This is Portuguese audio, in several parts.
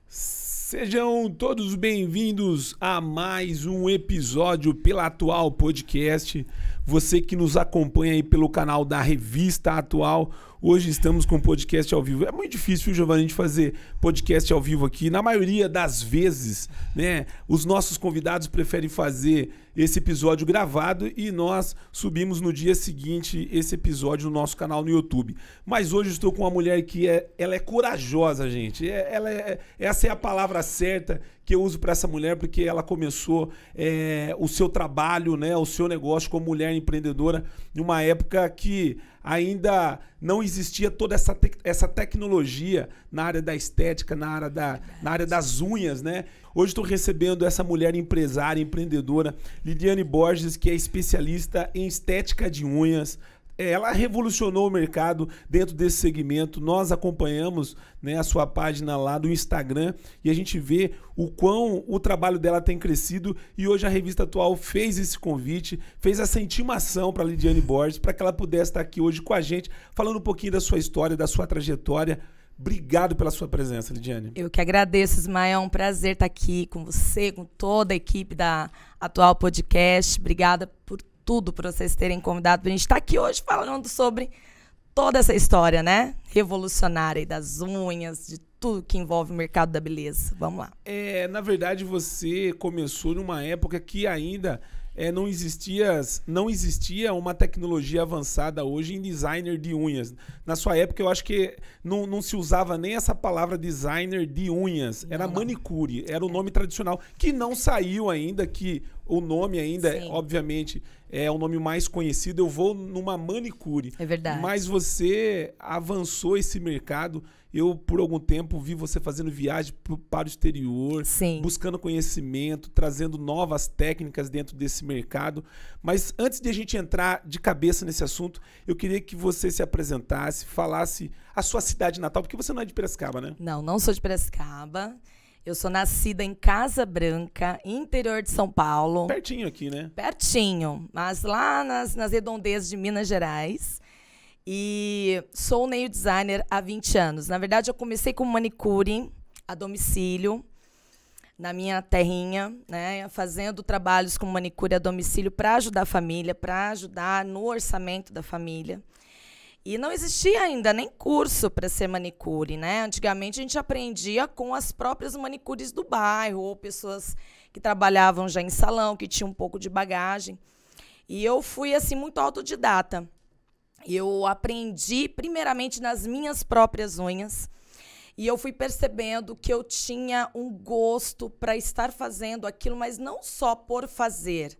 Sejam todos bem-vindos a mais um episódio pela Atual Podcast. Você que nos acompanha aí pelo canal da Revista Atual. Hoje estamos com podcast ao vivo. É muito difícil, viu, Giovanni, a gente fazer podcast ao vivo aqui. Na maioria das vezes, né, os nossos convidados preferem fazer esse episódio gravado e nós subimos no dia seguinte esse episódio no nosso canal no YouTube. Mas hoje estou com uma mulher que ela é corajosa, gente. Essa é a palavra certa que eu uso para essa mulher, porque ela começou o seu trabalho, né, o seu negócio como mulher empreendedora em uma época que ainda não existia toda essa tecnologia na área da estética, na área das unhas, né? Hoje estou recebendo essa mulher empresária, empreendedora, Lidiane Borges, que é especialista em estética de unhas. Ela revolucionou o mercado dentro desse segmento. Nós acompanhamos, né, a sua página lá do Instagram e a gente vê o quão o trabalho dela tem crescido. E hoje a Revista Atual fez esse convite, fez essa intimação para a Lidiane Borges, para que ela pudesse estar aqui hoje com a gente, falando um pouquinho da sua história, da sua trajetória. Obrigado pela sua presença, Lidiane. Eu que agradeço, Ismael. É um prazer estar aqui com você, com toda a equipe da Atual Podcast. Obrigada por tudo, por vocês terem convidado para a gente estar aqui hoje falando sobre toda essa história, né? Revolucionária das unhas, de tudo que envolve o mercado da beleza. Vamos lá. Na verdade, você começou numa época que ainda não existia uma tecnologia avançada hoje em designer de unhas. Na sua época, eu acho que não se usava nem essa palavra designer de unhas. Era manicure, era o nome tradicional, que não saiu ainda, que o nome ainda, obviamente, é o nome mais conhecido. Eu vou numa manicure. É verdade. Mas você avançou esse mercado. Eu, por algum tempo, vi você fazendo viagem para o exterior, buscando conhecimento, trazendo novas técnicas dentro desse mercado. Mas antes de a gente entrar de cabeça nesse assunto, eu queria que você se apresentasse, falasse a sua cidade natal, porque você não é de Piracicaba, né? Não sou de Piracicaba. Eu sou nascida em Casa Branca, interior de São Paulo. Pertinho aqui, né? Pertinho, mas lá nas redondezas de Minas Gerais. E sou nail designer há 20 anos. Na verdade, eu comecei com manicure a domicílio, na minha terrinha, né, fazendo trabalhos com manicure a domicílio para ajudar a família, para ajudar no orçamento da família. E não existia ainda nem curso para ser manicure, né? Antigamente a gente aprendia com as próprias manicures do bairro, ou pessoas que trabalhavam já em salão, que tinham um pouco de bagagem. E eu fui assim muito autodidata. Eu aprendi primeiramente nas minhas próprias unhas e eu fui percebendo que eu tinha um gosto para estar fazendo aquilo, mas não só por fazer.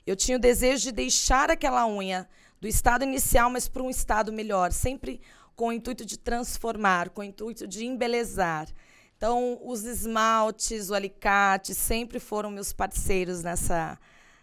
Eu tinha o desejo de deixar aquela unha do estado inicial, mas para um estado melhor, sempre com o intuito de transformar, com o intuito de embelezar. Então, os esmaltes, o alicate sempre foram meus parceiros nessa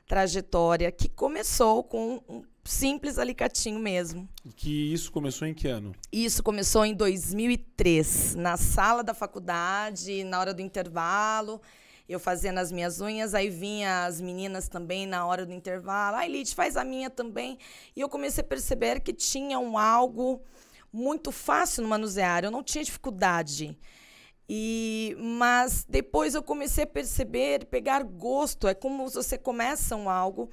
trajetória, que começou com um simples alicatinho mesmo. Que isso começou em que ano? Isso começou em 2003, na sala da faculdade, na hora do intervalo, eu fazendo as minhas unhas, aí vinha as meninas também na hora do intervalo, ai, Lid, faz a minha também. E eu comecei a perceber que tinha algo muito fácil no manusear, eu não tinha dificuldade. Mas depois eu comecei a perceber, pegar gosto, é como você começa algo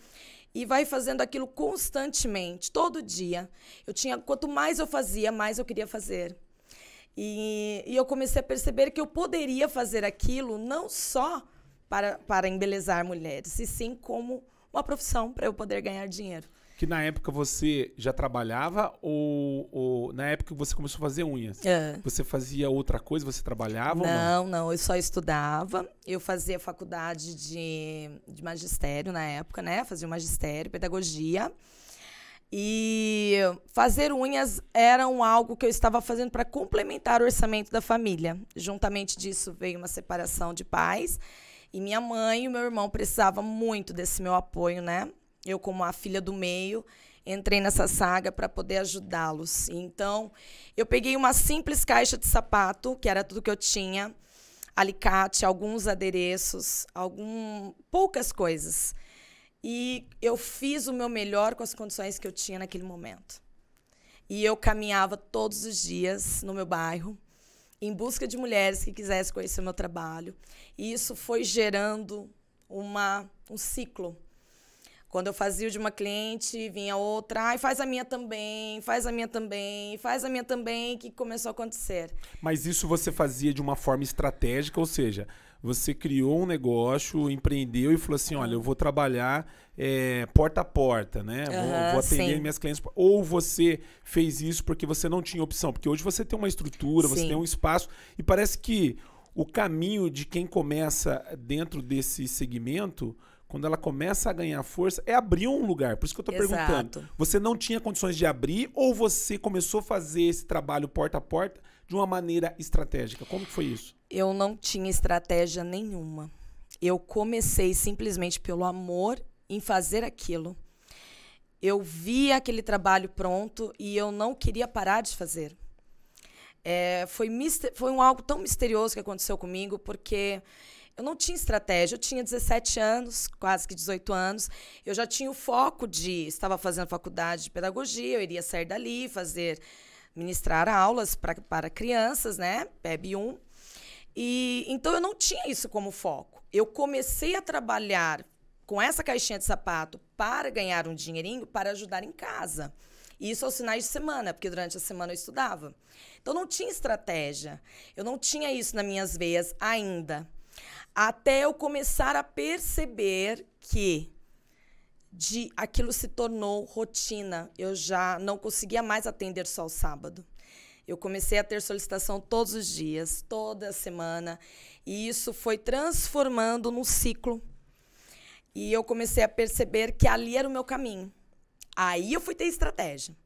e vai fazendo aquilo constantemente, todo dia. Quanto mais eu fazia, mais eu queria fazer. E eu comecei a perceber que eu poderia fazer aquilo não só para embelezar mulheres, e sim como uma profissão para eu poder ganhar dinheiro. Que na época você já trabalhava ou na época que você começou a fazer unhas? Você fazia outra coisa? Você trabalhava ou não? Não, eu só estudava. Eu fazia faculdade de magistério na época, né? Fazia magistério, pedagogia. E fazer unhas era algo que eu estava fazendo para complementar o orçamento da família. Juntamente disso veio uma separação de pais. E minha mãe e o meu irmão precisavam muito desse meu apoio, né? Eu, como a filha do meio, entrei nessa saga para poder ajudá-los. Então, eu peguei uma simples caixa de sapato, que era tudo que eu tinha, alicate, alguns adereços, poucas coisas. E eu fiz o meu melhor com as condições que eu tinha naquele momento. E eu caminhava todos os dias no meu bairro, em busca de mulheres que quisessem conhecer o meu trabalho. E isso foi gerando um ciclo. Quando eu fazia o de uma cliente, vinha outra, ai, faz a minha também, faz a minha também, faz a minha também, que começou a acontecer. Mas isso você fazia de uma forma estratégica, ou seja, você criou um negócio, empreendeu e falou assim, olha, eu vou trabalhar porta a porta, né? Vou atender minhas clientes. Ou você fez isso porque você não tinha opção? Porque hoje você tem uma estrutura, você tem um espaço, e parece que o caminho de quem começa dentro desse segmento, quando ela começa a ganhar força, é abrir um lugar. Por isso que eu estou perguntando. Você não tinha condições de abrir ou você começou a fazer esse trabalho porta a porta de uma maneira estratégica? Como que foi isso? Eu não tinha estratégia nenhuma. Eu comecei simplesmente pelo amor em fazer aquilo. Eu vi aquele trabalho pronto e eu não queria parar de fazer. Foi algo tão misterioso que aconteceu comigo, porque eu não tinha estratégia. Eu tinha 17 anos, quase que 18 anos. Eu já tinha o foco estava fazendo faculdade de pedagogia, eu iria sair dali, ministrar aulas para crianças, né? PEB 1. Então, eu não tinha isso como foco. Eu comecei a trabalhar com essa caixinha de sapato para ganhar um dinheirinho para ajudar em casa. Isso aos finais de semana, porque durante a semana eu estudava. Então, não tinha estratégia. Eu não tinha isso nas minhas veias ainda. Até eu começar a perceber que aquilo se tornou rotina. Eu já não conseguia mais atender só o sábado. Eu comecei a ter solicitação todos os dias, toda semana. E isso foi transformando num ciclo. E eu comecei a perceber que ali era o meu caminho. Aí eu fui ter estratégia.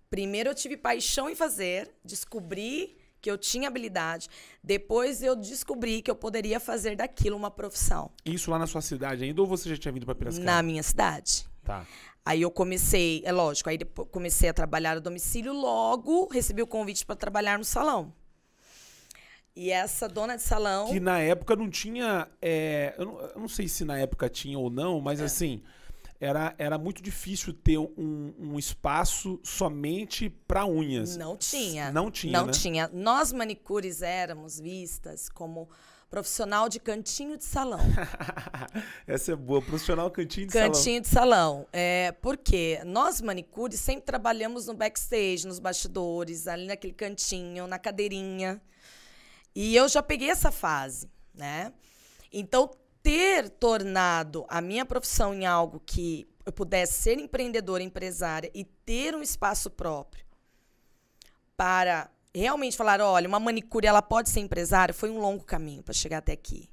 Primeiro eu tive paixão em fazer, descobri que eu tinha habilidade. Depois eu descobri que eu poderia fazer daquilo uma profissão. Isso lá na sua cidade ainda ou você já tinha vindo para Piracicaba? Na minha cidade. Tá. Aí eu comecei, lógico, aí depois comecei a trabalhar a domicílio, logo recebi o convite para trabalhar no salão. E essa dona de salão... Que na época não tinha... eu não sei se na época tinha ou não, mas assim... Era muito difícil ter um espaço somente para unhas. Não tinha. Não tinha, Não né? tinha. Nós, manicures, éramos vistas como profissional de cantinho de salão. Essa é boa, profissional cantinho de salão. Cantinho de salão. Porque nós, manicures, sempre trabalhamos no backstage, nos bastidores, ali naquele cantinho, na cadeirinha. E eu já peguei essa fase, né? Então, ter tornado a minha profissão em algo que eu pudesse ser empreendedora, empresária e ter um espaço próprio para realmente falar, olha, uma manicure ela pode ser empresária, foi um longo caminho para chegar até aqui.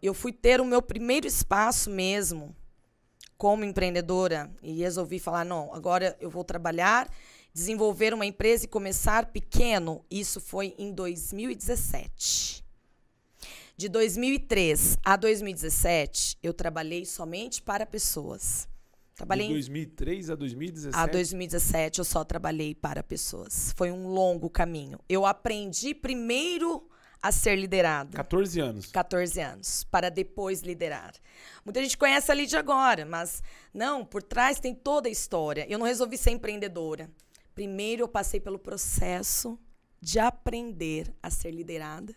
Eu fui ter o meu primeiro espaço mesmo como empreendedora e resolvi falar, não, agora eu vou trabalhar, desenvolver uma empresa e começar pequeno. Isso foi em 2017. De 2003 a 2017, eu trabalhei somente para pessoas. De 2003 a 2017? A 2017, eu só trabalhei para pessoas. Foi um longo caminho. Eu aprendi primeiro a ser liderada. 14 anos. 14 anos, para depois liderar. Muita gente conhece a Lídia agora, mas não, por trás tem toda a história. Eu não resolvi ser empreendedora. Primeiro, eu passei pelo processo de aprender a ser liderada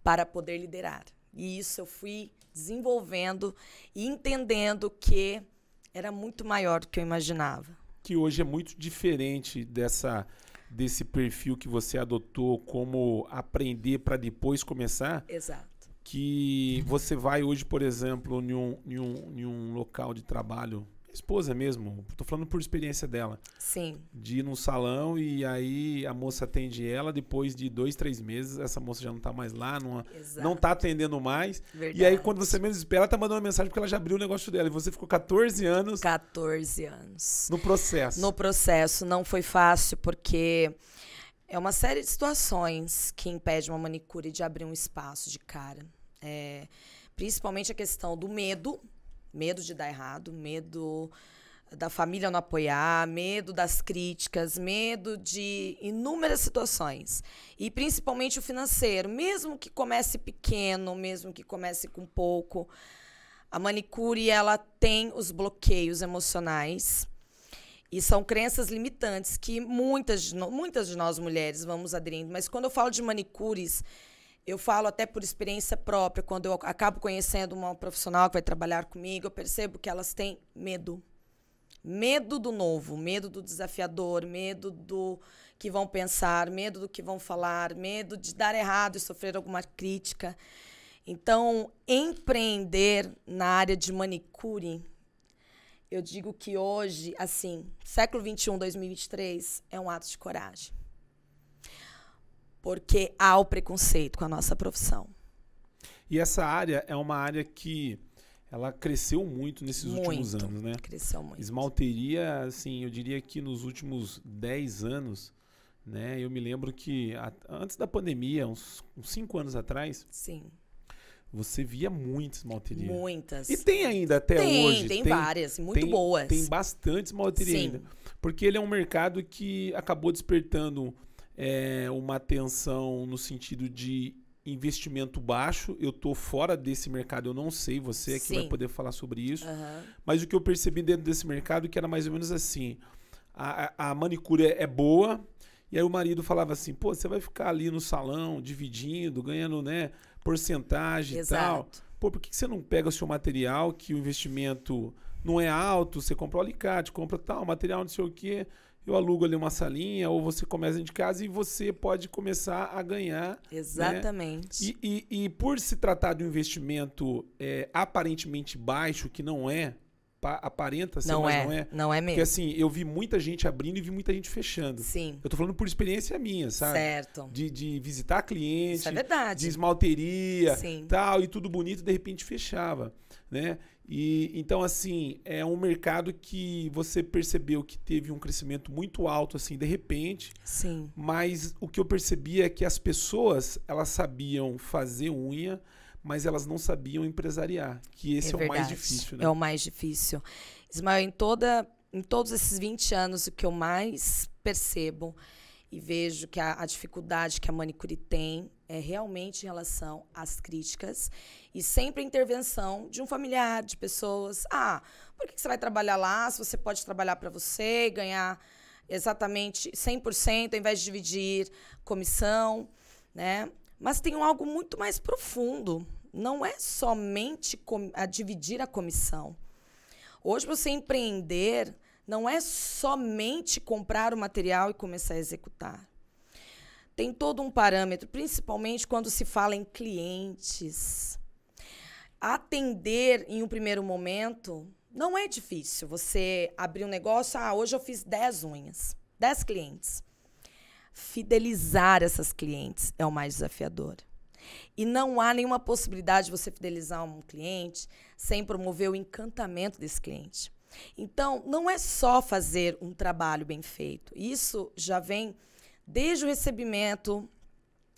para poder liderar. E isso eu fui desenvolvendo e entendendo que era muito maior do que eu imaginava. Que hoje é muito diferente desse perfil que você adotou como aprender para depois começar. Exato. Que você vai hoje, por exemplo, em um local de trabalho, esposa mesmo, tô falando por experiência dela. Sim. De ir num salão e aí a moça atende ela, depois de 2, 3 meses, essa moça já não tá mais lá, não tá atendendo mais. Verdade. E aí, quando você menos espera, ela tá mandando uma mensagem porque ela já abriu o negócio dela. E você ficou 14 anos... 14 anos. No processo. No processo. Não foi fácil, porque é uma série de situações que impede uma manicure de abrir um espaço de cara. Principalmente a questão do medo de dar errado, medo da família não apoiar, medo das críticas, medo de inúmeras situações. E principalmente o financeiro. Mesmo que comece pequeno, mesmo que comece com pouco, A manicure, ela tem os bloqueios emocionais e são crenças limitantes que muitas de nós mulheres vamos aderindo. Mas quando eu falo de manicures, eu falo até por experiência própria. Quando eu acabo conhecendo uma profissional que vai trabalhar comigo, eu percebo que elas têm medo. Medo do novo, medo do desafiador, medo do que vão pensar, medo do que vão falar, medo de dar errado e sofrer alguma crítica. Então, empreender na área de manicure, eu digo que hoje, assim, século XXI, 2023, é um ato de coragem. Porque há o preconceito com a nossa profissão. E essa área é uma área que ela cresceu muito nesses últimos anos, né? Cresceu muito. Esmalteria, assim, eu diria que nos últimos 10 anos, né? Eu me lembro que antes da pandemia, uns 5 anos atrás, sim, você via muita esmalteria. Muitas. E tem ainda até hoje. Tem várias, muito boas. Tem bastante esmalteria ainda. Porque ele é um mercado que acabou despertando uma atenção no sentido de investimento baixo. Eu estou fora desse mercado, eu não sei, você é que vai poder falar sobre isso. Mas o que eu percebi dentro desse mercado que era mais ou menos assim, a manicure é boa, e aí o marido falava assim, pô, você vai ficar ali no salão, dividindo, ganhando, né, porcentagem. Exato. E tal. Pô, por que você não pega o seu material, que o investimento não é alto, você compra o alicate, compra tal, material não sei o quê, eu alugo ali uma salinha, ou você começa dentro de casa e você pode começar a ganhar. Exatamente. Né? E por se tratar de um investimento aparentemente baixo, que não é, aparenta ser, mas não é. Não é mesmo. Porque assim, eu vi muita gente abrindo e vi muita gente fechando. Sim. Eu tô falando por experiência minha, sabe? Certo. De visitar cliente. Isso é verdade. De esmalteria. Sim. Tal, e tudo bonito, de repente fechava, né? E então, assim, é um mercado que você percebeu que teve um crescimento muito alto, assim, de repente. Sim. Mas o que eu percebi é que as pessoas, elas sabiam fazer unha, mas elas não sabiam empresariar, que esse é o mais difícil, né? É o mais difícil. Ismael, em todos esses 20 anos, o que eu mais percebo e vejo que a dificuldade que a manicure tem é realmente em relação às críticas e sempre a intervenção de um familiar, de pessoas. Ah, por que você vai trabalhar lá se você pode trabalhar para você e ganhar exatamente 100% ao invés de dividir comissão, né? Mas tem algo muito mais profundo. Não é somente a dividir a comissão. Hoje, você empreender não é somente comprar o material e começar a executar. Tem todo um parâmetro, principalmente quando se fala em clientes. Atender em um primeiro momento não é difícil. Você abrir um negócio, hoje eu fiz 10 unhas, 10 clientes. Fidelizar essas clientes é o mais desafiador. E não há nenhuma possibilidade de você fidelizar um cliente sem promover o encantamento desse cliente. Então, não é só fazer um trabalho bem feito. Isso já vem desde o recebimento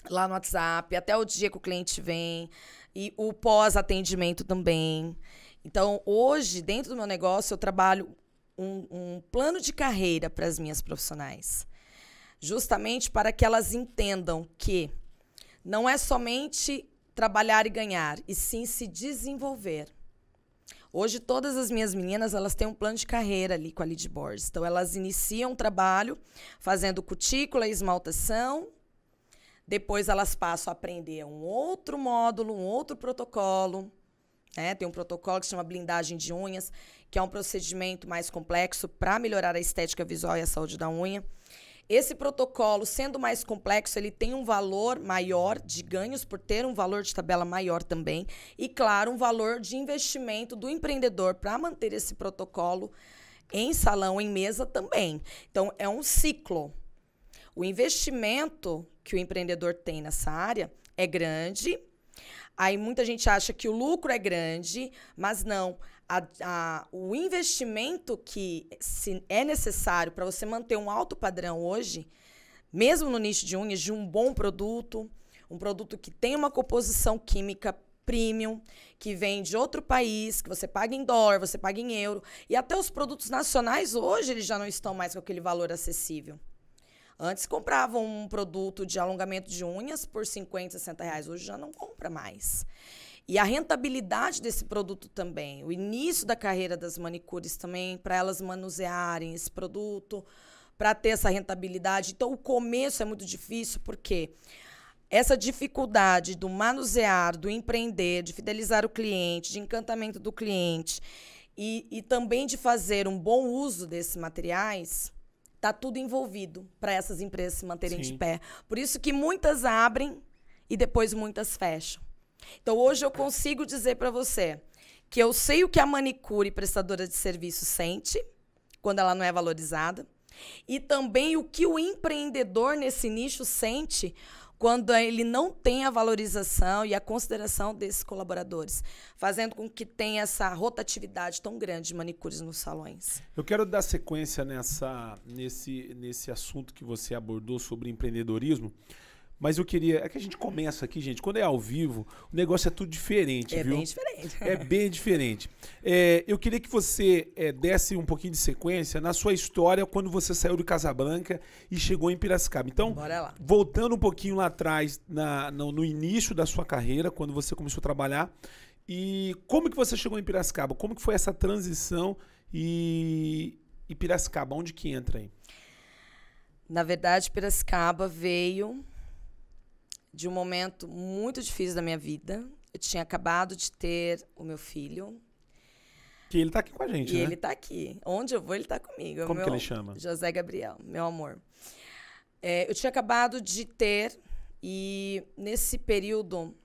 lá no WhatsApp, até o dia que o cliente vem, e o pós-atendimento também. Então, hoje, dentro do meu negócio, eu trabalho um plano de carreira para as minhas profissionais. Justamente para que elas entendam que não é somente trabalhar e ganhar, e sim se desenvolver. Hoje, todas as minhas meninas, elas têm um plano de carreira ali com a Lead Boards. Então, elas iniciam o trabalho fazendo cutícula e esmaltação. Depois, elas passam a aprender um outro módulo, um outro protocolo. Né? Tem um protocolo que se chama blindagem de unhas, que é um procedimento mais complexo para melhorar a estética visual e a saúde da unha. Esse protocolo, sendo mais complexo, ele tem um valor maior de ganhos por ter um valor de tabela maior também. E, claro, um valor de investimento do empreendedor para manter esse protocolo em salão, em mesa também. Então, é um ciclo. O investimento que o empreendedor tem nessa área é grande. Aí, muita gente acha que o lucro é grande, mas não. O investimento que é necessário para você manter um alto padrão hoje, mesmo no nicho de unhas, de um bom produto, um produto que tem uma composição química premium, que vem de outro país, que você paga em dólar, você paga em euro. E até os produtos nacionais hoje eles já não estão mais com aquele valor acessível. Antes compravam um produto de alongamento de unhas por 50, 60 reais, hoje já não compra mais. E a rentabilidade desse produto também. O início da carreira das manicures também, para elas manusearem esse produto, para ter essa rentabilidade. Então, o começo é muito difícil, porque essa dificuldade do manusear, do empreender, de fidelizar o cliente, de encantamento do cliente e também de fazer um bom uso desses materiais, está tudo envolvido para essas empresas se manterem de pé. Por isso que muitas abrem e depois muitas fecham. Então, hoje eu consigo dizer para você que eu sei o que a manicure prestadora de serviço sente quando ela não é valorizada e também o que o empreendedor nesse nicho sente quando ele não tem a valorização e a consideração desses colaboradores, fazendo com que tenha essa rotatividade tão grande de manicures nos salões. Eu quero dar sequência nesse assunto que você abordou sobre empreendedorismo, mas eu queria... É que a gente começa aqui, gente, quando é ao vivo, o negócio é tudo diferente, viu? É bem diferente. É bem diferente. Eu queria que você desse um pouquinho de sequência na sua história quando você saiu de Casablanca e chegou em Piracicaba. Então, bora lá. Voltando um pouquinho lá atrás, no início da sua carreira, quando você começou a trabalhar, e como que você chegou em Piracicaba? Como que foi essa transição e Piracicaba? Onde que entra aí? Na verdade, Piracicaba veio de um momento muito difícil da minha vida. Eu tinha acabado de ter o meu filho. Que ele tá aqui com a gente, e né? Ele tá aqui. Onde eu vou, ele tá comigo. Como que ele chama? José Gabriel, meu amor. Eu tinha acabado de ter, e nesse período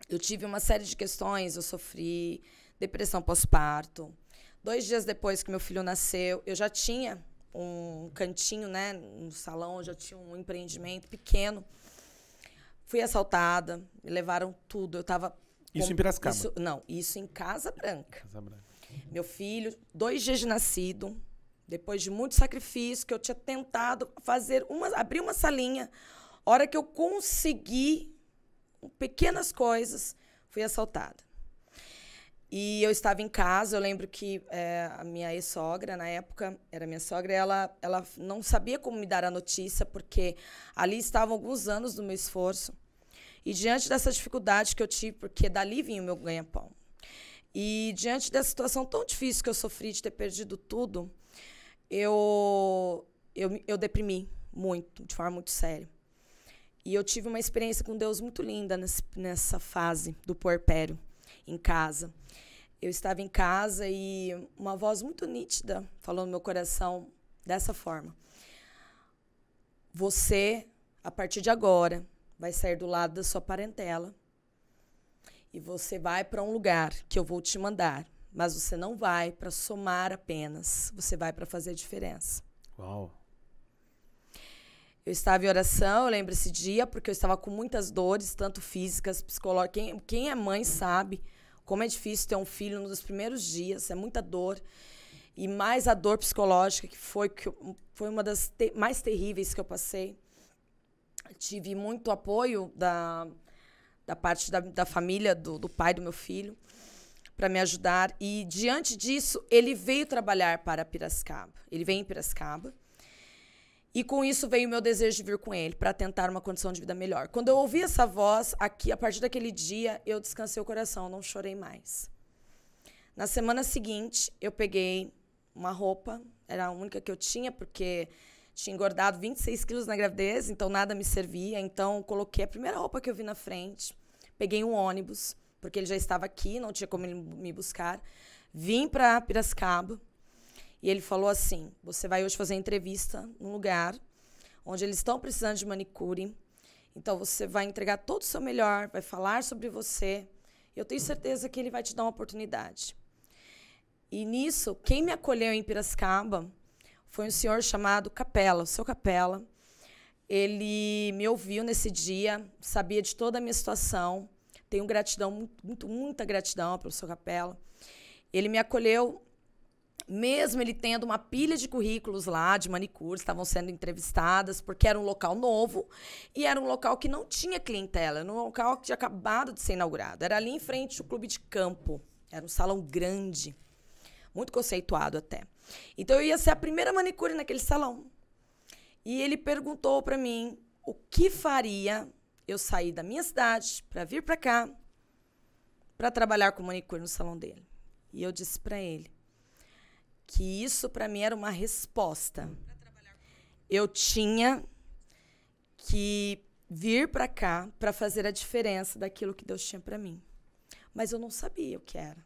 eu tive uma série de questões. Eu sofri depressão pós-parto. 2 dias depois que meu filho nasceu, eu já tinha um cantinho, né, no salão, eu já tinha um empreendimento pequeno. Fui assaltada, me levaram tudo. Eu tava... Isso em Piracicaba? Isso em Casa Branca. Casa Branca. Meu filho, 2 dias de nascido, depois de muito sacrifício, que eu tinha tentado abrir uma salinha. A hora que eu consegui, pequenas coisas, fui assaltada. E eu estava em casa, eu lembro que a minha ex-sogra, na época, era minha sogra, ela não sabia como me dar a notícia, porque ali estavam alguns anos do meu esforço. E diante dessa dificuldade que eu tive, porque dali vinha o meu ganha-pão, e diante dessa situação tão difícil que eu sofri de ter perdido tudo, eu deprimi muito, de forma muito séria. E eu tive uma experiência com Deus muito linda nessa fase do puerpério, em casa. Eu estava em casa e uma voz muito nítida falou no meu coração dessa forma: você, a partir de agora, vai sair do lado da sua parentela e você vai para um lugar que eu vou te mandar, mas você não vai para somar apenas, você vai para fazer diferença. Uau! Eu estava em oração, eu lembro esse dia, porque eu estava com muitas dores, tanto físicas, psicológicas. Quem é mãe sabe como é difícil ter um filho nos primeiros dias, é muita dor. E mais a dor psicológica, que foi uma das mais terríveis que eu passei. Tive muito apoio da parte da família, do pai do meu filho, para me ajudar. E, diante disso, ele veio trabalhar para Piracicaba. Ele veio em Piracicaba. E com isso veio o meu desejo de vir com ele, para tentar uma condição de vida melhor. Quando eu ouvi essa voz, aqui, a partir daquele dia, eu descansei o coração, não chorei mais. Na semana seguinte, eu peguei uma roupa, era a única que eu tinha, porque tinha engordado 26 quilos na gravidez, então nada me servia. Então, coloquei a primeira roupa que eu vi na frente, peguei um ônibus, porque ele já estava aqui, não tinha como ele me buscar. Vim para Piracicaba. E ele falou assim: você vai hoje fazer entrevista num lugar onde eles estão precisando de manicure. Então, você vai entregar todo o seu melhor, vai falar sobre você. Eu tenho certeza que ele vai te dar uma oportunidade. E nisso, quem me acolheu em Piracicaba foi um senhor chamado Capela, o seu Capela. Ele me ouviu nesse dia, sabia de toda a minha situação. Tenho gratidão, muita gratidão pelo seu Capela. Ele me acolheu. Mesmo ele tendo uma pilha de currículos lá, de manicures, estavam sendo entrevistadas, porque era um local novo e era um local que não tinha clientela, era um local que tinha acabado de ser inaugurado. Era ali em frente ao clube de campo, era um salão grande, muito conceituado até. Então, eu ia ser a primeira manicure naquele salão. E ele perguntou para mim o que faria eu sair da minha cidade para vir para cá, para trabalhar com manicure no salão dele. E eu disse para ele que isso para mim era uma resposta. Eu tinha que vir para cá para fazer a diferença daquilo que Deus tinha para mim. Mas eu não sabia o que era.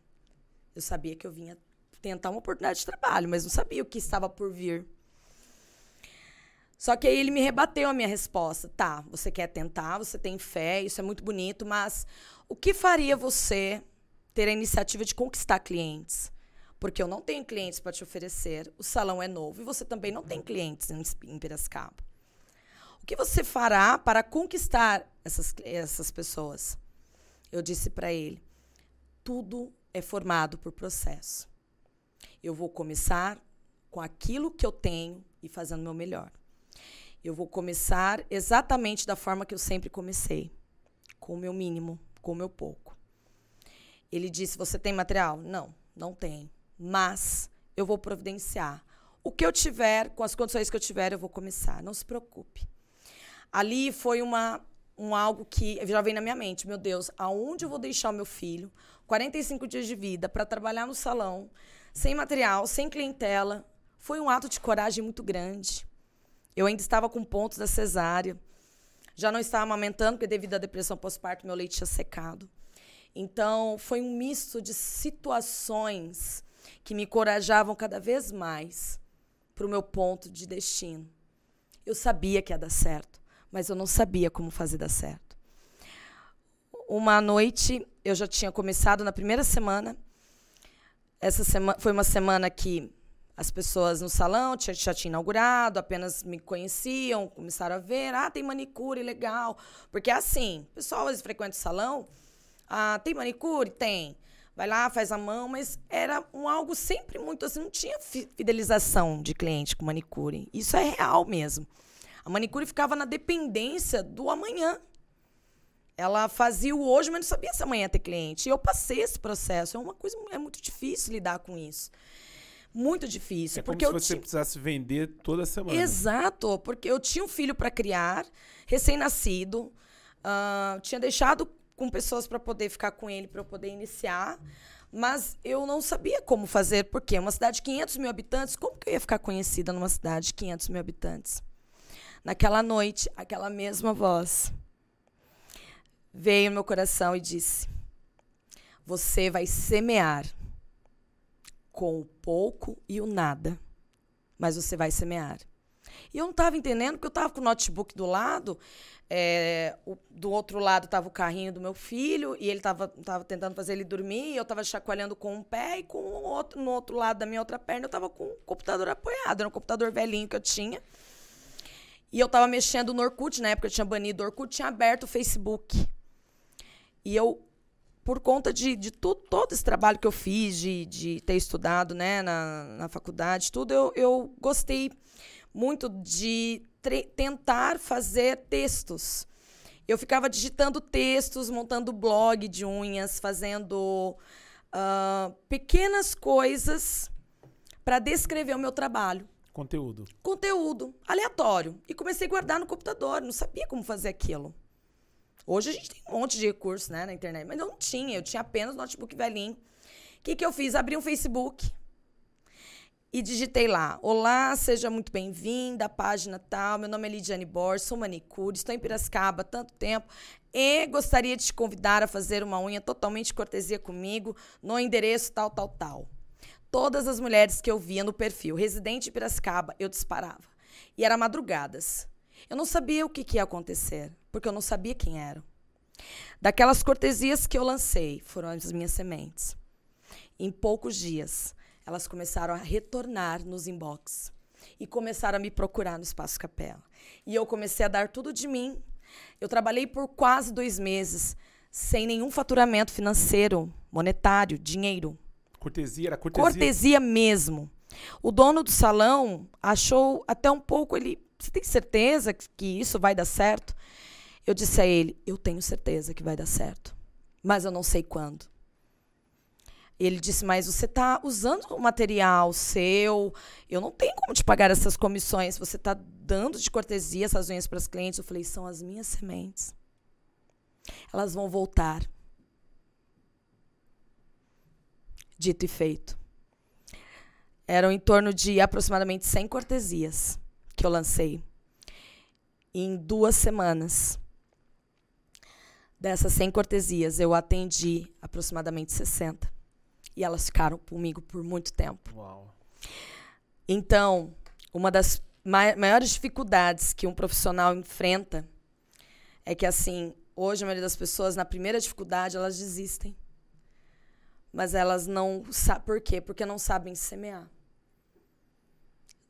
Eu sabia que eu vinha tentar uma oportunidade de trabalho, mas não sabia o que estava por vir. Só que aí ele me rebateu a minha resposta. Tá, você quer tentar, você tem fé, isso é muito bonito, mas o que faria você ter a iniciativa de conquistar clientes? Porque eu não tenho clientes para te oferecer, o salão é novo e você também não tem clientes em Piracicaba. O que você fará para conquistar essas pessoas? Eu disse para ele, tudo é formado por processo. Eu vou começar com aquilo que eu tenho e fazendo o meu melhor. Eu vou começar exatamente da forma que eu sempre comecei, com o meu mínimo, com o meu pouco. Ele disse, você tem material? Não, não tenho. Mas eu vou providenciar. O que eu tiver, com as condições que eu tiver, eu vou começar. Não se preocupe. Ali foi algo que já veio na minha mente. Meu Deus, aonde eu vou deixar o meu filho, 45 dias de vida, para trabalhar no salão, sem material, sem clientela? Foi um ato de coragem muito grande. Eu ainda estava com pontos da cesárea. Já não estava amamentando, porque devido à depressão pós-parto, meu leite tinha secado. Então, foi um misto de situações que me encorajavam cada vez mais para o meu ponto de destino. Eu sabia que ia dar certo, mas eu não sabia como fazer dar certo. Uma noite, eu já tinha começado na primeira semana. Essa semana foi uma semana que as pessoas no salão já tinham inaugurado, apenas me conheciam, começaram a ver, tem manicure, legal. Porque assim, o pessoal às vezes frequenta o salão, tem manicure? Tem. Vai lá, faz a mão, mas era algo sempre muito assim, não tinha fidelização de cliente com manicure. Isso é real mesmo. A manicure ficava na dependência do amanhã. Ela fazia o hoje, mas não sabia se amanhã ia ter cliente. E eu passei esse processo. É muito difícil lidar com isso. Muito difícil. É como se você precisasse vender toda semana. Exato, porque eu tinha um filho para criar, recém-nascido, tinha deixado com pessoas para poder ficar com ele, para eu poder iniciar, mas eu não sabia como fazer, porque uma cidade de 500 mil habitantes, como que eu ia ficar conhecida numa cidade de 500 mil habitantes? Naquela noite, aquela mesma voz veio no meu coração e disse, você vai semear com o pouco e o nada, mas você vai semear. E eu não estava entendendo, porque eu estava com o notebook do lado, do outro lado estava o carrinho do meu filho, e ele estava tentando fazer ele dormir, e eu estava chacoalhando com um pé, e no outro lado da minha outra perna eu estava com o computador apoiado, era um computador velhinho que eu tinha. E eu estava mexendo no Orkut, na época eu tinha banido o Orkut, tinha aberto o Facebook. E eu, por conta de todo esse trabalho que eu fiz, de ter estudado, né, na faculdade, tudo, eu gostei muito de tentar fazer textos. Eu ficava digitando textos, montando blog de unhas, fazendo pequenas coisas para descrever o meu trabalho. Conteúdo aleatório. E comecei a guardar no computador, não sabia como fazer aquilo. Hoje a gente tem um monte de recursos, né, na internet, mas eu não tinha, eu tinha apenas um notebook velhinho. O que eu fiz? Abri um Facebook e digitei lá, olá, seja muito bem-vinda, página tal, meu nome é Lidiane Borges, sou manicure, estou em Piracicaba há tanto tempo e gostaria de te convidar a fazer uma unha totalmente cortesia comigo no endereço tal, tal, tal. Todas as mulheres que eu via no perfil, residente em Piracicaba, eu disparava. E era madrugadas. Eu não sabia o que ia acontecer, porque eu não sabia quem eram. Daquelas cortesias que eu lancei, foram as minhas sementes. Em poucos dias, elas começaram a retornar nos inbox e começaram a me procurar no Espaço Capela. E eu comecei a dar tudo de mim. Eu trabalhei por quase 2 meses sem nenhum faturamento financeiro, monetário, dinheiro. Cortesia, era cortesia? Cortesia mesmo. O dono do salão achou até um pouco, você tem certeza que isso vai dar certo? Eu disse a ele, eu tenho certeza que vai dar certo, mas eu não sei quando. Ele disse, mas você está usando o material seu, eu não tenho como te pagar essas comissões, você está dando de cortesia essas unhas para as clientes. Eu falei, são as minhas sementes. Elas vão voltar. dito e feito. Eram em torno de aproximadamente 100 cortesias que eu lancei em 2 semanas. Dessas 100 cortesias, eu atendi aproximadamente 60. E elas ficaram comigo por muito tempo. Uau. Então, uma das maiores dificuldades que um profissional enfrenta é que, assim, hoje a maioria das pessoas, na primeira dificuldade, elas desistem. Mas elas não sabem por quê? Porque não sabem semear.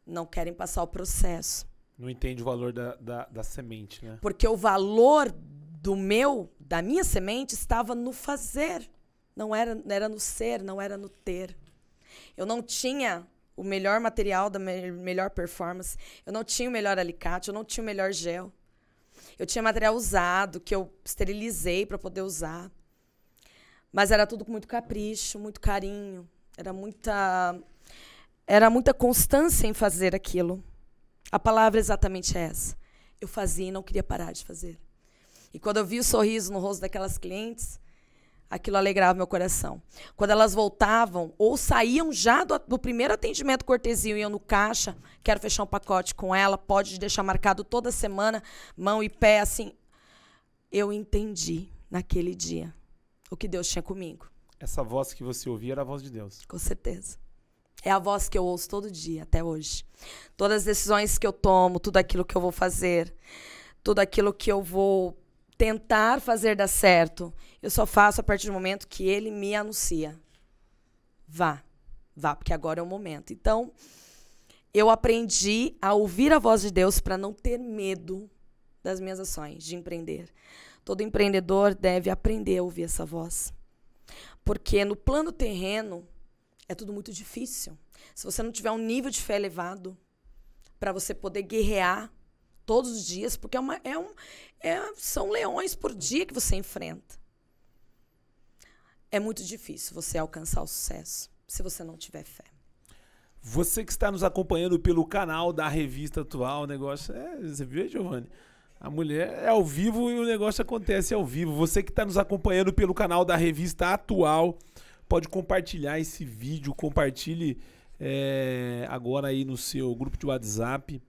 Não querem passar o processo. Não entende o valor da semente, né? Porque o valor da minha semente estava no fazer. Não era no ser, não era no ter. Eu não tinha o melhor material da melhor performance. Eu não tinha o melhor alicate, eu não tinha o melhor gel. Eu tinha material usado, que eu esterilizei para poder usar. Mas era tudo com muito capricho, muito carinho. Era muita constância em fazer aquilo. A palavra exatamente é essa. Eu fazia e não queria parar de fazer. E quando eu vi o sorriso no rosto daquelas clientes, aquilo alegrava meu coração. Quando elas voltavam, ou saíam já do primeiro atendimento cortesia e iam no caixa, quero fechar um pacote com ela, pode deixar marcado toda semana, mão e pé, assim. Eu entendi naquele dia o que Deus tinha comigo. Essa voz que você ouvia era a voz de Deus. Com certeza. É a voz que eu ouço todo dia, até hoje. Todas as decisões que eu tomo, tudo aquilo que eu vou fazer, tudo aquilo que eu vou tentar fazer dar certo, eu só faço a partir do momento que ele me anuncia. Vá, porque agora é o momento. Então, eu aprendi a ouvir a voz de Deus para não ter medo das minhas ações, de empreender. Todo empreendedor deve aprender a ouvir essa voz. Porque no plano terreno, é tudo muito difícil. Se você não tiver um nível de fé elevado para você poder guerrear todos os dias, porque são leões por dia que você enfrenta. É muito difícil você alcançar o sucesso se você não tiver fé. Você que está nos acompanhando pelo canal da Revista Atual, o negócio você viu, Giovanni? A mulher é ao vivo e o negócio acontece ao vivo. Você que está nos acompanhando pelo canal da Revista Atual, pode compartilhar esse vídeo, compartilhe agora aí no seu grupo de WhatsApp.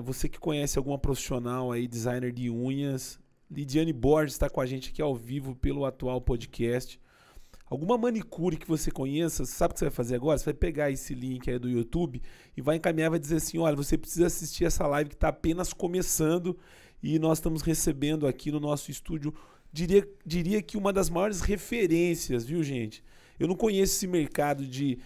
Você que conhece alguma profissional aí, designer de unhas, Lidiane Borges está com a gente aqui ao vivo pelo Atual Podcast. Alguma manicure que você conheça, sabe o que você vai fazer agora? Você vai pegar esse link aí do YouTube e vai encaminhar, vai dizer assim, olha, você precisa assistir essa live que está apenas começando e nós estamos recebendo aqui no nosso estúdio, diria que uma das maiores referências, viu, gente? Eu não conheço esse mercado de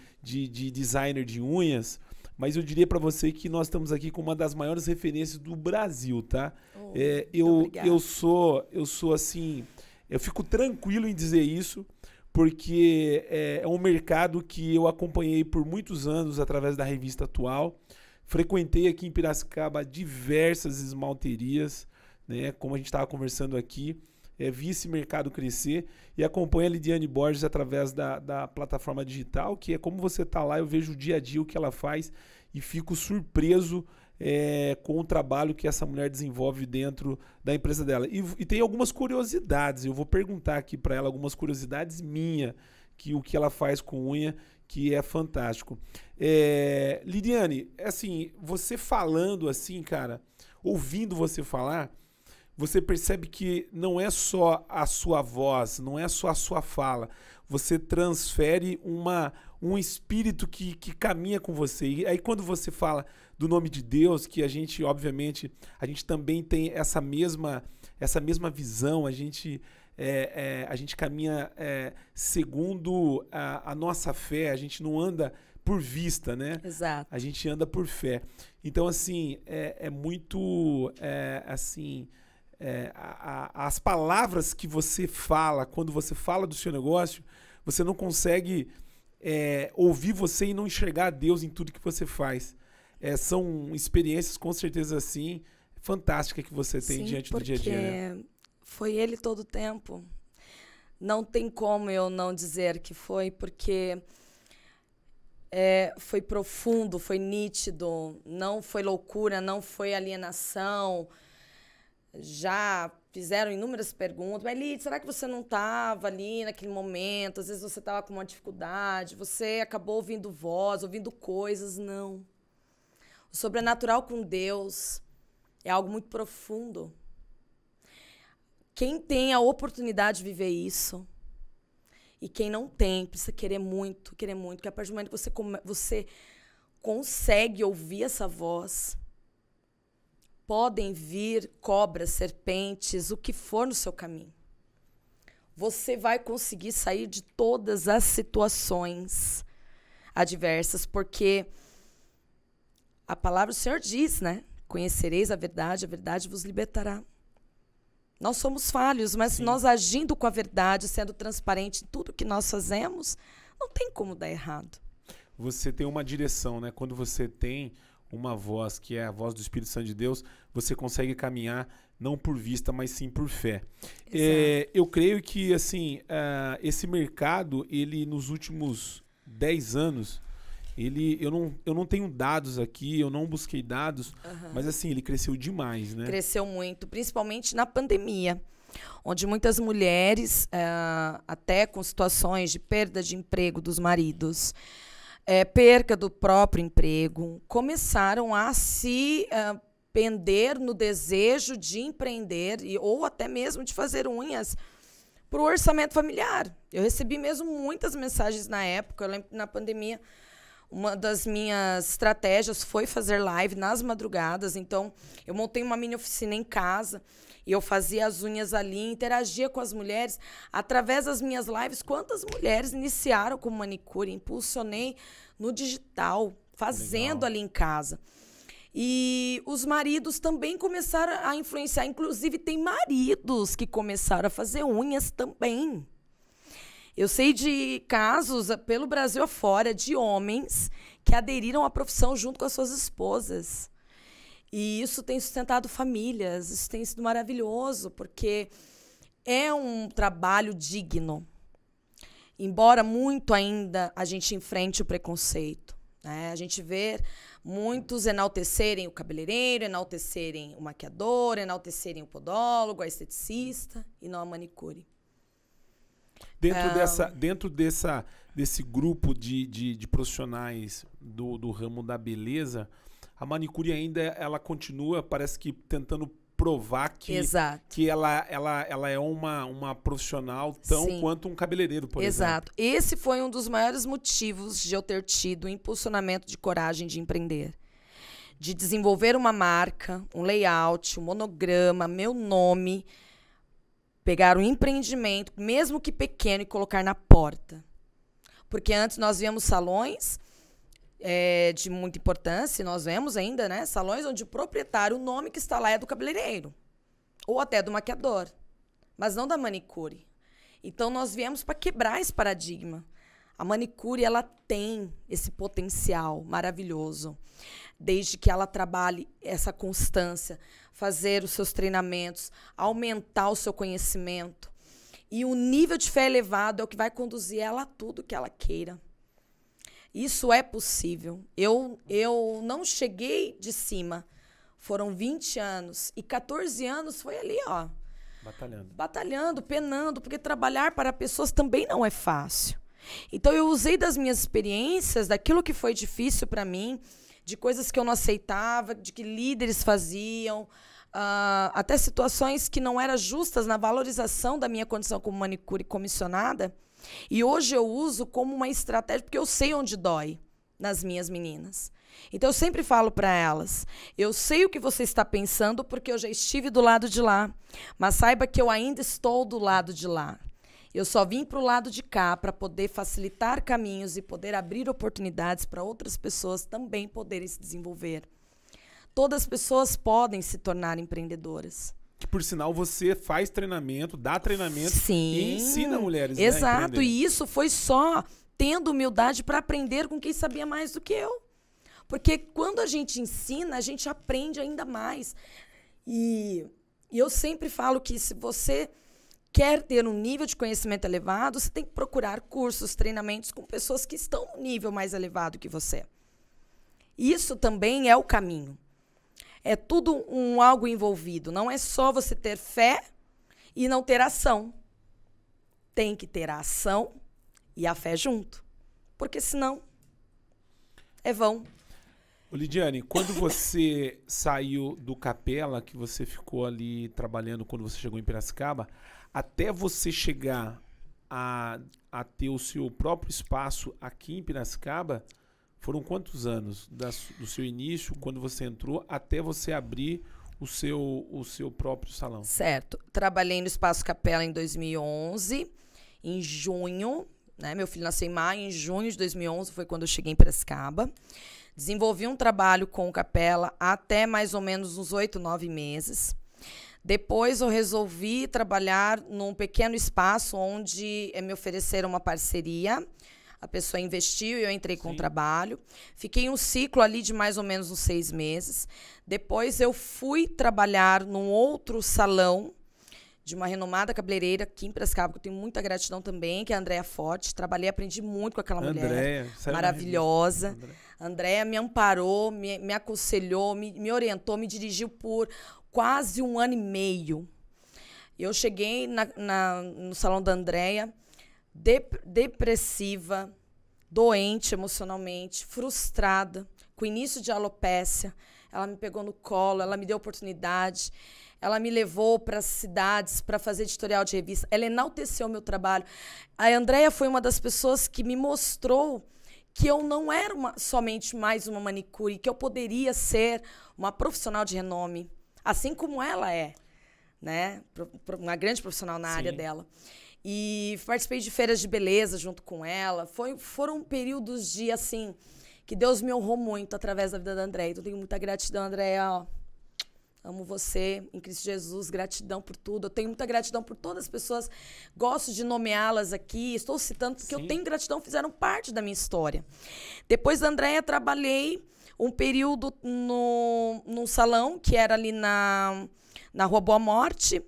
designer de unhas, mas eu diria para você que nós estamos aqui com uma das maiores referências do Brasil, tá? Eu sou assim, eu fico tranquilo em dizer isso, porque é um mercado que eu acompanhei por muitos anos através da Revista Atual. Frequentei aqui em Piracicaba diversas esmalterias, né? Como a gente estava conversando aqui. Vi esse mercado crescer e acompanho a Lidiane Borges através da plataforma digital, que é como você está lá, eu vejo o dia a dia o que ela faz e fico surpreso com o trabalho que essa mulher desenvolve dentro da empresa dela. E tem algumas curiosidades, eu vou perguntar aqui para ela algumas curiosidades minhas, o que ela faz com unha, que é fantástico. Lidiane, assim, você falando assim, cara, ouvindo você falar, você percebe que não é só a sua voz, não é só a sua fala. Você transfere um espírito que caminha com você. E aí quando você fala do nome de Deus, que a gente, obviamente, a gente também tem essa mesma visão, a gente caminha segundo a nossa fé, a gente não anda por vista, né? Exato. A gente anda por fé. Então, assim, muito, assim... as palavras que você fala, quando você fala do seu negócio, você não consegue ouvir você e não enxergar Deus em tudo que você faz. São experiências, com certeza, assim, fantásticas que você tem diante do dia a dia. Né? Foi Ele todo o tempo. Não tem como eu não dizer que foi, porque foi profundo, foi nítido, não foi loucura, não foi alienação. Já fizeram inúmeras perguntas. Mas, Lídia, será que você não estava ali naquele momento? Às vezes você estava com uma dificuldade, você acabou ouvindo voz, ouvindo coisas. Não. O sobrenatural com Deus é algo muito profundo. Quem tem a oportunidade de viver isso, e quem não tem, precisa querer muito, que a partir do momento que você consegue ouvir essa voz, podem vir cobras, serpentes, o que for no seu caminho. Você vai conseguir sair de todas as situações adversas, porque a palavra do Senhor diz, né? Conhecereis a verdade vos libertará. Nós somos falhos, mas nós agindo com a verdade, sendo transparente em tudo que nós fazemos, não tem como dar errado. Você tem uma direção, né? Quando você tem uma voz, que é a voz do Espírito Santo de Deus, você consegue caminhar não por vista, mas sim por fé. Eu creio que assim, esse mercado, ele nos últimos 10 anos, eu não tenho dados aqui, eu não busquei dados, mas assim, ele cresceu demais, né? Cresceu muito, principalmente na pandemia, onde muitas mulheres, até com situações de perda de emprego dos maridos, perca do próprio emprego, começaram a se pender no desejo de empreender ou até mesmo de fazer unhas para o orçamento familiar. Eu recebi mesmo muitas mensagens na época, eu lembro que na pandemia uma das minhas estratégias foi fazer live nas madrugadas. Então, eu montei uma mini oficina em casa e eu fazia as unhas ali, interagia com as mulheres. Através das minhas lives, quantas mulheres iniciaram com manicure? Impulsionei no digital, fazendo ali em casa. E os maridos também começaram a influenciar. Inclusive, tem maridos que começaram a fazer unhas também. Eu sei de casos pelo Brasil afora de homens que aderiram à profissão junto com as suas esposas. E isso tem sustentado famílias, isso tem sido maravilhoso, porque é um trabalho digno. Embora muito ainda a gente enfrente o preconceito, né? A gente vê muitos enaltecerem o cabeleireiro, enaltecerem o maquiador, enaltecerem o podólogo, a esteticista e não a manicure. Dentro desse grupo de profissionais do ramo da beleza, a manicure ainda ela continua, parece que tentando provar que ela é uma profissional tão quanto um cabeleireiro, por exemplo. Exato. Esse foi um dos maiores motivos de eu ter tido o impulsionamento de coragem de empreender. De desenvolver uma marca, um layout, um monograma, meu nome, pegar um empreendimento, mesmo que pequeno, e colocar na porta. Porque antes nós víamos salões de muita importância, nós vemos ainda, né, salões onde o proprietário, o nome que está lá é do cabeleireiro, ou até do maquiador, mas não da manicure. Então, nós viemos para quebrar esse paradigma. A manicure, ela tem esse potencial maravilhoso, desde que ela trabalhe essa constância, fazer os seus treinamentos, aumentar o seu conhecimento. E o nível de fé elevado é o que vai conduzir ela a tudo que ela queira. Isso é possível. Eu não cheguei de cima. Foram 20 anos. E 14 anos foi ali, ó. Batalhando, penando, porque trabalhar para pessoas também não é fácil. Então, eu usei das minhas experiências, daquilo que foi difícil para mim, de coisas que eu não aceitava, de que líderes faziam, até situações que não eram justas na valorização da minha condição como manicure comissionada. E hoje eu uso como uma estratégia, porque eu sei onde dói nas minhas meninas. Então, eu sempre falo para elas, eu sei o que você está pensando porque eu já estive do lado de lá, mas saiba que eu ainda estou do lado de lá. Eu só vim para o lado de cá para poder facilitar caminhos e poder abrir oportunidades para outras pessoas também poderem se desenvolver. Todas as pessoas podem se tornar empreendedoras. Que, por sinal, você faz treinamento, dá treinamento e ensina mulheres. Exato, e isso foi só tendo humildade para aprender com quem sabia mais do que eu. Porque quando a gente ensina, a gente aprende ainda mais. E eu sempre falo que se você quer ter um nível de conhecimento elevado, você tem que procurar cursos, treinamentos com pessoas que estão no nível mais elevado que você. Isso também é o caminho. É tudo algo envolvido. Não é só você ter fé e não ter ação. Tem que ter a ação e a fé junto, porque senão é vão. Ô, Lidiane, quando você saiu do Capela, que você ficou ali trabalhando quando você chegou em Piracicaba, até você chegar a ter o seu próprio espaço aqui em Piracicaba, foram quantos anos do seu início, quando você entrou, até você abrir o seu próprio salão? Certo. Trabalhei no Espaço Capela em 2011, em junho, né? Meu filho nasceu em maio, em junho de 2011 foi quando eu cheguei em Piracicaba. Desenvolvi um trabalho com o Capela até mais ou menos uns 8, 9 meses. Depois eu resolvi trabalhar num pequeno espaço onde me ofereceram uma parceria. A pessoa investiu e eu entrei com o trabalho. Fiquei um ciclo ali de mais ou menos uns 6 meses. Depois eu fui trabalhar num outro salão de uma renomada cabeleireira aqui em Piracicaba, que eu tenho muita gratidão também, que é a Andréa Forte. Trabalhei, aprendi muito com aquela mulher maravilhosa. Andréa me amparou, me aconselhou, me orientou, me dirigiu por quase 1 ano e meio. Eu cheguei no salão da Andréa, depressiva, doente emocionalmente, frustrada, com início de alopécia. Ela me pegou no colo, ela me deu oportunidade, ela me levou para as cidades para fazer editorial de revista. Ela enalteceu o meu trabalho. A Andréa foi uma das pessoas que me mostrou que eu não era somente mais uma manicure, que eu poderia ser uma profissional de renome, assim como ela é, né? Uma grande profissional na área dela. E participei de feiras de beleza junto com ela. Foram períodos de, assim, que Deus me honrou muito através da vida da Andréa. Então, eu tenho muita gratidão, Andréa. Ó, amo você, em Cristo Jesus. Gratidão por tudo. Eu tenho muita gratidão por todas as pessoas. Gosto de nomeá-las aqui. Estou citando porque eu tenho gratidão, fizeram parte da minha história. Depois da Andréa, trabalhei um período num salão, que era ali na Rua Boa Morte,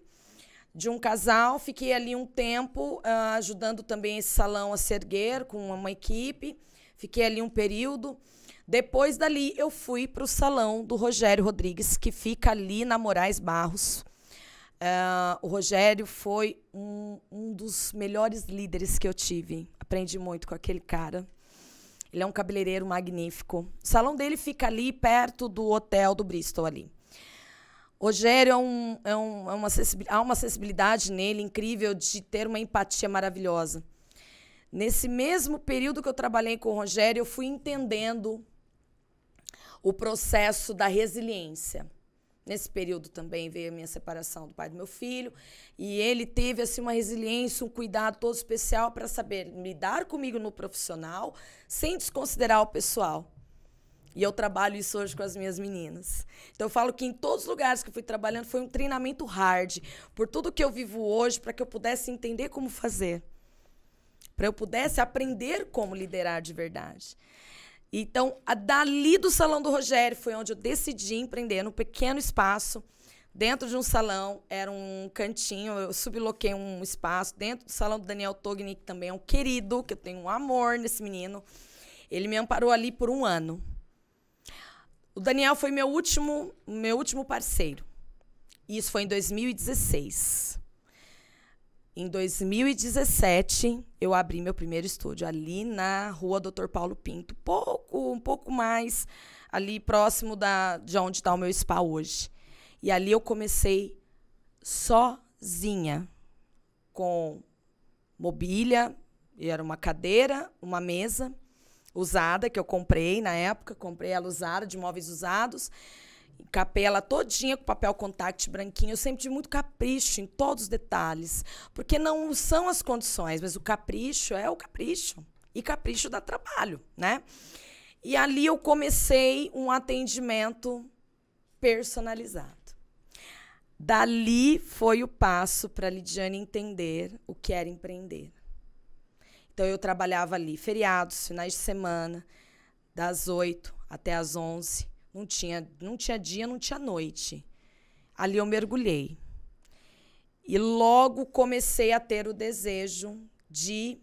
de um casal. Fiquei ali um tempo ajudando também esse salão a se erguer com uma equipe. Fiquei ali um período. Depois dali, eu fui para o salão do Rogério Rodrigues, que fica ali na Moraes Barros. O Rogério foi um dos melhores líderes que eu tive. Aprendi muito com aquele cara. Ele é um cabeleireiro magnífico. O salão dele fica ali perto do hotel do Bristol ali. Rogério há uma acessibilidade nele incrível, de ter uma empatia maravilhosa. Nesse mesmo período que eu trabalhei com o Rogério, eu fui entendendo o processo da resiliência. Nesse período também veio a minha separação do pai do meu filho, e ele teve assim, uma resiliência, um cuidado todo especial para saber lidar comigo no profissional, sem desconsiderar o pessoal. E eu trabalho isso hoje com as minhas meninas. Então, eu falo que em todos os lugares que eu fui trabalhando foi um treinamento hard, por tudo que eu vivo hoje, para que eu pudesse entender como fazer, para eu pudesse aprender como liderar de verdade. Então, dali do salão do Rogério foi onde eu decidi empreender, num pequeno espaço, dentro de um salão, era um cantinho, eu subloquei um espaço dentro do salão do Daniel Togni, que também é um querido, que eu tenho um amor nesse menino. Ele me amparou ali por 1 ano. O Daniel foi meu último parceiro. Isso foi em 2016. Em 2017, eu abri meu primeiro estúdio ali na Rua Dr. Paulo Pinto, um pouco mais ali próximo de onde está o meu spa hoje. E ali eu comecei sozinha, com mobília, era uma cadeira, uma mesa usada, que eu comprei na época, comprei ela usada, de móveis usados, capei ela todinha com papel contact branquinho. Eu sempre tive muito capricho em todos os detalhes, porque não são as condições, mas o capricho é o capricho, e capricho dá trabalho, né? E ali eu comecei um atendimento personalizado. Dali foi o passo para a Lidiane entender o que era empreender. Então, eu trabalhava ali feriados, finais de semana, das 8 até as 11. Não tinha dia, não tinha noite. Ali eu mergulhei. E logo comecei a ter o desejo de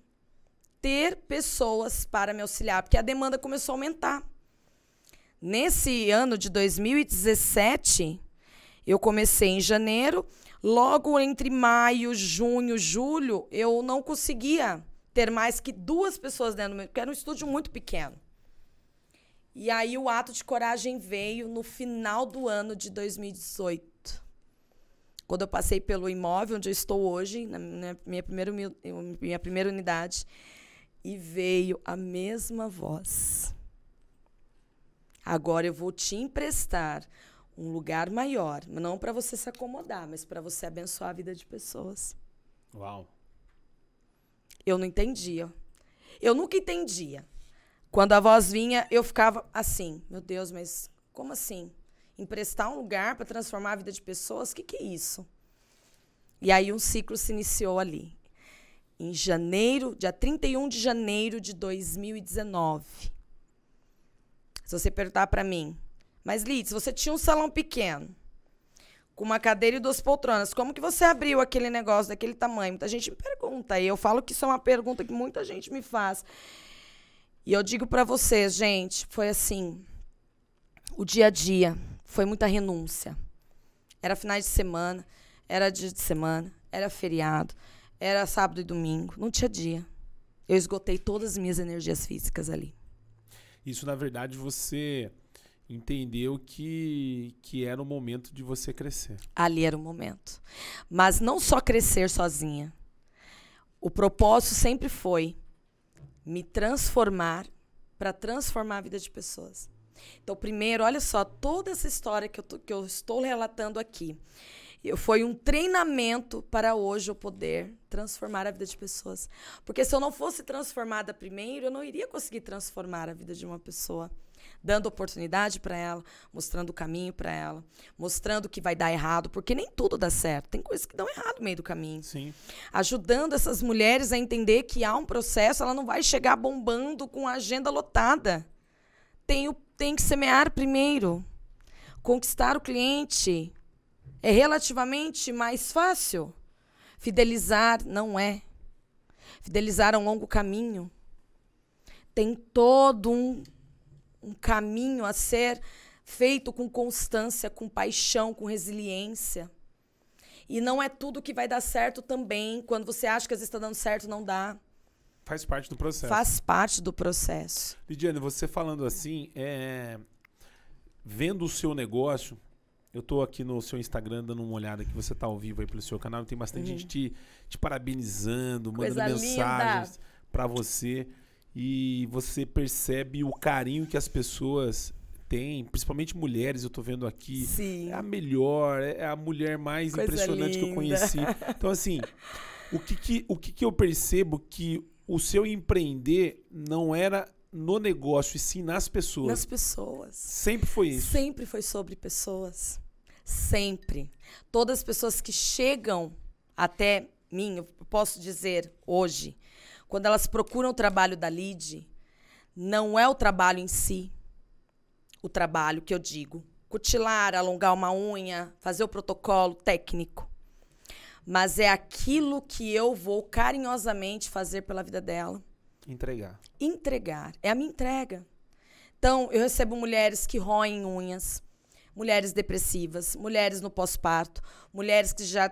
ter pessoas para me auxiliar, porque a demanda começou a aumentar. Nesse ano de 2017, eu comecei em janeiro, Logo entre maio, junho, julho, eu não conseguia ter mais que 2 pessoas dentro do meu... Porque era um estúdio muito pequeno. E aí o ato de coragem veio no final do ano de 2018. Quando eu passei pelo imóvel onde eu estou hoje, na minha primeira unidade, e veio a mesma voz. Agora eu vou te emprestar um lugar maior, não para você se acomodar, mas para você abençoar a vida de pessoas. Uau. Eu não entendia. Eu nunca entendia. Quando a voz vinha, eu ficava assim, meu Deus, mas como assim? Emprestar um lugar para transformar a vida de pessoas? O que é isso? E aí um ciclo se iniciou ali. Em janeiro, dia 31 de janeiro de 2019. Se você perguntar para mim, mas Lidy, se você tinha um salão pequeno, com uma cadeira e 2 poltronas, como que você abriu aquele negócio daquele tamanho? Muita gente me pergunta, e eu falo que isso é uma pergunta que muita gente me faz. E eu digo para vocês, gente, foi assim, o dia a dia, foi muita renúncia. Era finais de semana, era dia de semana, era feriado, era sábado e domingo, não tinha dia. Eu esgotei todas as minhas energias físicas ali. Isso, na verdade, você entendeu que era o momento de você crescer. Ali era o momento. Mas não só crescer sozinha. O propósito sempre foi me transformar para transformar a vida de pessoas. Então, primeiro, olha só, toda essa história que eu estou relatando aqui, foi um treinamento para hoje eu poder transformar a vida de pessoas. Porque se eu não fosse transformada primeiro, eu não iria conseguir transformar a vida de uma pessoa. Dando oportunidade para ela, mostrando o caminho para ela, mostrando que vai dar errado, porque nem tudo dá certo. Tem coisas que dão errado no meio do caminho. Sim. Ajudando essas mulheres a entender que há um processo, ela não vai chegar bombando com a agenda lotada. Tem que semear primeiro. Conquistar o cliente é relativamente mais fácil. Fidelizar não é. Fidelizar é um longo caminho. Tem todo um caminho a ser feito com constância, com paixão, com resiliência. E não é tudo que vai dar certo também. Quando você acha que às vezes está dando certo, não dá. Faz parte do processo. Faz parte do processo. Lidiane, você falando assim, vendo o seu negócio, eu estou aqui no seu Instagram dando uma olhada que você está ao vivo aí pelo seu canal, tem bastante gente te parabenizando, mandando mensagens para você. E você percebe o carinho que as pessoas têm, principalmente mulheres, eu tô vendo aqui. Sim. É a melhor, é a mulher mais Coisa impressionante linda que eu conheci. Então, assim, o que eu percebo que o seu empreender não era no negócio, e sim nas pessoas. Nas pessoas. Sempre foi isso. Sempre foi sobre pessoas. Sempre. Todas as pessoas que chegam até mim, eu posso dizer hoje, quando elas procuram o trabalho da Lidy, não é o trabalho em si, o trabalho que eu digo, cutilar, alongar uma unha, fazer o protocolo técnico, mas é aquilo que eu vou carinhosamente fazer pela vida dela. Entregar. Entregar. É a minha entrega. Então, eu recebo mulheres que roem unhas, mulheres depressivas, mulheres no pós-parto, mulheres que já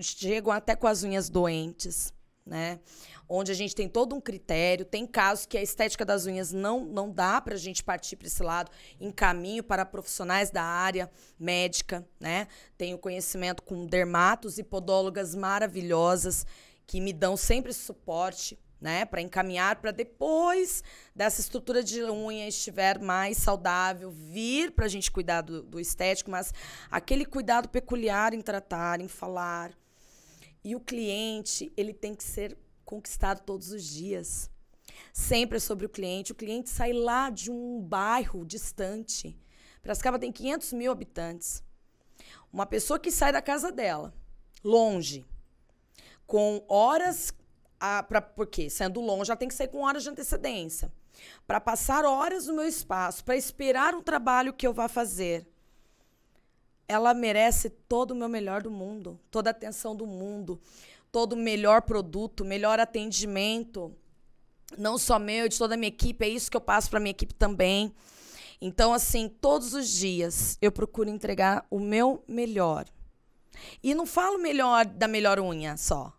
chegam até com as unhas doentes, né? Onde a gente tem todo um critério. Tem casos que a estética das unhas não dá para a gente partir para esse lado, encaminho para profissionais da área médica, né? Tenho conhecimento com dermatos e podólogas maravilhosas que me dão sempre esse suporte, né? Para encaminhar para depois dessa estrutura de unha estiver mais saudável, vir para a gente cuidar do estético, mas aquele cuidado peculiar em tratar, em falar. E o cliente, ele tem que ser conquistado todos os dias. Sempre é sobre o cliente. O cliente sai lá de um bairro distante. Piracicaba tem 500 mil habitantes. Uma pessoa que sai da casa dela, longe, com horas... porque sendo longe, ela tem que sair com horas de antecedência. Para passar horas no meu espaço, para esperar um trabalho que eu vá fazer. Ela merece todo o meu melhor do mundo, toda a atenção do mundo, todo o melhor produto, melhor atendimento, não só meu, de toda a minha equipe, é isso que eu passo para a minha equipe também. Então, assim, todos os dias eu procuro entregar o meu melhor. E não falo da melhor unha só.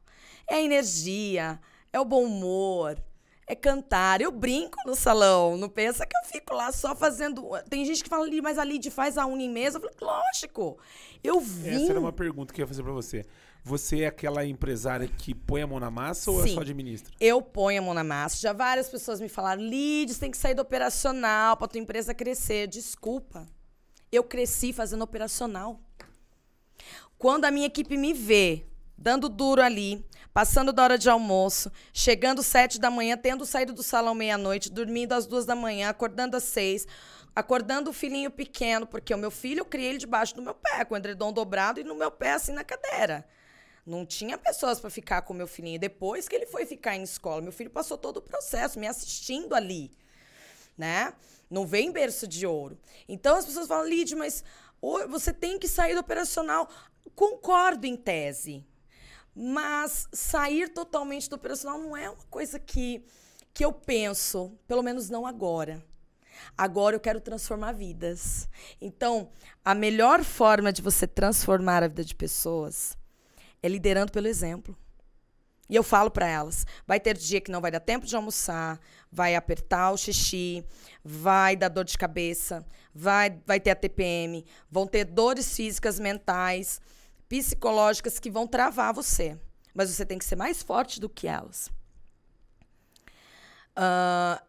É a energia, é o bom humor, é cantar. Eu brinco no salão, não pensa que eu fico lá só fazendo... Tem gente que fala, mas a Lid faz a unha em mesa. Eu falo, lógico, eu vim... Essa era uma pergunta que eu ia fazer pra você. Você é aquela empresária que põe a mão na massa ou Sim, é só administra? Eu ponho a mão na massa. Já várias pessoas me falaram, Lid, você tem que sair do operacional pra tua empresa crescer. Desculpa, eu cresci fazendo operacional. Quando a minha equipe me vê dando duro ali, passando da hora de almoço, chegando 7 da manhã, tendo saído do salão meia-noite, dormindo às 2 da manhã, acordando às 6, acordando o filhinho pequeno, porque o meu filho eu criei ele debaixo do meu pé, com o edredom dobrado e no meu pé, assim, na cadeira. Não tinha pessoas para ficar com o meu filhinho. Depois que ele foi ficar em escola, meu filho passou todo o processo, me assistindo ali, né? Não vem em berço de ouro. Então, as pessoas falam, Lid, mas você tem que sair do operacional. Concordo em tese. Mas sair totalmente do operacional não é uma coisa que eu penso, pelo menos não agora. Agora eu quero transformar vidas. Então, a melhor forma de você transformar a vida de pessoas é liderando pelo exemplo. E eu falo para elas, vai ter dia que não vai dar tempo de almoçar, vai apertar o xixi, vai dar dor de cabeça, vai ter a TPM, vão ter dores físicas, mentais, psicológicas que vão travar você. Mas você tem que ser mais forte do que elas.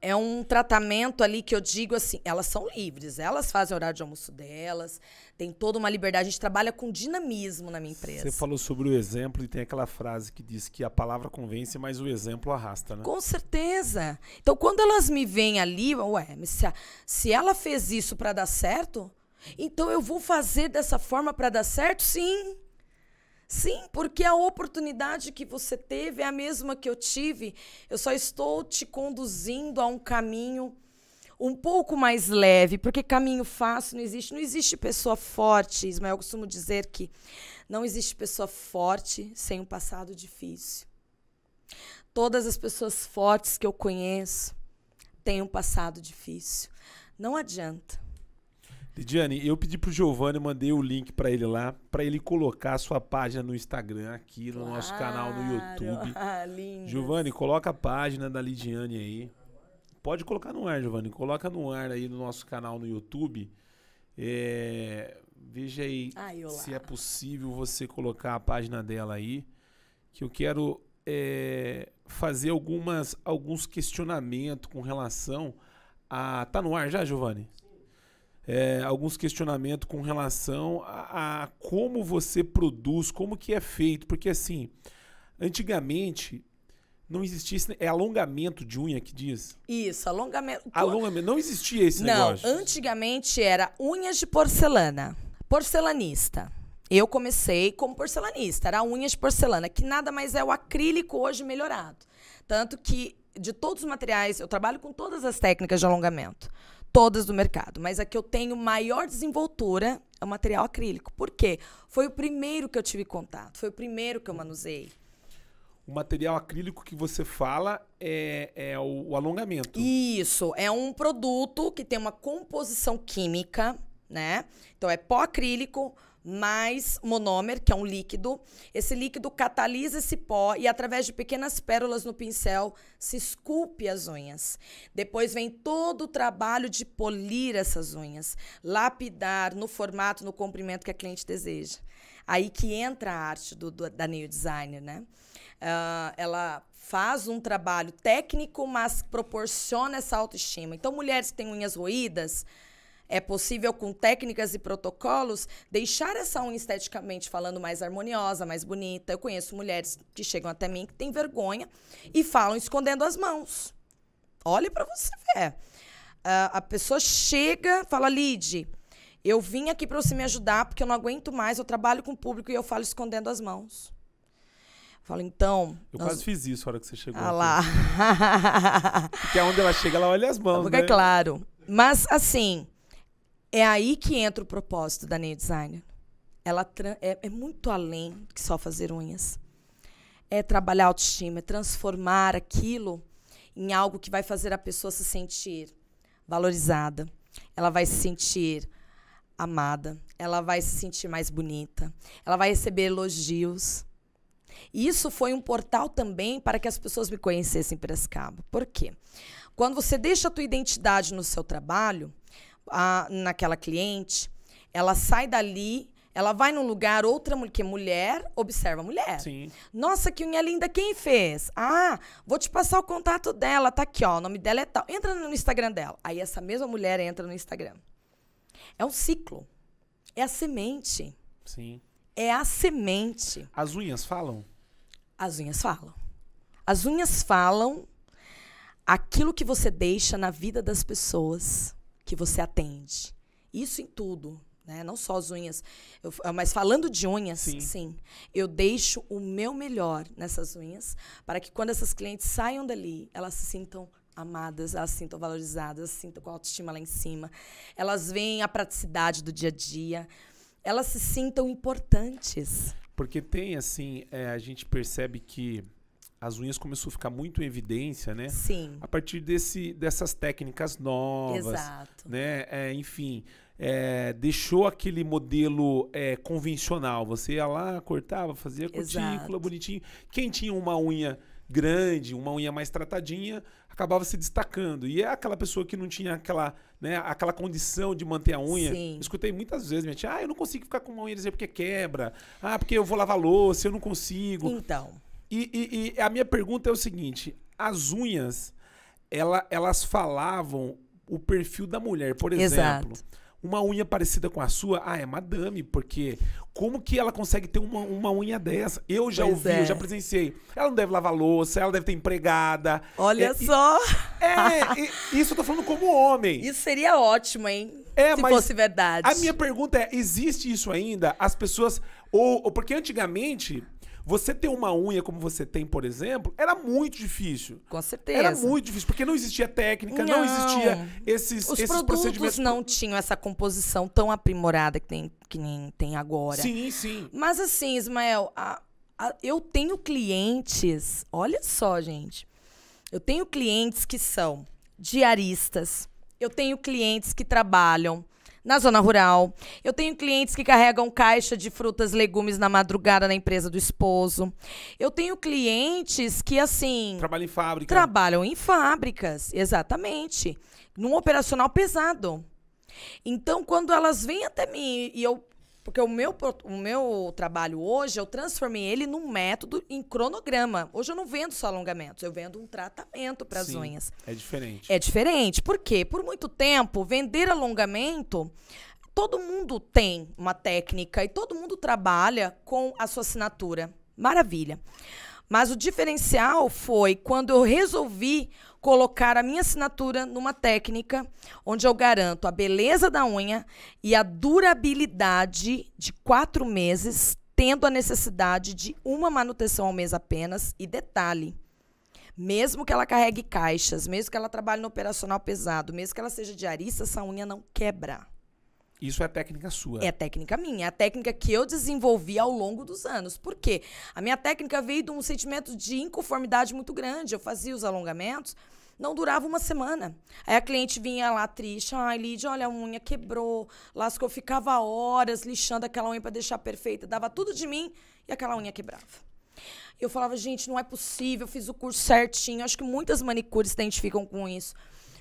É um tratamento ali que eu digo assim, elas são livres, elas fazem o horário de almoço delas, tem toda uma liberdade, a gente trabalha com dinamismo na minha empresa. Você falou sobre o exemplo e tem aquela frase que diz que a palavra convence, mas o exemplo arrasta, né? Com certeza. Então, quando elas me veem ali, mas se ela fez isso para dar certo, então eu vou fazer dessa forma para dar certo? Sim. Sim, porque a oportunidade que você teve é a mesma que eu tive. Eu só estou te conduzindo a um caminho um pouco mais leve, porque caminho fácil não existe. Não existe pessoa forte, Ismael. Eu costumo dizer que não existe pessoa forte sem um passado difícil. Todas as pessoas fortes que eu conheço têm um passado difícil. Não adianta. Lidiane, eu pedi pro Giovanni, mandei o link para ele lá, para ele colocar a sua página no Instagram, aqui no nosso canal no YouTube. Giovanni, coloca a página da Lidiane aí. Pode colocar no ar, Giovanni. Coloca no ar aí no nosso canal no YouTube. Veja aí se é possível você colocar a página dela aí, que eu quero fazer alguns questionamentos com relação a... Tá no ar já, Giovanni? Alguns questionamentos com relação a como você produz, como que é feito. Porque, assim, antigamente não existia... É alongamento de unha que diz? Isso, alongamento. Alongamento. Não existia esse negócio. Não, antigamente era unhas de porcelana. Porcelanista. Eu comecei como porcelanista. Era unhas de porcelana, que nada mais é o acrílico hoje melhorado. Tanto que, de todos os materiais, eu trabalho com todas as técnicas de alongamento. Todas do mercado, mas a que eu tenho maior desenvoltura é o material acrílico. Por quê? Foi o primeiro que eu tive contato, foi o primeiro que eu manuseei. O material acrílico que você fala é o alongamento. Isso, é um produto que tem uma composição química, né? Então é pó acrílico mais monômer, que é um líquido. Esse líquido catalisa esse pó e, através de pequenas pérolas no pincel, se esculpe as unhas. Depois vem todo o trabalho de polir essas unhas, lapidar no formato, no comprimento que a cliente deseja. Aí que entra a arte da nail designer, né? Ela faz um trabalho técnico, mas proporciona essa autoestima. Então, mulheres que têm unhas roídas, é possível, com técnicas e protocolos, deixar essa unha esteticamente falando mais harmoniosa, mais bonita. Eu conheço mulheres que chegam até mim que têm vergonha e falam escondendo as mãos. Olhe para você ver. A pessoa chega, fala, Lid, eu vim aqui para você me ajudar porque eu não aguento mais, eu trabalho com o público e eu falo escondendo as mãos. Eu falo, então... quase fiz isso na hora que você chegou. Lá. Porque onde ela chega, ela olha as mãos, porque, né? Claro. Mas, assim... É aí que entra o propósito da nail designer. Ela é muito além do que só fazer unhas. É trabalhar a autoestima, é transformar aquilo em algo que vai fazer a pessoa se sentir valorizada. Ela vai se sentir amada, ela vai se sentir mais bonita, ela vai receber elogios. E isso foi um portal também para que as pessoas me conhecessem em Piracicaba. Por quê? Quando você deixa a tua identidade no seu trabalho, naquela cliente, ela sai dali, ela vai num lugar, outra mulher observa a mulher. Sim. Nossa, que unha linda, quem fez? Ah, vou te passar o contato dela, tá aqui, ó, o nome dela é tal. Entra no Instagram dela. Aí essa mesma mulher entra no Instagram. É um ciclo. É a semente. Sim. É a semente. As unhas falam? As unhas falam. As unhas falam aquilo que você deixa na vida das pessoas que você atende. Isso em tudo, né? Não só as unhas. Mas falando de unhas, sim. Eu deixo o meu melhor nessas unhas para que quando essas clientes saiam dali, elas se sintam amadas, elas se sintam valorizadas, elas se sintam com a autoestima lá em cima. Elas veem a praticidade do dia a dia. Elas se sintam importantes. Porque tem, assim, a gente percebe que as unhas começou a ficar muito em evidência, né? Sim. A partir dessas técnicas novas. Exato. Né? Enfim, deixou aquele modelo convencional. Você ia lá, cortava, fazia cutícula, bonitinho. Quem tinha uma unha grande, uma unha mais tratadinha, acabava se destacando. E é aquela pessoa que não tinha aquela condição de manter a unha. Sim. Eu escutei muitas vezes, minha tia, eu não consigo ficar com uma unha porque quebra. Porque eu vou lavar louça, eu não consigo. Então. E a minha pergunta é o seguinte, as unhas, elas falavam o perfil da mulher. Por exemplo, uma unha parecida com a sua, é madame, porque como que ela consegue ter uma unha dessa? Eu já ouvi, eu já presenciei. Ela não deve lavar louça, ela deve ter empregada. Olha só! Isso eu tô falando como homem. Isso seria ótimo, hein? Se fosse verdade. A minha pergunta é, existe isso ainda? As pessoas... Porque antigamente... Você ter uma unha como você tem, por exemplo, era muito difícil. Com certeza. Era muito difícil, porque não existia técnica, não existia esses produtos não tinham essa composição tão aprimorada que nem tem agora. Sim, sim. Mas assim, Ismael, eu tenho clientes, olha só, gente. Eu tenho clientes que são diaristas, eu tenho clientes que trabalham na zona rural. Eu tenho clientes que carregam caixa de frutas, legumes na madrugada na empresa do esposo. Eu tenho clientes que, assim... Trabalham em fábricas, exatamente. Num operacional pesado. Então, quando elas vêm até mim porque o meu trabalho hoje, eu transformei ele num método em cronograma. Hoje eu não vendo só alongamentos, eu vendo um tratamento para as unhas. É diferente. É diferente. Por quê? Por muito tempo, vender alongamento, todo mundo tem uma técnica e todo mundo trabalha com a sua assinatura. Maravilha. Mas o diferencial foi quando eu resolvi colocar a minha assinatura numa técnica onde eu garanto a beleza da unha e a durabilidade de 4 meses, tendo a necessidade de uma manutenção ao mês apenas. E detalhe, mesmo que ela carregue caixas, mesmo que ela trabalhe no operacional pesado, mesmo que ela seja diarista, essa unha não quebra. Isso é técnica sua? É técnica minha. É a técnica que eu desenvolvi ao longo dos anos. Por quê? A minha técnica veio de um sentimento de inconformidade muito grande. Eu fazia os alongamentos, não durava uma semana. Aí a cliente vinha lá triste. Lídia, olha, a unha quebrou, lascou. Eu ficava horas lixando aquela unha para deixar perfeita. Dava tudo de mim e aquela unha quebrava. Eu falava, gente, não é possível. Eu fiz o curso certinho. Acho que muitas manicures se identificam com isso.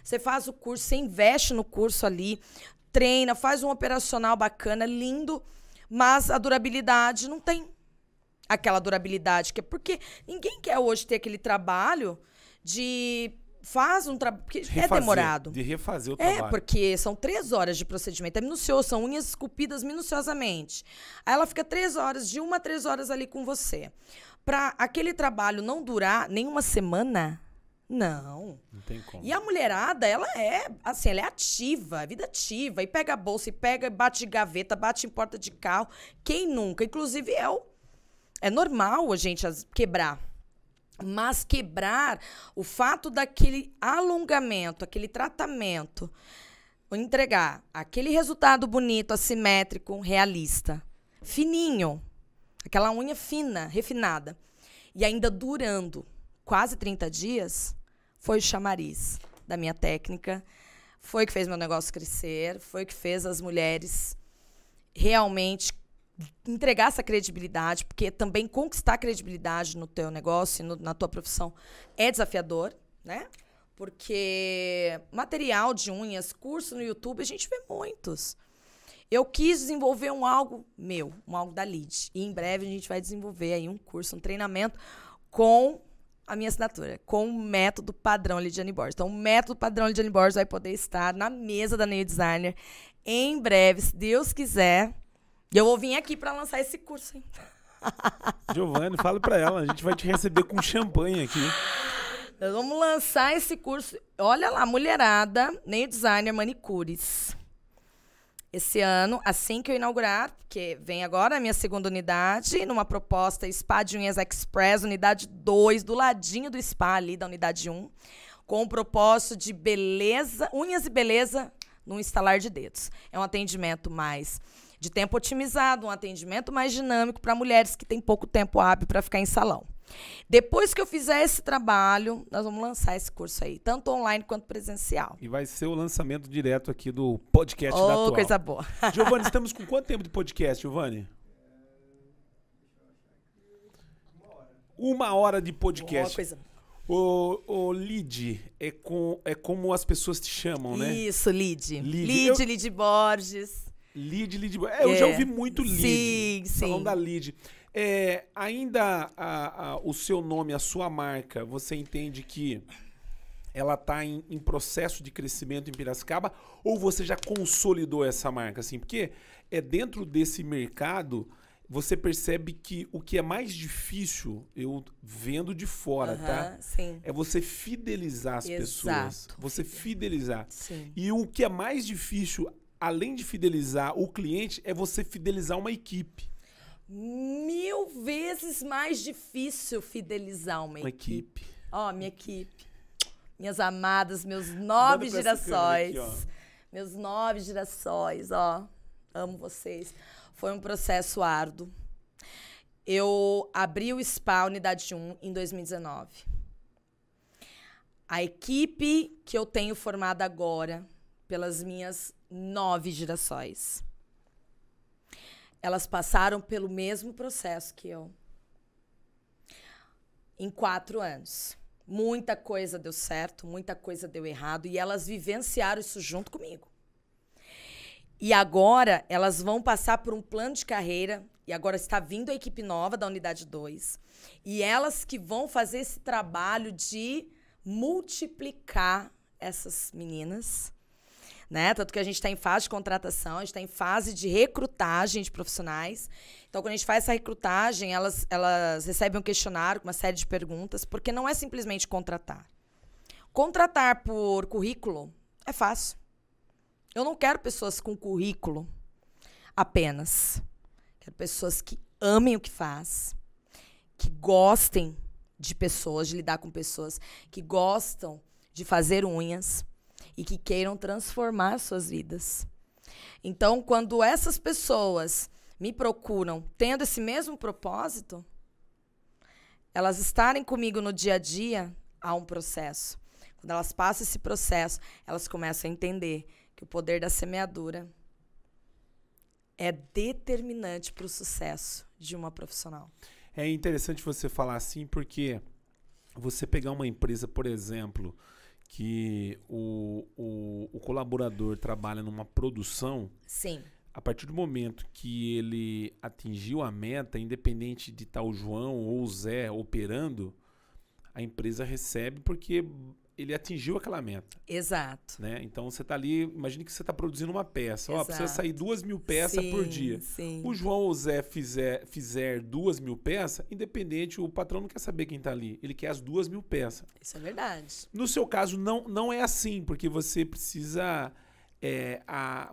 Você faz o curso, você investe no curso ali, treina, faz um operacional bacana, lindo, mas a durabilidade não tem aquela durabilidade. Porque ninguém quer hoje ter aquele trabalho de... porque é demorado. De refazer o trabalho. Porque são 3 horas de procedimento. É minucioso, são unhas esculpidas minuciosamente. Aí ela fica 3 horas, de 1 a 3 horas ali com você. Para aquele trabalho não durar nem uma semana... Não. Não tem como. E a mulherada, ela é ativa, vida ativa. E pega a bolsa, e bate de gaveta, bate em porta de carro. Quem nunca? Inclusive, é normal a gente quebrar. Mas quebrar, o fato daquele alongamento, aquele tratamento, entregar aquele resultado bonito, assimétrico, realista, fininho, aquela unha fina, refinada, e ainda durando quase 30 dias, foi o chamariz da minha técnica, foi o que fez meu negócio crescer, foi o que fez as mulheres realmente entregar essa credibilidade, porque também conquistar credibilidade no teu negócio, na tua profissão, é desafiador, né? Porque material de unhas, curso no YouTube, a gente vê muitos. Eu quis desenvolver algo meu, algo da Lid. E em breve a gente vai desenvolver aí um curso, um treinamento com a minha assinatura, com o método padrão Lidiane Borges. Então, o método padrão Lidiane Borges vai poder estar na mesa da Nail Designer em breve, se Deus quiser. E eu vou vir aqui para lançar esse curso, hein? Giovanni, fala para ela, a gente vai te receber com champanhe aqui. Nós vamos lançar esse curso. Olha lá, mulherada, Nail Designer Manicures. Esse ano, assim que eu inaugurar, porque vem agora a minha segunda unidade, numa proposta Spa de Unhas Express, unidade 2, do ladinho do spa ali, da unidade 1, com o propósito de beleza, unhas e beleza num estalar de dedos. É um atendimento mais de tempo otimizado, um atendimento mais dinâmico para mulheres que têm pouco tempo hábil para ficar em salão. Depois que eu fizer esse trabalho, nós vamos lançar esse curso aí, tanto online quanto presencial. E vai ser o lançamento direto aqui do podcast da Atual. Coisa boa. Giovanni, estamos com quanto tempo de podcast, Giovanni? 1 hora de podcast. Coisa... O Lid, é como as pessoas te chamam, né? Isso, Lid. Lid Borges. Lid Borges. Eu já ouvi muito Lid. Sim. Falando da Lid. Ainda o seu nome, a sua marca, você entende que ela está em processo de crescimento em Piracicaba ou você já consolidou essa marca? Assim? Porque dentro desse mercado, você percebe que o que é mais difícil, eu vendo de fora, tá? Sim. É você fidelizar as pessoas. Você fidelizar. Sim. E o que é mais difícil, além de fidelizar o cliente, é você fidelizar uma equipe. 1000 vezes mais difícil fidelizar uma equipe. Ó, minha equipe. Minhas amadas, meus 9 girassóis. Aqui, meus 9 girassóis, ó. Amo vocês. Foi um processo árduo. Eu abri o SPA Unidade 1 em 2019. A equipe que eu tenho formada agora, pelas minhas 9 girassóis, elas passaram pelo mesmo processo que eu. Em 4 anos. Muita coisa deu certo, muita coisa deu errado. E elas vivenciaram isso junto comigo. E agora elas vão passar por um plano de carreira. E agora está vindo a equipe nova da Unidade 2. E elas que vão fazer esse trabalho de multiplicar essas meninas, né? Tanto que a gente está em fase de contratação, a gente está em fase de recrutagem de profissionais. Então, quando a gente faz essa recrutagem, elas recebem um questionário com uma série de perguntas, porque não é simplesmente contratar. Contratar por currículo é fácil. Eu não quero pessoas com currículo apenas. Quero pessoas que amem o que faz, que gostem de pessoas, de lidar com pessoas, que gostam de fazer unhas, e que queiram transformar suas vidas. Então, quando essas pessoas me procuram tendo esse mesmo propósito, elas estarem comigo no dia a dia, há um processo. Quando elas passam esse processo, elas começam a entender que o poder da semeadura é determinante para o sucesso de uma profissional. É interessante você falar assim, porque você pegar uma empresa, por exemplo, que o colaborador trabalha numa produção, sim, a partir do momento que ele atingiu a meta, independente de estar o João ou o Zé operando, a empresa recebe porque ele atingiu aquela meta. Exato. Né? Então você está ali, imagine que você está produzindo uma peça. Ó, precisa sair 2.000 peças sim, por dia. Sim. O João ou o Zé fizer 2.000 peças, independente, o patrão não quer saber quem está ali. Ele quer as 2.000 peças. Isso é verdade. No seu caso, não é assim, porque você precisa...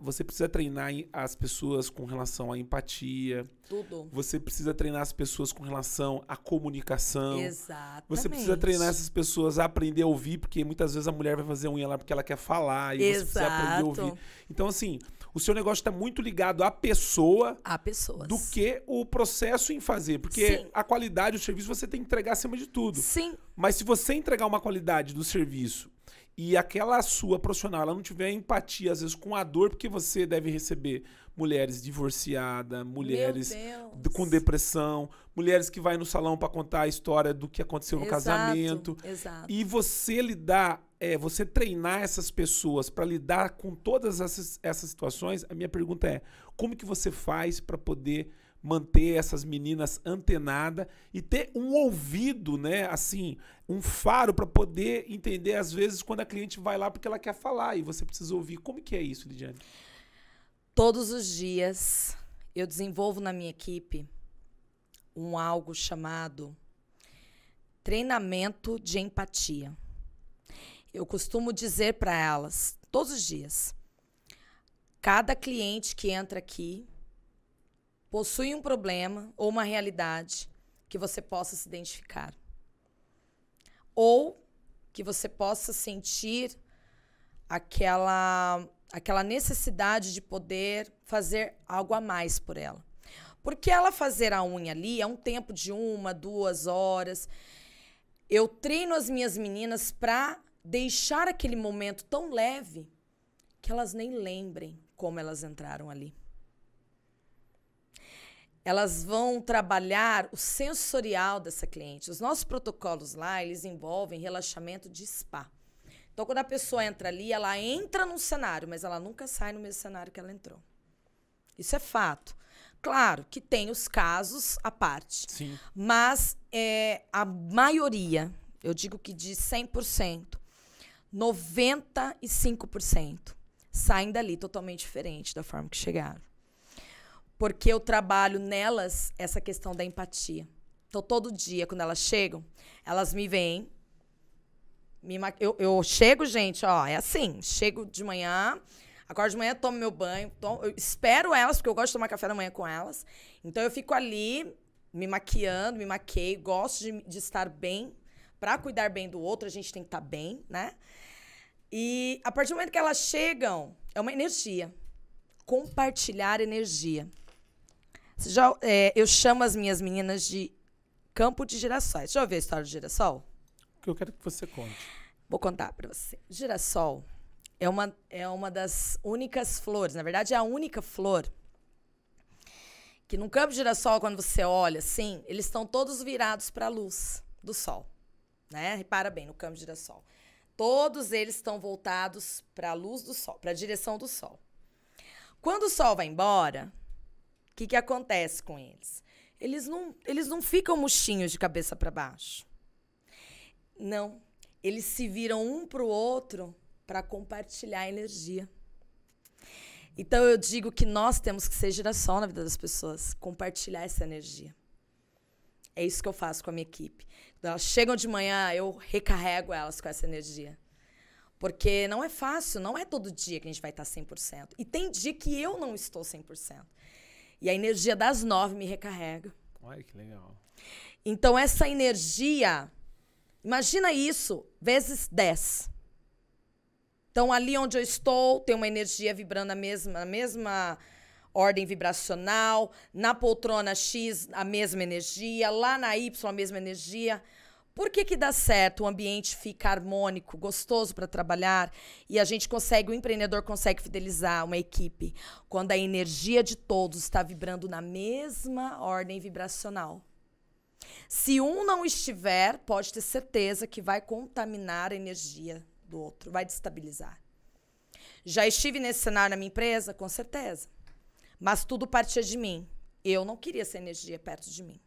você precisa treinar as pessoas com relação à empatia. Tudo. Você precisa treinar as pessoas com relação à comunicação. Exatamente. Você precisa treinar essas pessoas a aprender a ouvir, porque muitas vezes a mulher vai fazer unha lá porque ela quer falar. E você precisa aprender a ouvir. Então, assim, o seu negócio está muito ligado à pessoa. A pessoas. Do que o processo em fazer. Porque sim, a qualidade do serviço você tem que entregar acima de tudo. Sim. Mas se você entregar uma qualidade do serviço e aquela sua profissional, ela não tiver empatia, às vezes, com a dor, porque você deve receber mulheres divorciadas, mulheres com depressão, mulheres que vai no salão para contar a história do que aconteceu no casamento. Exato. E você você treinar essas pessoas para lidar com todas essas situações, a minha pergunta é, como que você faz para poder manter essas meninas antenadas e ter um ouvido, né, assim, um faro para poder entender, às vezes, quando a cliente vai lá porque ela quer falar e você precisa ouvir. Como que é isso, Lidiane? Todos os dias eu desenvolvo na minha equipe algo chamado treinamento de empatia. Eu costumo dizer para elas, todos os dias, cada cliente que entra aqui possui um problema ou uma realidade que você possa se identificar. Ou que você possa sentir aquela necessidade de poder fazer algo a mais por ela. Porque ela fazer a unha ali é um tempo de 1, 2 horas. Eu treino as minhas meninas para deixar aquele momento tão leve que elas nem lembrem como elas entraram ali. Elas vão trabalhar o sensorial dessa cliente. Os nossos protocolos lá, eles envolvem relaxamento de spa. Então, quando a pessoa entra ali, ela entra num cenário, mas ela nunca sai no mesmo cenário que ela entrou. Isso é fato. Claro que tem os casos à parte. Sim. Mas a maioria, eu digo que de 100%, 95% saem dali totalmente diferente da forma que chegaram. Porque eu trabalho nelas essa questão da empatia. Então, todo dia, quando elas chegam, elas me veem. Eu chego, gente, ó, é assim. Chego de manhã, acordo de manhã, tomo meu banho. Eu espero elas, porque eu gosto de tomar café da manhã com elas. Então, eu fico ali, me maquiando, me maqueio. Gosto de estar bem. Para cuidar bem do outro, a gente tem que estar bem, né? E, a partir do momento que elas chegam, é uma energia. Compartilhar energia. Eu chamo as minhas meninas de campo de girassóis. Já ouviu a história do girassol? Que eu quero que você conte. Vou contar para você. O girassol é uma das únicas flores, na verdade é a única flor, que no campo de girassol, quando você olha assim, eles estão todos virados para a luz do sol. Né? Repara bem, no campo de girassol. Todos eles estão voltados para a luz do sol, para a direção do sol. Quando o sol vai embora, o que acontece com eles? Eles não ficam murchinhos de cabeça para baixo. Não. Eles se viram um para o outro para compartilhar a energia. Então, eu digo que nós temos que ser girassol na vida das pessoas, compartilhar essa energia. É isso que eu faço com a minha equipe. Quando elas chegam de manhã, eu recarrego elas com essa energia. Porque não é fácil, não é todo dia que a gente vai estar 100%. E tem dia que eu não estou 100%. E a energia das 9 me recarrega. Olha que legal. Então, essa energia, imagina isso, vezes 10. Então, ali onde eu estou, tem uma energia vibrando na mesma ordem vibracional. Na poltrona X, a mesma energia. Lá na Y, a mesma energia. Por que dá certo? O ambiente fica harmônico, gostoso para trabalhar e o empreendedor consegue fidelizar uma equipe quando a energia de todos está vibrando na mesma ordem vibracional. Se um não estiver, pode ter certeza que vai contaminar a energia do outro, vai destabilizar. Já estive nesse cenário na minha empresa? Com certeza. Mas tudo partia de mim. Eu não queria essa energia perto de mim.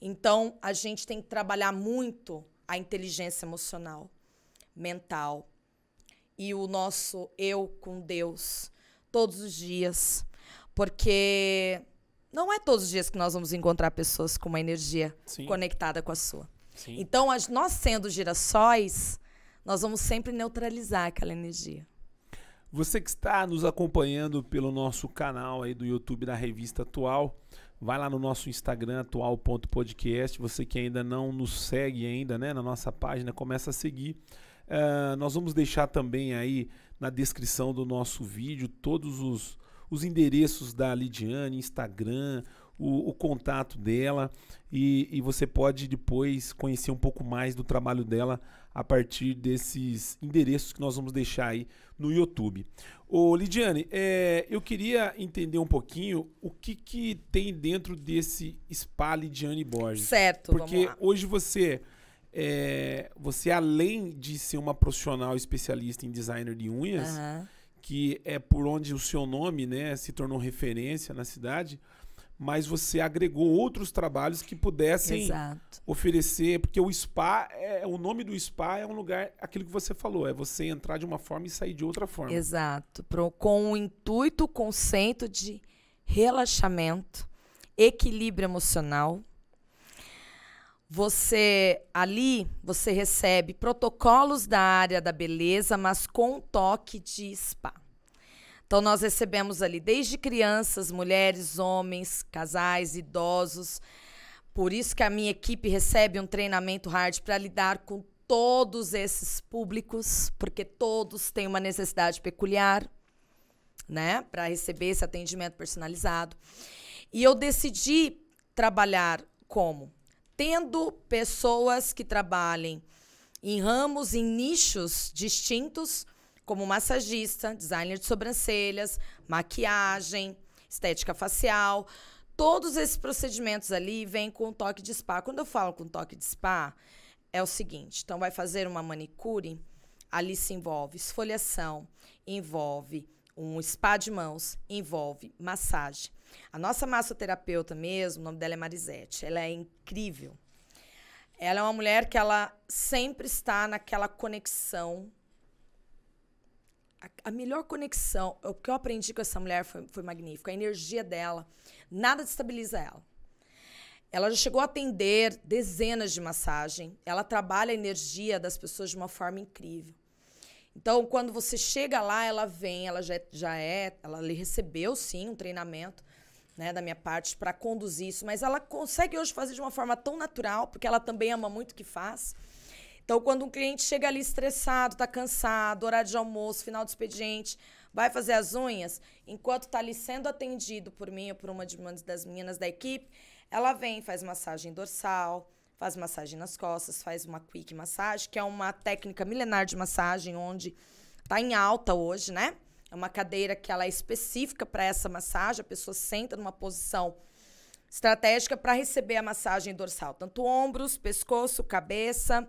Então, a gente tem que trabalhar muito a inteligência emocional, mental e o nosso eu com Deus todos os dias. Porque não é todos os dias que nós vamos encontrar pessoas com uma energia conectada com a sua. Sim. Então, nós sendo girassóis, nós vamos sempre neutralizar aquela energia. Você que está nos acompanhando pelo nosso canal aí do YouTube da Revista Atual, vai lá no nosso Instagram, atual.podcast. Você que ainda não nos segue ainda, né, na nossa página, começa a seguir. Nós vamos deixar também aí na descrição do nosso vídeo todos os endereços da Lidiane, Instagram, o contato dela e você pode depois conhecer um pouco mais do trabalho dela a partir desses endereços que nós vamos deixar aí no YouTube. Ô, Lidiane, eu queria entender um pouquinho o que tem dentro desse Spa Lidiane Borges. Certo, porque vamos lá. hoje você além de ser uma profissional especialista em designer de unhas, que é por onde o seu nome, né, se tornou referência na cidade, mas você agregou outros trabalhos que pudessem oferecer, porque o spa, o nome do spa é um lugar, aquilo que você falou, é você entrar de uma forma e sair de outra forma. Exato, com o intuito, o conceito de relaxamento, equilíbrio emocional. Você recebe protocolos da área da beleza, mas com um toque de spa. Então, nós recebemos ali desde crianças, mulheres, homens, casais, idosos. Por isso que a minha equipe recebe um treinamento hard para lidar com todos esses públicos, porque todos têm uma necessidade peculiar, né, para receber esse atendimento personalizado. E eu decidi trabalhar como? Tendo pessoas que trabalhem em ramos, em nichos distintos, como massagista, designer de sobrancelhas, maquiagem, estética facial. Todos esses procedimentos ali vêm com um toque de spa. Quando eu falo com toque de spa, é o seguinte. Então, vai fazer uma manicure, ali se envolve esfoliação, envolve um spa de mãos, envolve massagem. A nossa massoterapeuta mesmo, o nome dela é Marisete, ela é incrível. Ela é uma mulher que ela sempre está naquela conexão. A melhor conexão, o que eu aprendi com essa mulher foi magnífico. A energia dela, nada destabiliza ela. Ela já chegou a atender dezenas de massagem. Ela trabalha a energia das pessoas de uma forma incrível. Então, quando você chega lá, ela vem, ela ela lhe recebeu, sim, um treinamento, né, da minha parte para conduzir isso, mas ela consegue hoje fazer de uma forma tão natural, porque ela também ama muito o que faz. Então, quando um cliente chega ali estressado, está cansado, horário de almoço, final do expediente, vai fazer as unhas, enquanto está ali sendo atendido por mim ou por uma das meninas da equipe, ela vem, faz massagem dorsal, faz massagem nas costas, faz uma quick massagem, que é uma técnica milenar de massagem, onde está em alta hoje, né? É uma cadeira que ela é específica para essa massagem, a pessoa senta numa posição estratégica para receber a massagem dorsal, tanto ombros, pescoço, cabeça,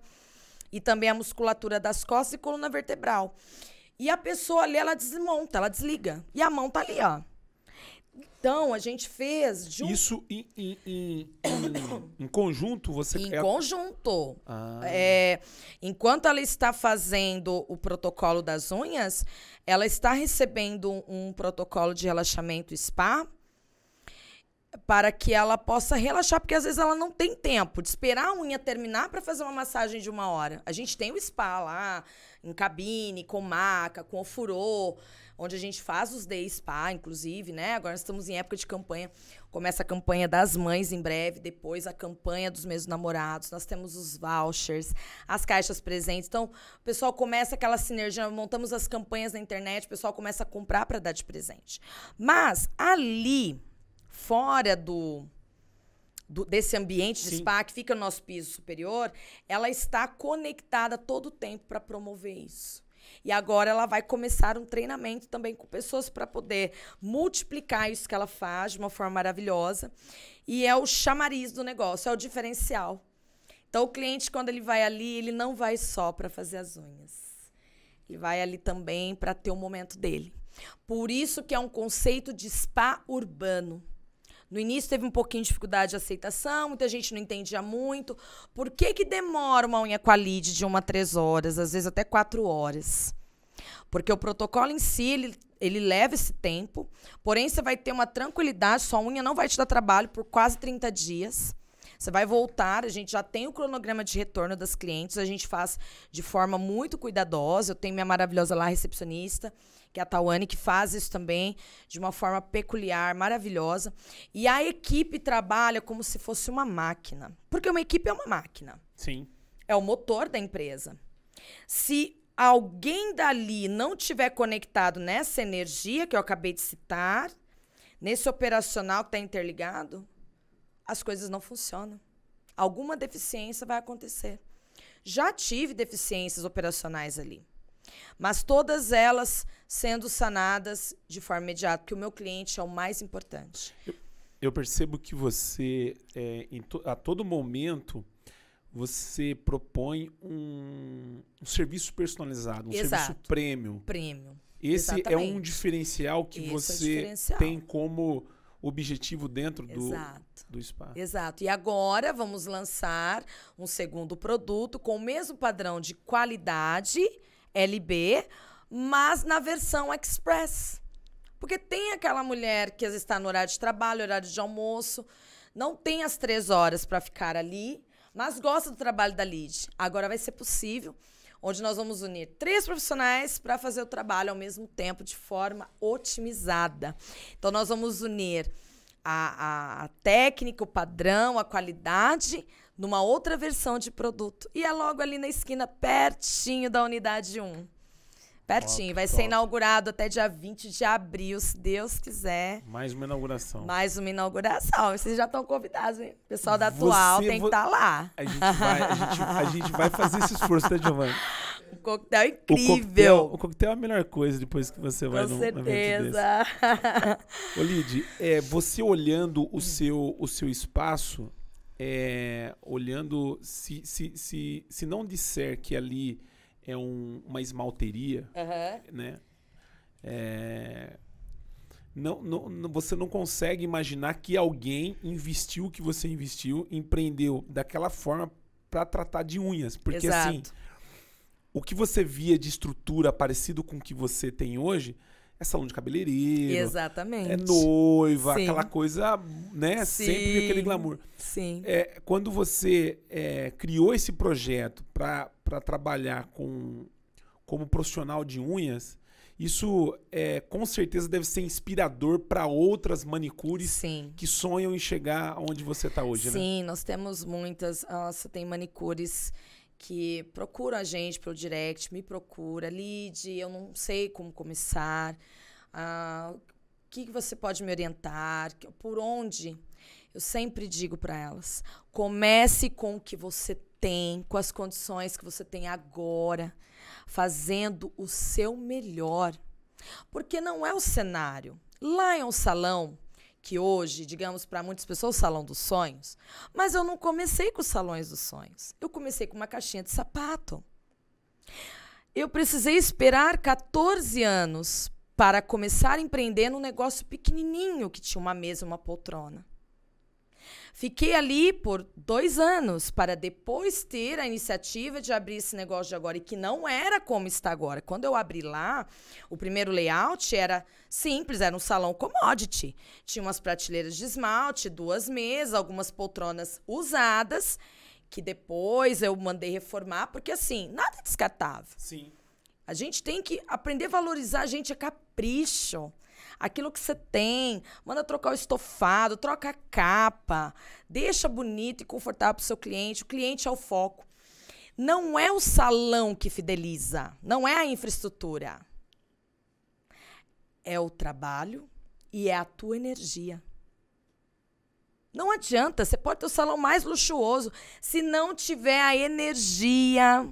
e também a musculatura das costas e coluna vertebral. E a pessoa ali, ela desmonta, ela desliga. E a mão tá ali, ó. Então, a gente fez... Isso em conjunto? Em conjunto. Enquanto ela está fazendo o protocolo das unhas, ela está recebendo um protocolo de relaxamento spa, para que ela possa relaxar, porque às vezes ela não tem tempo de esperar a unha terminar para fazer uma massagem de 1 hora. A gente tem o spa lá, em cabine, com maca, com ofurô, onde a gente faz os day spa, inclusive, né? Agora nós estamos em época de campanha. Começa a campanha das mães em breve, depois a campanha dos meses namorados. Nós temos os vouchers, as caixas presentes. Então, o pessoal começa aquela sinergia, montamos as campanhas na internet, o pessoal começa a comprar para dar de presente. Mas ali, fora desse ambiente de spa que fica no nosso piso superior, ela está conectada todo o tempo para promover isso. E agora ela vai começar um treinamento também com pessoas para poder multiplicar isso que ela faz de uma forma maravilhosa. E é o chamariz do negócio, é o diferencial. Então, o cliente, quando ele vai ali, ele não vai só para fazer as unhas. Ele vai ali também para ter o momento dele. Por isso que é um conceito de spa urbano. No início teve um pouquinho de dificuldade de aceitação, muita gente não entendia muito. Por que demora uma unha com a lid de 1 a 3 horas, às vezes até 4 horas? Porque o protocolo em si, ele leva esse tempo, porém você vai ter uma tranquilidade, sua unha não vai te dar trabalho por quase 30 dias. Você vai voltar, a gente já tem o cronograma de retorno das clientes, a gente faz de forma muito cuidadosa. Eu tenho minha maravilhosa lá, recepcionista, que é a Tawane, que faz isso também de uma forma peculiar, maravilhosa. E a equipe trabalha como se fosse uma máquina. Porque uma equipe é uma máquina. Sim. É o motor da empresa. Se alguém dali não tiver conectado nessa energia que eu acabei de citar, nesse operacional que está interligado, as coisas não funcionam. Alguma deficiência vai acontecer. Já tive deficiências operacionais ali, mas todas elas sendo sanadas de forma imediata, porque o meu cliente é o mais importante. Eu percebo que você, a todo momento, você propõe um serviço personalizado, um serviço premium. Esse Exatamente. é um diferencial que você tem como objetivo dentro do spa. Exato. E agora vamos lançar um segundo produto com o mesmo padrão de qualidade, LB, mas na versão Express. Porque tem aquela mulher que às vezes está no horário de trabalho, horário de almoço, não tem as 3 horas para ficar ali, mas gosta do trabalho da Lid. Agora vai ser possível, onde nós vamos unir 3 profissionais para fazer o trabalho ao mesmo tempo, de forma otimizada. Então, nós vamos unir a técnica, o padrão, a qualidade, numa outra versão de produto. E é logo ali na esquina, pertinho da unidade 1. Pertinho. Vai ser inaugurado até dia 20 de abril, se Deus quiser. Mais uma inauguração. Mais uma inauguração. Vocês já estão convidados, hein? O pessoal da Atual tem que estar lá. A gente vai fazer esse esforço, tá, Giovana? Um coquetel incrível. O coquetel é a melhor coisa depois que você vai no evento desse. Ô, Lid, você olhando o seu espaço, olhando, se não disser que ali é uma esmalteria, né? Você não consegue imaginar que alguém investiu o que você investiu, empreendeu daquela forma para tratar de unhas. Porque assim, o que você via de estrutura parecido com o que você tem hoje é salão de cabeleireiro. Exatamente. É noiva, Sim. aquela coisa, né? Sim. Sempre aquele glamour. Sim. Quando você criou esse projeto para trabalhar como profissional de unhas, isso com certeza deve ser inspirador para outras manicures Sim. que sonham em chegar onde você está hoje, né? Sim, nós temos muitas. Nossa, tem manicures que procuram a gente pelo direct, me procura. Lid, eu não sei como começar. O que você pode me orientar? Por onde? Eu sempre digo para elas, comece com o que você tem, com as condições que você tem agora, fazendo o seu melhor. Porque não é o cenário. Lá é um salão que hoje, digamos, para muitas pessoas, o salão dos sonhos. Mas eu não comecei com os salões dos sonhos. Eu comecei com uma caixinha de sapato. Eu precisei esperar 14 anos para começar a empreender num negócio pequenininho, que tinha uma mesa e uma poltrona. Fiquei ali por 2 anos para depois ter a iniciativa de abrir esse negócio de agora, e que não era como está agora. Quando eu abri lá, o primeiro layout era simples, era um salão commodity. Tinha umas prateleiras de esmalte, 2 mesas, algumas poltronas usadas, que depois eu mandei reformar, porque assim, nada é descartável. Sim. A gente tem que aprender a valorizar, a gente é capricho. Aquilo que você tem, manda trocar o estofado, troca a capa, deixa bonito e confortável para o seu cliente. O cliente é o foco. Não é o salão que fideliza, não é a infraestrutura. É o trabalho e é a tua energia. Não adianta, você pode ter o salão mais luxuoso, se não tiver a energia,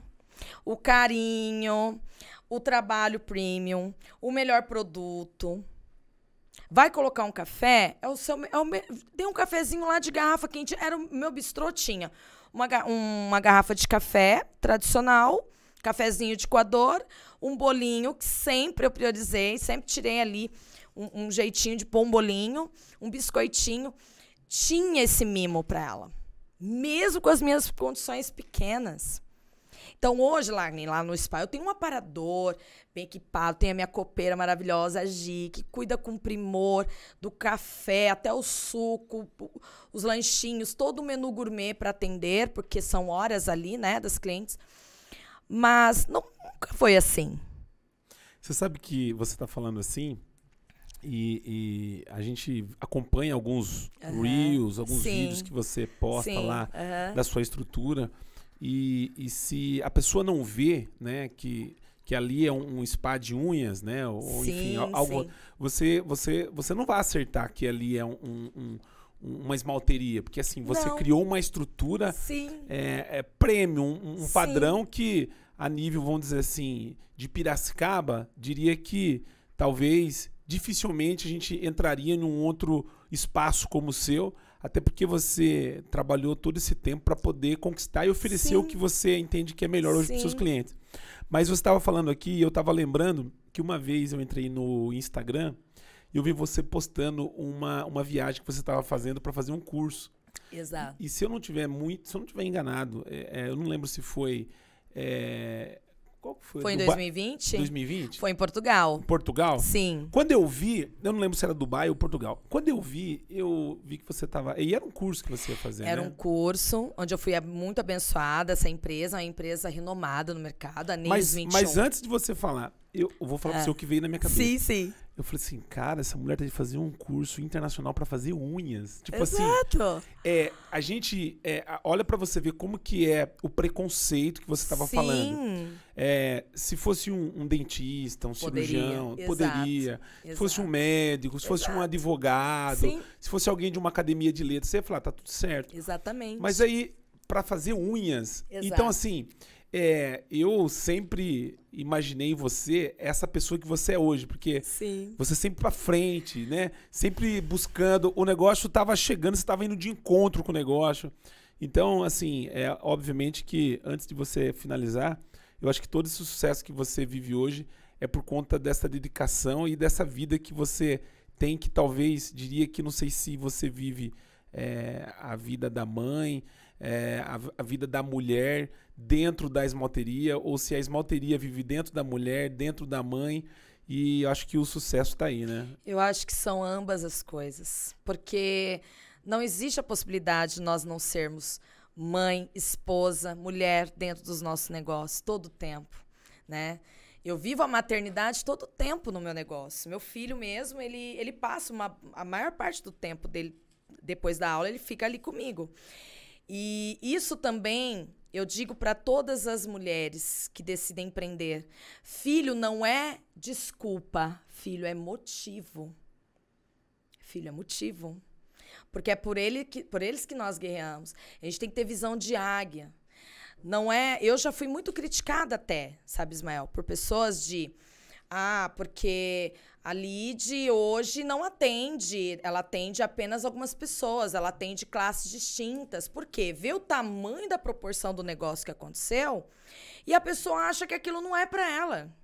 o carinho, o trabalho premium, o melhor produto. Vai colocar um café, tem um cafezinho lá de garrafa quente. Era o meu bistrô, tinha uma garrafa de café tradicional, cafezinho de coador, um bolinho que sempre eu priorizei, sempre tirei ali um jeitinho de pôr um bolinho, um biscoitinho. Tinha esse mimo para ela, mesmo com as minhas condições pequenas. Então, hoje, lá no spa, eu tenho um aparador bem equipado, tenho a minha copeira maravilhosa, a Gi, que cuida com primor do café até o suco, os lanchinhos, todo o menu gourmet para atender, porque são horas ali, né, das clientes. Mas nunca foi assim. Você sabe que você está falando assim, e a gente acompanha alguns reels, alguns vídeos que você posta lá da sua estrutura. E se a pessoa não vê, né, que ali é um spa de unhas, né, ou enfim, algo, você não vai acertar que ali é uma esmalteria? Porque assim, você Não. criou uma estrutura Sim. premium, um Sim. padrão que a nível, vamos dizer assim, de Piracicaba, diria que talvez dificilmente a gente entraria em um outro espaço como o seu, até porque você trabalhou todo esse tempo para poder conquistar e oferecer Sim. o que você entende que é melhor hoje para os seus Sim. clientes. Mas você estava falando aqui e eu estava lembrando que uma vez eu entrei no Instagram e eu vi você postando uma viagem que você estava fazendo para fazer um curso. Exato. E se eu não tiver enganado, eu não lembro se foi... qual que foi? Foi em Dubai? 2020? 2020? Foi em Portugal. Portugal? Sim. Quando eu vi, eu não lembro se era Dubai ou Portugal. Quando eu vi que você estava... E era um curso que você ia fazer, Era né? um curso onde eu fui muito abençoada. Essa empresa é uma empresa renomada no mercado, a NES 21. Mas antes de você falar, eu vou falar pra você o que veio na minha cabeça. Sim. Eu falei assim, cara, essa mulher tem que fazer um curso internacional pra fazer unhas. Tipo Exato. assim, a gente olha pra você ver como que é o preconceito que você estava falando. Se fosse um dentista, um cirurgião, Exato. poderia. Se fosse um médico, se fosse um advogado, Sim. se fosse alguém de uma academia de letras, você ia falar, tá tudo certo. Exatamente. Mas aí, pra fazer unhas, Exato. então assim, eu sempre imaginei você essa pessoa que você é hoje, porque Sim. você sempre pra frente, né? Sempre buscando, o negócio tava chegando, você tava indo de encontro com o negócio. Então, assim, obviamente que antes de você finalizar, eu acho que todo esse sucesso que você vive hoje é por conta dessa dedicação e dessa vida que você tem, que talvez, diria que não sei se você vive a vida da mãe, a vida da mulher dentro da esmalteria, ou se a esmalteria vive dentro da mulher, dentro da mãe, e acho que o sucesso está aí, né? Eu acho que são ambas as coisas, porque não existe a possibilidade de nós não sermos mãe, esposa, mulher dentro dos nossos negócios, todo o tempo, né? Eu vivo a maternidade todo o tempo no meu negócio. Meu filho mesmo, ele passa a maior parte do tempo dele, depois da aula, ele fica ali comigo. E isso também eu digo para todas as mulheres que decidem empreender. Filho não é desculpa, filho é motivo. Filho é motivo. Porque é por eles que nós guerreamos. A gente tem que ter visão de águia. Não é... Eu já fui muito criticada até, sabe, Ismael? Por pessoas porque a Lide hoje não atende, ela atende apenas algumas pessoas, ela atende classes distintas. Por quê? Vê o tamanho da proporção do negócio que aconteceu e a pessoa acha que aquilo não é para ela.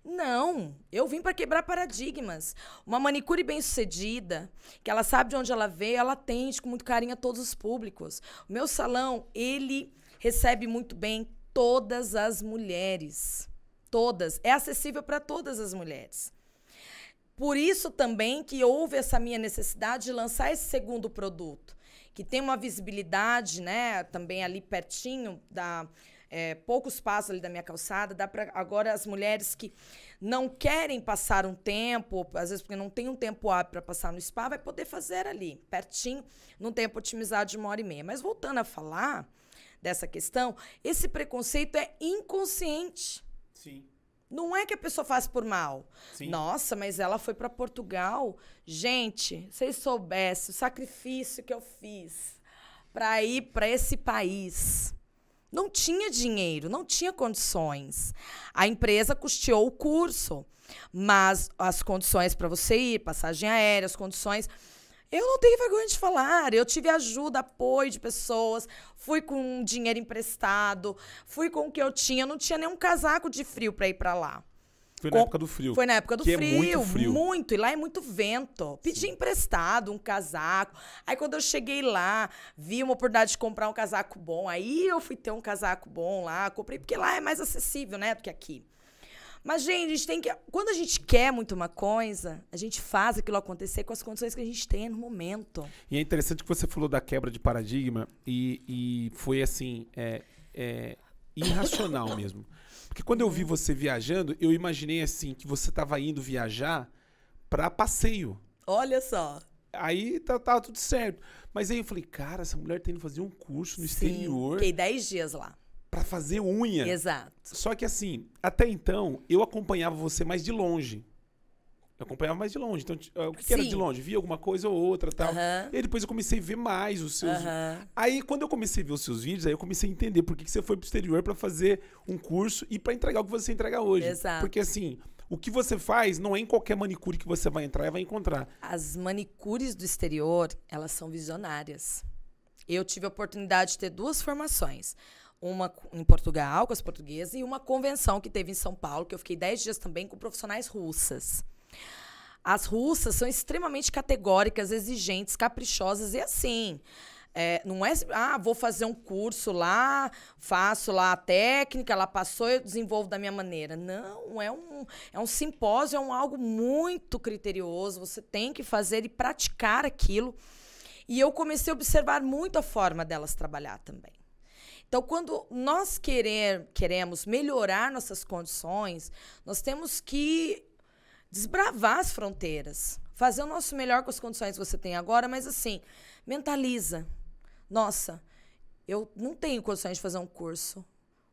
Não, eu vim para quebrar paradigmas. Uma manicure bem-sucedida, que ela sabe de onde ela veio, ela atende com muito carinho a todos os públicos. O meu salão, ele recebe muito bem todas as mulheres. Todas. É acessível para todas as mulheres. Por isso também que houve essa minha necessidade de lançar esse segundo produto, que tem uma visibilidade, né, também ali pertinho, poucos passos ali da minha calçada, dá para agora as mulheres que não querem passar um tempo, às vezes porque não tem um tempo hábil para passar no spa, vai poder fazer ali, pertinho, num tempo otimizado de 1h30. Mas voltando a falar dessa questão, esse preconceito é inconsciente. Sim. Não é que a pessoa faz por mal. Sim. Nossa, mas ela foi para Portugal. Gente, se vocês soubessem o sacrifício que eu fiz para ir para esse país. Não tinha dinheiro, não tinha condições. A empresa custeou o curso, mas as condições para você ir, passagem aérea, as condições... Eu não tenho vergonha de falar. Eu tive ajuda, apoio de pessoas, fui com dinheiro emprestado, fui com o que eu tinha. Eu não tinha nenhum casaco de frio para ir para lá. Foi na época do frio. Foi na época do frio. É muito frio. Muito. E lá é muito vento. Pedi emprestado um casaco. Aí quando eu cheguei lá, vi uma oportunidade de comprar um casaco bom. Aí eu fui ter um casaco bom lá. Comprei, porque lá é mais acessível, né, do que aqui. Mas, gente, a gente tem que... Quando a gente quer muito uma coisa, a gente faz aquilo acontecer com as condições que a gente tem no momento. E é interessante que você falou da quebra de paradigma e foi, assim, irracional mesmo. Porque quando eu vi você viajando, eu imaginei, assim, que você estava indo viajar para passeio. Olha só. Aí tava tudo certo. Mas aí eu falei, cara, essa mulher tá indo fazer um curso no exterior. Fiquei 10 dias lá. Pra fazer unha. Exato. Só que assim, até então, eu acompanhava você mais de longe. Eu acompanhava mais de longe. Então, o que era de longe? Via alguma coisa ou outra, tal. E depois eu comecei a ver mais os seus... Aí, quando eu comecei a ver os seus vídeos, aí eu comecei a entender por que você foi pro exterior pra fazer um curso e pra entregar o que você entrega hoje. Exato. Porque, assim, o que você faz não é em qualquer manicure que você vai entrar e vai encontrar. As manicures do exterior, elas são visionárias. Eu tive a oportunidade de ter 2 formações. Uma em Portugal, com as portuguesas, e uma convenção que teve em São Paulo, que eu fiquei 10 dias também com profissionais russas. As russas são extremamente categóricas, exigentes, caprichosas e assim. Não é, vou fazer um curso lá, faço lá a técnica, ela passou, eu desenvolvo da minha maneira. Não, é um simpósio, é algo muito criterioso, você tem que fazer e praticar aquilo. E eu comecei a observar muito a forma delas trabalhar também. Então, quando nós queremos melhorar nossas condições, nós temos que desbravar as fronteiras, fazer o nosso melhor com as condições que você tem agora, mas assim, mentaliza. Nossa, eu não tenho condições de fazer um curso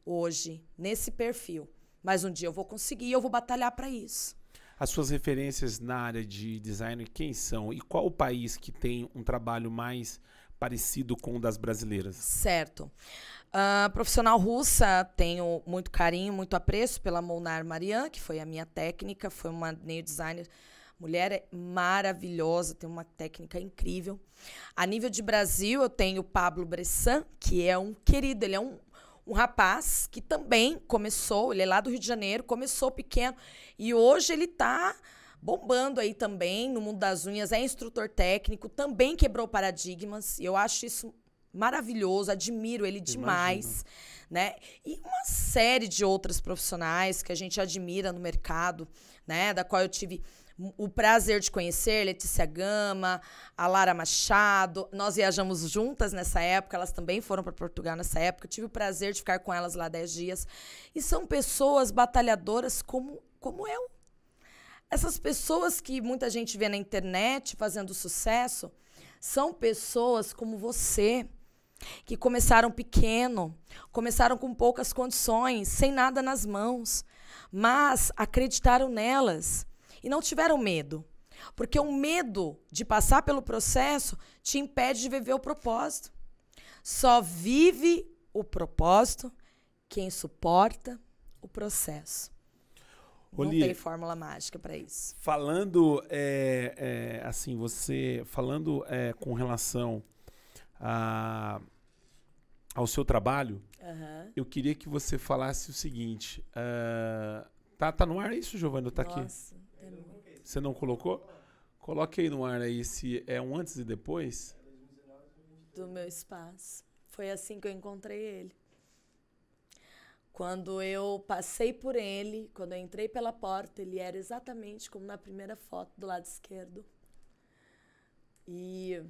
hoje, nesse perfil, mas um dia eu vou conseguir e eu vou batalhar para isso. As suas referências na área de design, quem são? E qual o país que tem um trabalho mais parecido com o das brasileiras? Certo. Profissional russa, tenho muito carinho, muito apreço pela Molnar Marian, que foi a minha técnica, foi uma nail designer. Mulher maravilhosa, tem uma técnica incrível. A nível de Brasil, eu tenho o Pablo Bressan, que é um querido, ele é um rapaz que também começou, ele é lá do Rio de Janeiro, começou pequeno, e hoje ele está bombando aí também no mundo das unhas, é instrutor técnico, também quebrou paradigmas, e eu acho isso maravilhoso, admiro ele demais, né? E uma série de outras profissionais que a gente admira no mercado, né? Da qual eu tive o prazer de conhecer, Letícia Gama, a Lara Machado. Nós viajamos juntas nessa época, elas também foram para Portugal nessa época. Tive o prazer de ficar com elas lá 10 dias. E são pessoas batalhadoras como eu. Essas pessoas que muita gente vê na internet fazendo sucesso são pessoas como você, que começaram pequeno, começaram com poucas condições, sem nada nas mãos, mas acreditaram nelas e não tiveram medo. Porque o medo de passar pelo processo te impede de viver o propósito. Só vive o propósito quem suporta o processo. Não tem fórmula mágica para isso. Falando, assim, com relação ao seu trabalho, eu queria que você falasse o seguinte. Tá no ar isso, Giovana? Tá aqui? Você não colocou? Coloque aí no ar aí se é um antes e depois. Do meu espaço. Foi assim que eu encontrei ele. Quando eu passei por ele, quando eu entrei pela porta, ele era exatamente como na primeira foto do lado esquerdo. E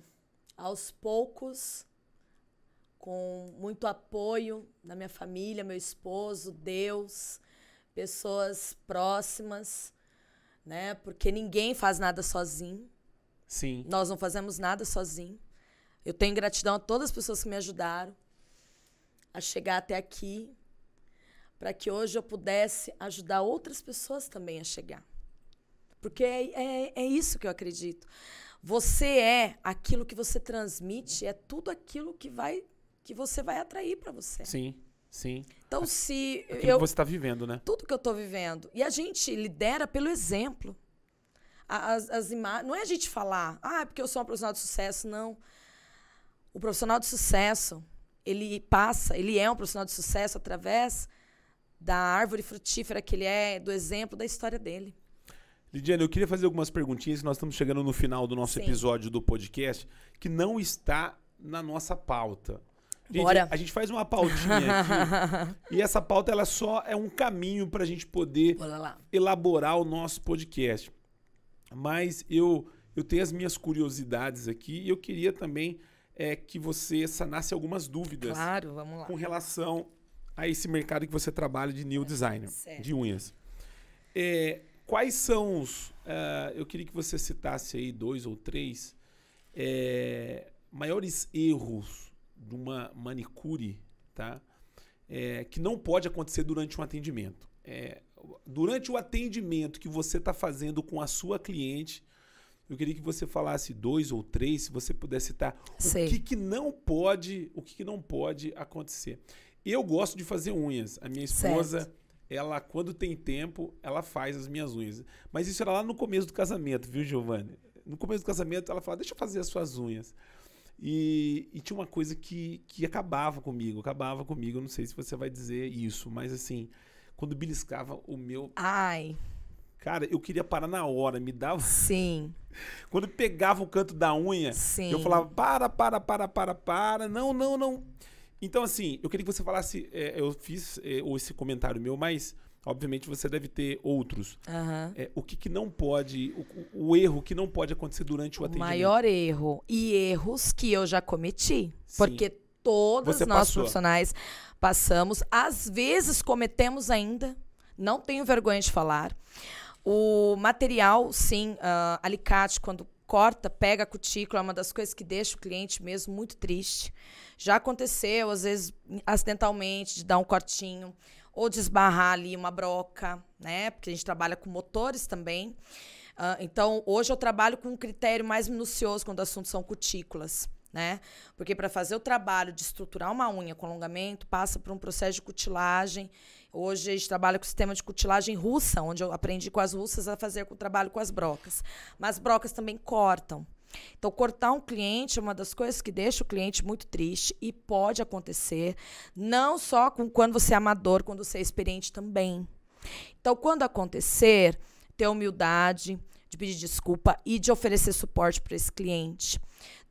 aos poucos, com muito apoio da minha família, meu esposo, Deus, pessoas próximas, né? Porque ninguém faz nada sozinho. Sim. Nós não fazemos nada sozinho. Eu tenho gratidão a todas as pessoas que me ajudaram a chegar até aqui, para que hoje eu pudesse ajudar outras pessoas também a chegar. Porque é isso que eu acredito. Você é aquilo que você transmite, é tudo aquilo que você vai atrair para você. Sim, sim. Então, aquilo que você está vivendo, né? Tudo que eu estou vivendo. E a gente lidera pelo exemplo. Não é a gente falar, porque eu sou uma profissional de sucesso, não. O profissional de sucesso, ele é um profissional de sucesso através da árvore frutífera que ele é, do exemplo da história dele. Lidiane, eu queria fazer algumas perguntinhas, nós estamos chegando no final do nosso episódio do podcast, que não está na nossa pauta. Gente, Bora. A gente faz uma pautinha aqui, e essa pauta ela só é um caminho para a gente poder elaborar o nosso podcast. Mas eu tenho as minhas curiosidades aqui e eu queria também que você sanasse algumas dúvidas. Claro, vamos lá. Com relação a esse mercado que você trabalha de nail designer, de unhas. Quais são os... eu queria que você citasse aí 2 ou 3 maiores erros de uma manicure, tá? Que não pode acontecer durante um atendimento. durante o atendimento que você está fazendo com a sua cliente, eu queria que você falasse 2 ou 3, se você puder citar, o que não pode acontecer. Eu gosto de fazer unhas. A minha esposa, ela, quando tem tempo, ela faz as minhas unhas. Mas isso era lá no começo do casamento, viu, Giovanni? No começo do casamento, ela falava, deixa eu fazer as suas unhas. E tinha uma coisa que acabava comigo. Eu não sei se você vai dizer isso, mas assim, quando beliscava o meu... Ai... Cara, eu queria parar na hora, me dava... Sim. Quando pegava o canto da unha, eu falava, para, não. Então, assim, eu queria que você falasse, eu fiz esse comentário meu, mas, obviamente, você deve ter outros. O que não pode, o erro que não pode acontecer durante o atendimento. O maior erro, e erros que eu já cometi, porque todos nós profissionais passamos, às vezes cometemos ainda, não tenho vergonha de falar. O material, sim, alicate, quando corta, pega a cutícula, é uma das coisas que deixa o cliente mesmo muito triste. Já aconteceu, às vezes, acidentalmente, de dar um cortinho ou de esbarrar ali uma broca, né? Porque a gente trabalha com motores também. Então, hoje eu trabalho com um critério mais minucioso quando o assunto são cutículas, né? Porque para fazer o trabalho de estruturar uma unha com alongamento, passa por um processo de cutilagem. Hoje a gente trabalha com o sistema de cutilagem russa, onde eu aprendi com as russas a fazer o trabalho com as brocas. Mas as brocas também cortam. Então, cortar um cliente é uma das coisas que deixa o cliente muito triste e pode acontecer não só quando você é amador, quando você é experiente também. Então, quando acontecer, ter humildade de pedir desculpa e de oferecer suporte para esse cliente.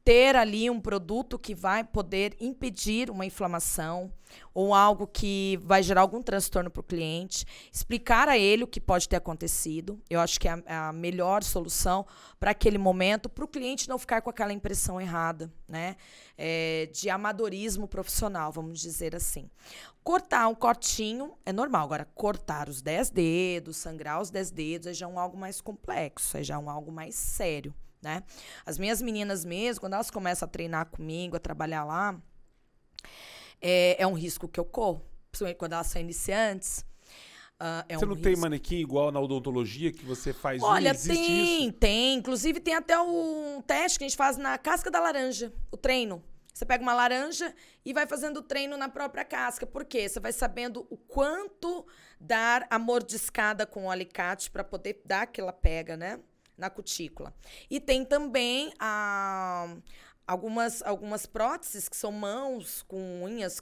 Ter ali um produto que vai poder impedir uma inflamação ou algo que vai gerar algum transtorno para o cliente, explicar a ele o que pode ter acontecido. Eu acho que é a melhor solução para aquele momento, para o cliente não ficar com aquela impressão errada, né? De amadorismo profissional, vamos dizer assim. Cortar um cortinho é normal. Agora, cortar os 10 dedos, sangrar os 10 dedos, aí já é algo mais complexo, aí já é algo mais sério. Né? As minhas meninas mesmo, quando elas começam a treinar comigo, a trabalhar lá, é um risco que eu corro, principalmente quando elas são iniciantes. Você não tem manequim igual na odontologia que você faz? Olha, tem. Inclusive tem até um teste que a gente faz na casca da laranja, o treino. Você pega uma laranja e vai fazendo o treino na própria casca. Por quê? Você vai sabendo o quanto dar a mordiscada com o alicate para poder dar aquela pega, né? Na cutícula. E tem também algumas próteses que são mãos com unhas,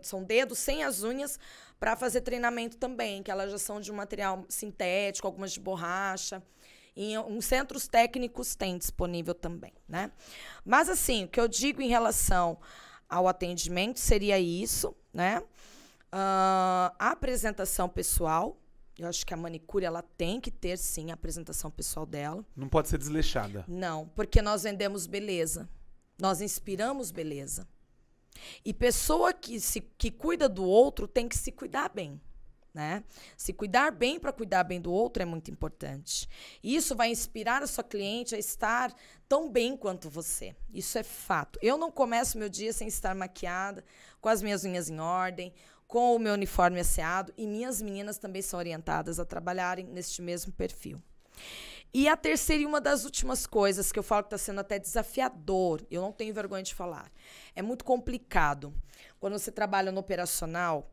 são dedos sem as unhas, para fazer treinamento também, que elas já são de um material sintético, algumas de borracha. Em uns centros técnicos tem disponível também, né? Mas, assim, o que eu digo em relação ao atendimento seria isso, né? A apresentação pessoal. Eu acho que a manicure, ela tem que ter, sim, a apresentação pessoal dela. Não pode ser desleixada. Não, porque nós vendemos beleza. Nós inspiramos beleza. E pessoa que cuida do outro tem que se cuidar bem, né? Se cuidar bem para cuidar bem do outro é muito importante. Isso vai inspirar a sua cliente a estar tão bem quanto você. Isso é fato. Eu não começo meu dia sem estar maquiada, com as minhas unhas em ordem, com o meu uniforme asseado, e minhas meninas também são orientadas a trabalharem neste mesmo perfil. E a terceira e uma das últimas coisas que eu falo que está sendo até desafiador, eu não tenho vergonha de falar, é muito complicado. Quando você trabalha no operacional,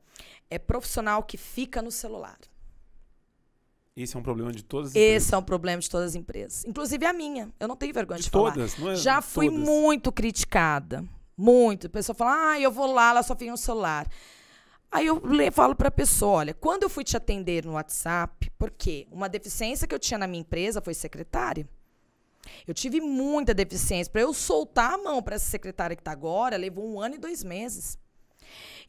é profissional que fica no celular. Esse é um problema de todas as empresas? Esse é um problema de todas as empresas. Inclusive a minha. Eu não tenho vergonha de falar. Todas? Não é já fui todas. Muito criticada. Muito. A pessoa fala, eu vou lá, ela só fica no celular. Aí eu falo para a pessoa, olha, quando eu fui te atender no WhatsApp, porque uma deficiência que eu tinha na minha empresa foi secretária. Eu tive muita deficiência. Para eu soltar a mão para essa secretária que está agora, levou 1 ano e 2 meses.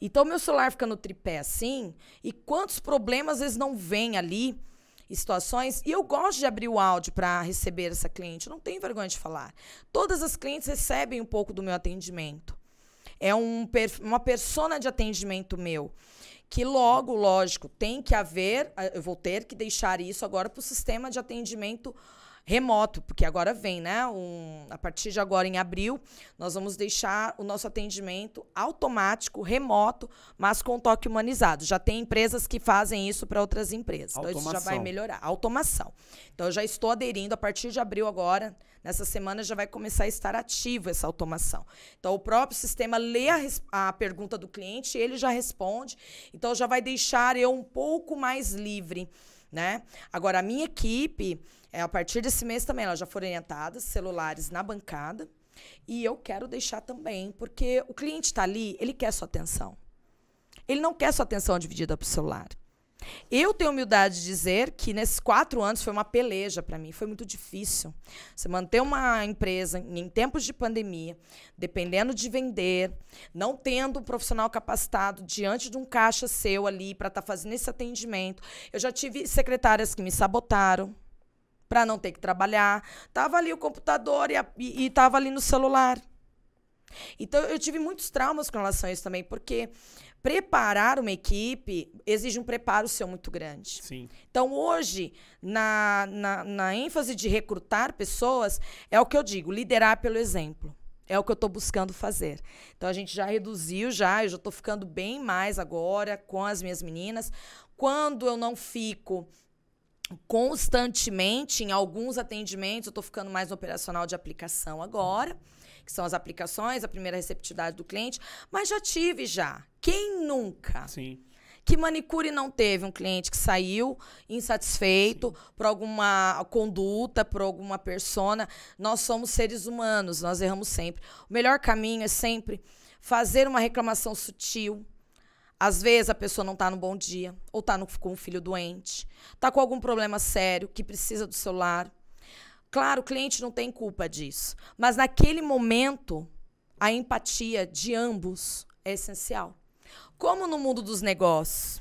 Então, meu celular fica no tripé assim, e quantos problemas às vezes não vêm ali, em situações, e eu gosto de abrir o áudio para receber essa cliente, eu não tenho vergonha de falar. Todas as clientes recebem um pouco do meu atendimento. É uma persona de atendimento meu, que logo, lógico, tem que haver, eu vou ter que deixar isso agora para o sistema de atendimento remoto, porque agora vem, né? A partir de agora, em abril, nós vamos deixar o nosso atendimento automático, remoto, mas com toque humanizado. Já tem empresas que fazem isso para outras empresas. Então, isso já vai melhorar. Automação. Então, eu já estou aderindo, a partir de abril agora, nessa semana, já vai começar a estar ativo essa automação. Então, o próprio sistema lê a pergunta do cliente, ele já responde. Então, já vai deixar eu um pouco mais livre, né? Agora, a minha equipe, a partir desse mês também, elas já foram orientadas, celulares na bancada. E eu quero deixar também, porque o cliente está ali, ele quer sua atenção. Ele não quer sua atenção dividida para o celular. Eu tenho humildade de dizer que nesses 4 anos foi uma peleja para mim, foi muito difícil. Você manter uma empresa em tempos de pandemia, dependendo de vender, não tendo um profissional capacitado diante de um caixa seu ali para estar fazendo esse atendimento. Eu já tive secretárias que me sabotaram para não ter que trabalhar. Tava ali o computador e tava ali no celular. Então, eu tive muitos traumas com relação a isso também, porque preparar uma equipe exige um preparo seu muito grande. Sim. Então, hoje, na ênfase de recrutar pessoas, é o que eu digo, liderar pelo exemplo. É o que eu estou buscando fazer. Então, a gente já reduziu, eu já estou ficando bem mais agora com as minhas meninas. Quando eu não fico constantemente em alguns atendimentos, eu estou ficando mais no operacional de aplicação agora, que são as aplicações, a primeira receptividade do cliente, mas já tive já. Quem nunca? Sim. Que manicure não teve um cliente que saiu insatisfeito por alguma conduta, por alguma persona? Nós somos seres humanos, nós erramos sempre. O melhor caminho é sempre fazer uma reclamação sutil. Às vezes a pessoa não está no bom dia, ou está com um filho doente, está com algum problema sério que precisa do celular. Claro, o cliente não tem culpa disso, mas naquele momento a empatia de ambos é essencial. Como no mundo dos negócios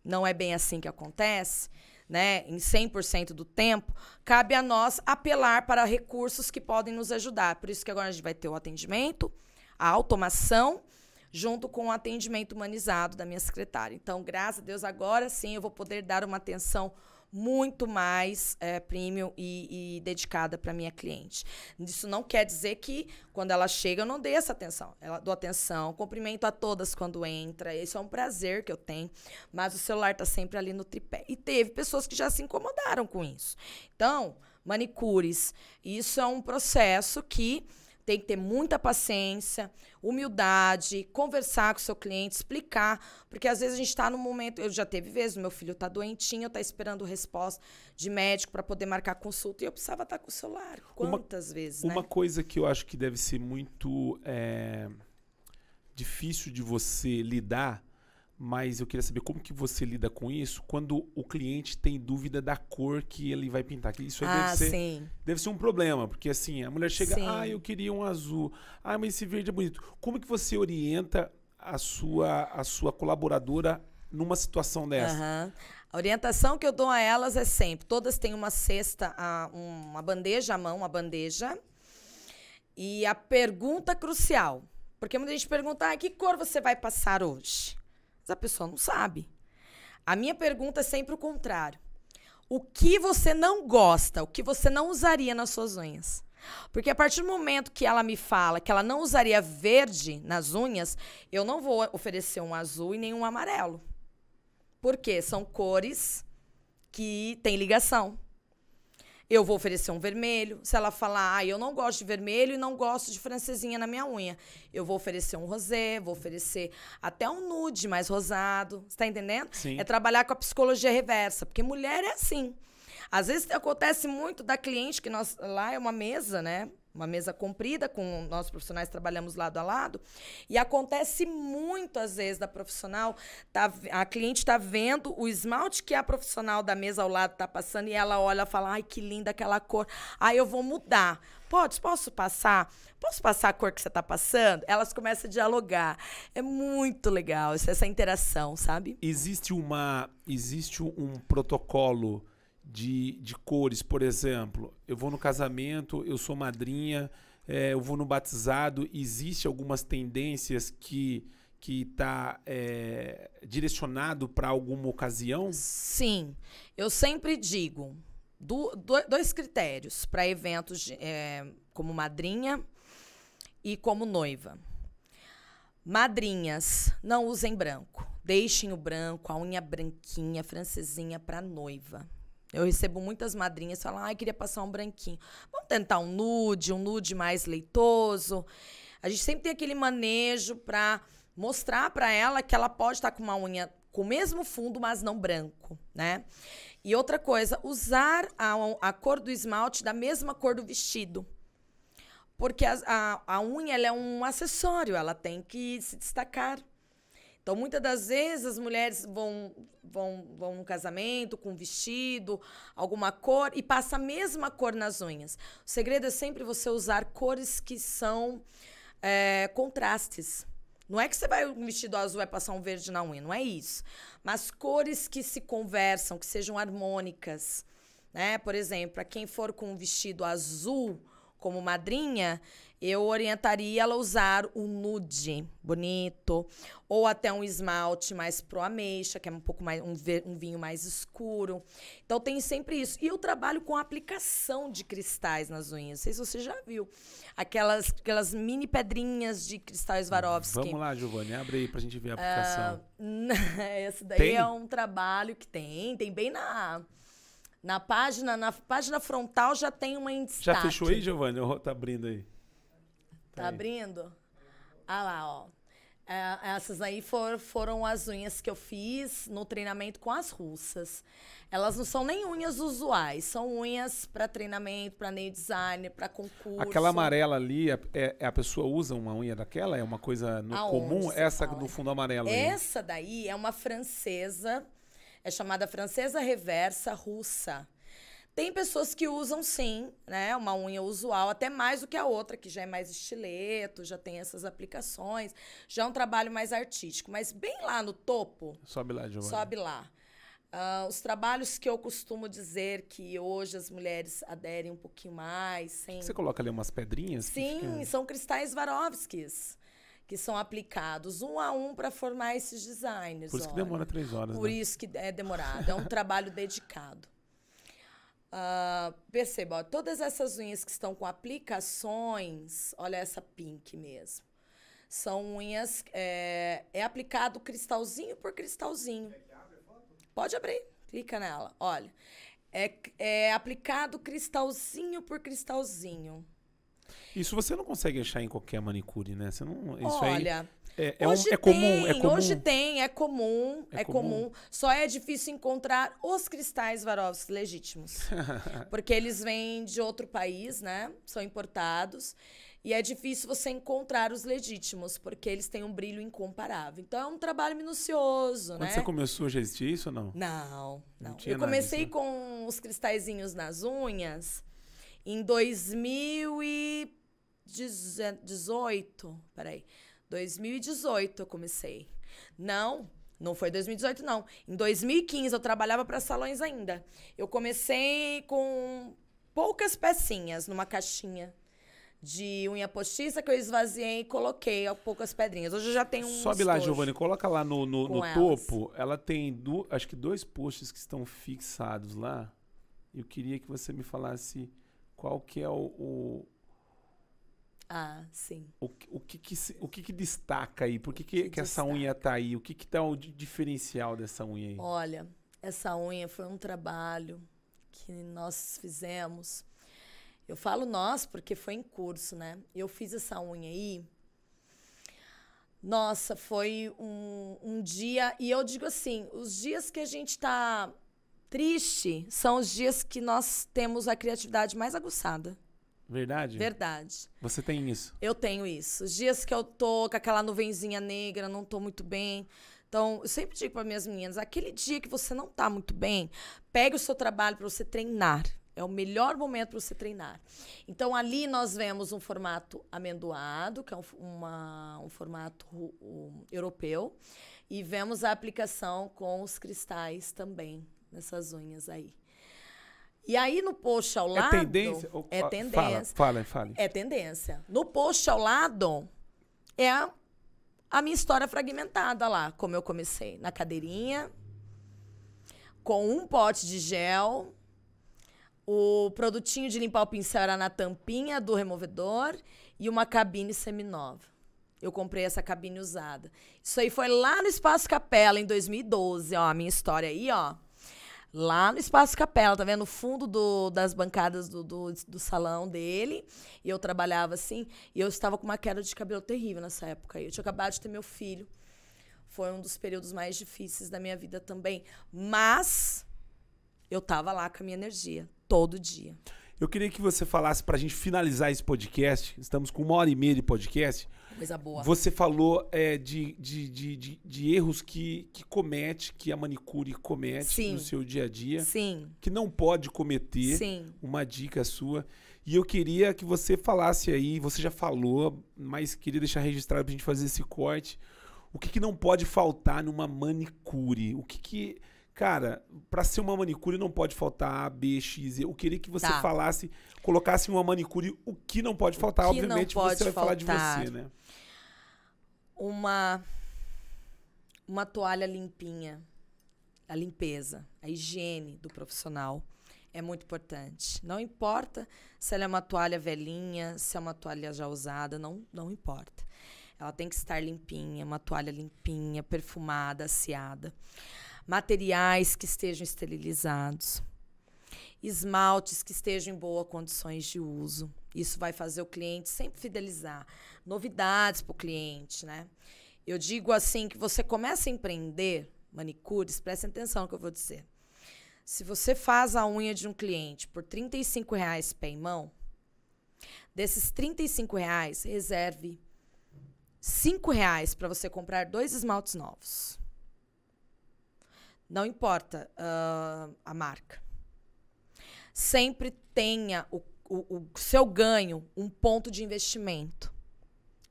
não é bem assim que acontece, né? Em 100% do tempo, cabe a nós apelar para recursos que podem nos ajudar. Por isso que agora a gente vai ter o atendimento, a automação, junto com o atendimento humanizado da minha secretária. Então, graças a Deus, agora sim eu vou poder dar uma atenção muito mais premium e dedicada para minha cliente. Isso não quer dizer que, quando ela chega, eu não dei essa atenção. Ela dou atenção, cumprimento a todas quando entra. Isso é um prazer que eu tenho. Mas o celular está sempre ali no tripé. E teve pessoas que já se incomodaram com isso. Então, manicures, isso é um processo que tem que ter muita paciência, humildade, conversar com o seu cliente, explicar, porque às vezes a gente está num momento, eu já teve vezes, meu filho está doentinho, está esperando resposta de médico para poder marcar consulta, e eu precisava estar com o celular. Quantas vezes, né? Uma coisa que eu acho que deve ser muito difícil de você lidar, mas eu queria saber como que você lida com isso quando o cliente tem dúvida da cor que ele vai pintar. Que isso aí deve ser um problema, porque assim, a mulher chega, eu queria um azul, mas esse verde é bonito. Como que você orienta a sua colaboradora numa situação dessa? A orientação que eu dou a elas é sempre, todas têm uma cesta, uma bandeja à mão, uma bandeja, e a pergunta crucial, porque muita gente pergunta, que cor você vai passar hoje? A pessoa não sabe. A minha pergunta é sempre o contrário. O que você não gosta, o que você não usaria nas suas unhas? Porque a partir do momento que ela me fala que ela não usaria verde nas unhas, eu não vou oferecer um azul e nem um amarelo. Por quê? São cores que têm ligação. Eu vou oferecer um vermelho. Se ela falar, eu não gosto de vermelho e não gosto de francesinha na minha unha, eu vou oferecer um rosé, vou oferecer até um nude mais rosado. Você tá entendendo? Sim. É trabalhar com a psicologia reversa, porque mulher é assim. Às vezes acontece muito da cliente, que lá é uma mesa, né? Uma mesa comprida, com nós profissionais trabalhamos lado a lado, e acontece muito, às vezes, da profissional, a cliente está vendo o esmalte que a profissional da mesa ao lado está passando, e ela olha e fala, ai, que linda aquela cor, eu vou mudar. Posso passar? Posso passar a cor que você está passando? Elas começam a dialogar. É muito legal essa interação, sabe? Existe um protocolo de cores, por exemplo, eu vou no casamento, eu sou madrinha, eu vou no batizado, existe algumas tendências que está direcionado para alguma ocasião? Sim, eu sempre digo, dois critérios para eventos como madrinha e como noiva. Madrinhas, não usem branco. Deixem o branco, a unha branquinha, francesinha para noiva. Eu recebo muitas madrinhas que falam, queria passar um branquinho. Vamos tentar um nude mais leitoso. A gente sempre tem aquele manejo para mostrar para ela que ela pode estar com uma unha com o mesmo fundo, mas não branco, né? E outra coisa, usar a cor do esmalte da mesma cor do vestido. Porque a unha ela é um acessório, ela tem que se destacar. Então, muitas das vezes, as mulheres vão num casamento com um vestido, alguma cor, e passa a mesma cor nas unhas. O segredo é sempre você usar cores que são contrastes. Não é que você vai um vestido azul e vai passar um verde na unha, não é isso. Mas cores que se conversam, que sejam harmônicas, né? Por exemplo, para quem for com um vestido azul como madrinha, eu orientaria ela a usar um nude bonito, ou até um esmalte mais pro ameixa, que é um pouco mais um vinho mais escuro. Então tem sempre isso. E eu trabalho com aplicação de cristais nas unhas. Não sei se você já viu. Aquelas mini pedrinhas de cristais Swarovski. Vamos lá, Giovanni, abre aí pra gente ver a aplicação. Esse daí é um trabalho que tem bem na página frontal já tem uma em destaque. Já fechou aí, Giovanni? Tá abrindo aí. Tá abrindo? Ah lá, ó. Essas aí foram as unhas que eu fiz no treinamento com as russas. Elas não são nem unhas usuais, são unhas para treinamento, para nail designer, para concurso. Aquela amarela ali, a pessoa usa uma unha daquela? É uma coisa comum? Essa no fundo amarelo aí? Essa daí é uma francesa, é chamada francesa reversa russa. Tem pessoas que usam, sim, né, uma unha usual, até mais do que a outra, que já é mais estileto, já tem essas aplicações, já é um trabalho mais artístico. Mas bem lá no topo... Sobe lá, Giovanni. Sobe lá. Os trabalhos que eu costumo dizer que hoje as mulheres aderem um pouquinho mais... Sem... Você coloca ali umas pedrinhas? Sim, são cristais Swarovskis, que são aplicados um a um para formar esses designers. Por isso que demora 3 horas, Por isso que é demorado. É um trabalho dedicado. Perceba, ó, todas essas unhas que estão com aplicações, olha essa pink mesmo, são unhas, é aplicado cristalzinho por cristalzinho. Pode abrir, clica nela, olha. É aplicado cristalzinho por cristalzinho. Isso você não consegue achar em qualquer manicure, né? Você não, isso olha... aí... É comum. Hoje tem, é comum. Só é difícil encontrar os cristais Swarovski legítimos. Porque eles vêm de outro país, né? São importados. E é difícil você encontrar os legítimos, porque eles têm um brilho incomparável. Então é um trabalho minucioso, Quando você começou, já existia isso ou não? Não. Eu comecei com os cristalzinhos nas unhas em 2018. Peraí. 2018 eu comecei. Não foi 2018, não. Em 2015 eu trabalhava para salões ainda. Eu comecei com poucas pecinhas numa caixinha de unha postiça que eu esvaziei e coloquei poucas pedrinhas. Hoje eu já tenho um Sobe lá, Giovanni, coloca lá no topo. Ela tem, acho que 2 posts que estão fixados lá. Eu queria que você me falasse qual que é sim. O que destaca aí? Por que essa unha tá aí? O que tá o diferencial dessa unha aí? Olha, essa unha foi um trabalho que nós fizemos. Eu falo nós porque foi em curso, né? Eu fiz essa unha aí. Nossa, foi um dia... E eu digo assim, os dias que a gente tá triste são os dias que nós temos a criatividade mais aguçada. Verdade? Verdade. Você tem isso? Eu tenho isso. Os dias que eu tô com aquela nuvenzinha negra, não tô muito bem. Então, eu sempre digo para minhas meninas, aquele dia que você não tá muito bem, pegue o seu trabalho para você treinar. É o melhor momento para você treinar. Então, ali nós vemos um formato amendoado, que é um formato europeu, e vemos a aplicação com os cristais também, nessas unhas aí. E aí, no post ao lado... É tendência? É tendência. Fale. É tendência. No post ao lado, é a minha história fragmentada lá, como eu comecei. Na cadeirinha, com um pote de gel, O produtinho de limpar o pincel era na tampinha do removedor e uma cabine seminova. Eu comprei essa cabine usada. Isso aí foi lá no Espaço Capela, em 2012. Ó, a minha história aí, ó. Lá no Espaço Capela, tá vendo? No fundo das bancadas do salão dele. E eu trabalhava assim. E eu estava com uma queda de cabelo terrível nessa época aí. Eu tinha acabado de ter meu filho. Foi um dos períodos mais difíceis da minha vida também. Mas eu tava lá com a minha energia, todo dia. Eu queria que você falasse, pra gente finalizar esse podcast, estamos com 1h30 de podcast. Coisa boa. Você falou de erros que comete, que a manicure comete Sim. no seu dia a dia. Sim. Que não pode cometer. Sim. Uma dica sua. E eu queria que você falasse aí, você já falou, mas queria deixar registrado pra gente fazer esse corte. O que não pode faltar numa manicure? Cara, pra ser uma manicure não pode faltar A, B, X, E. Eu queria que você falasse, colocasse em uma manicure o que não pode faltar. Obviamente você vai falar de você, né? Uma toalha limpinha. A limpeza, a higiene do profissional é muito importante. Não importa se ela é uma toalha velhinha, se é uma toalha já usada, não importa. Ela tem que estar limpinha, uma toalha limpinha, perfumada, aseada. Materiais que estejam esterilizados. Esmaltes que estejam em boas condições de uso. Isso vai fazer o cliente sempre fidelizar. Novidades para o cliente, né? Eu digo assim que você começa a empreender manicures, prestem atenção no que eu vou dizer. Se você faz a unha de um cliente por R$35 pé e mão, desses R$35, reserve R$5 para você comprar 2 esmaltes novos. Não importa a marca. Sempre tenha o seu ganho um ponto de investimento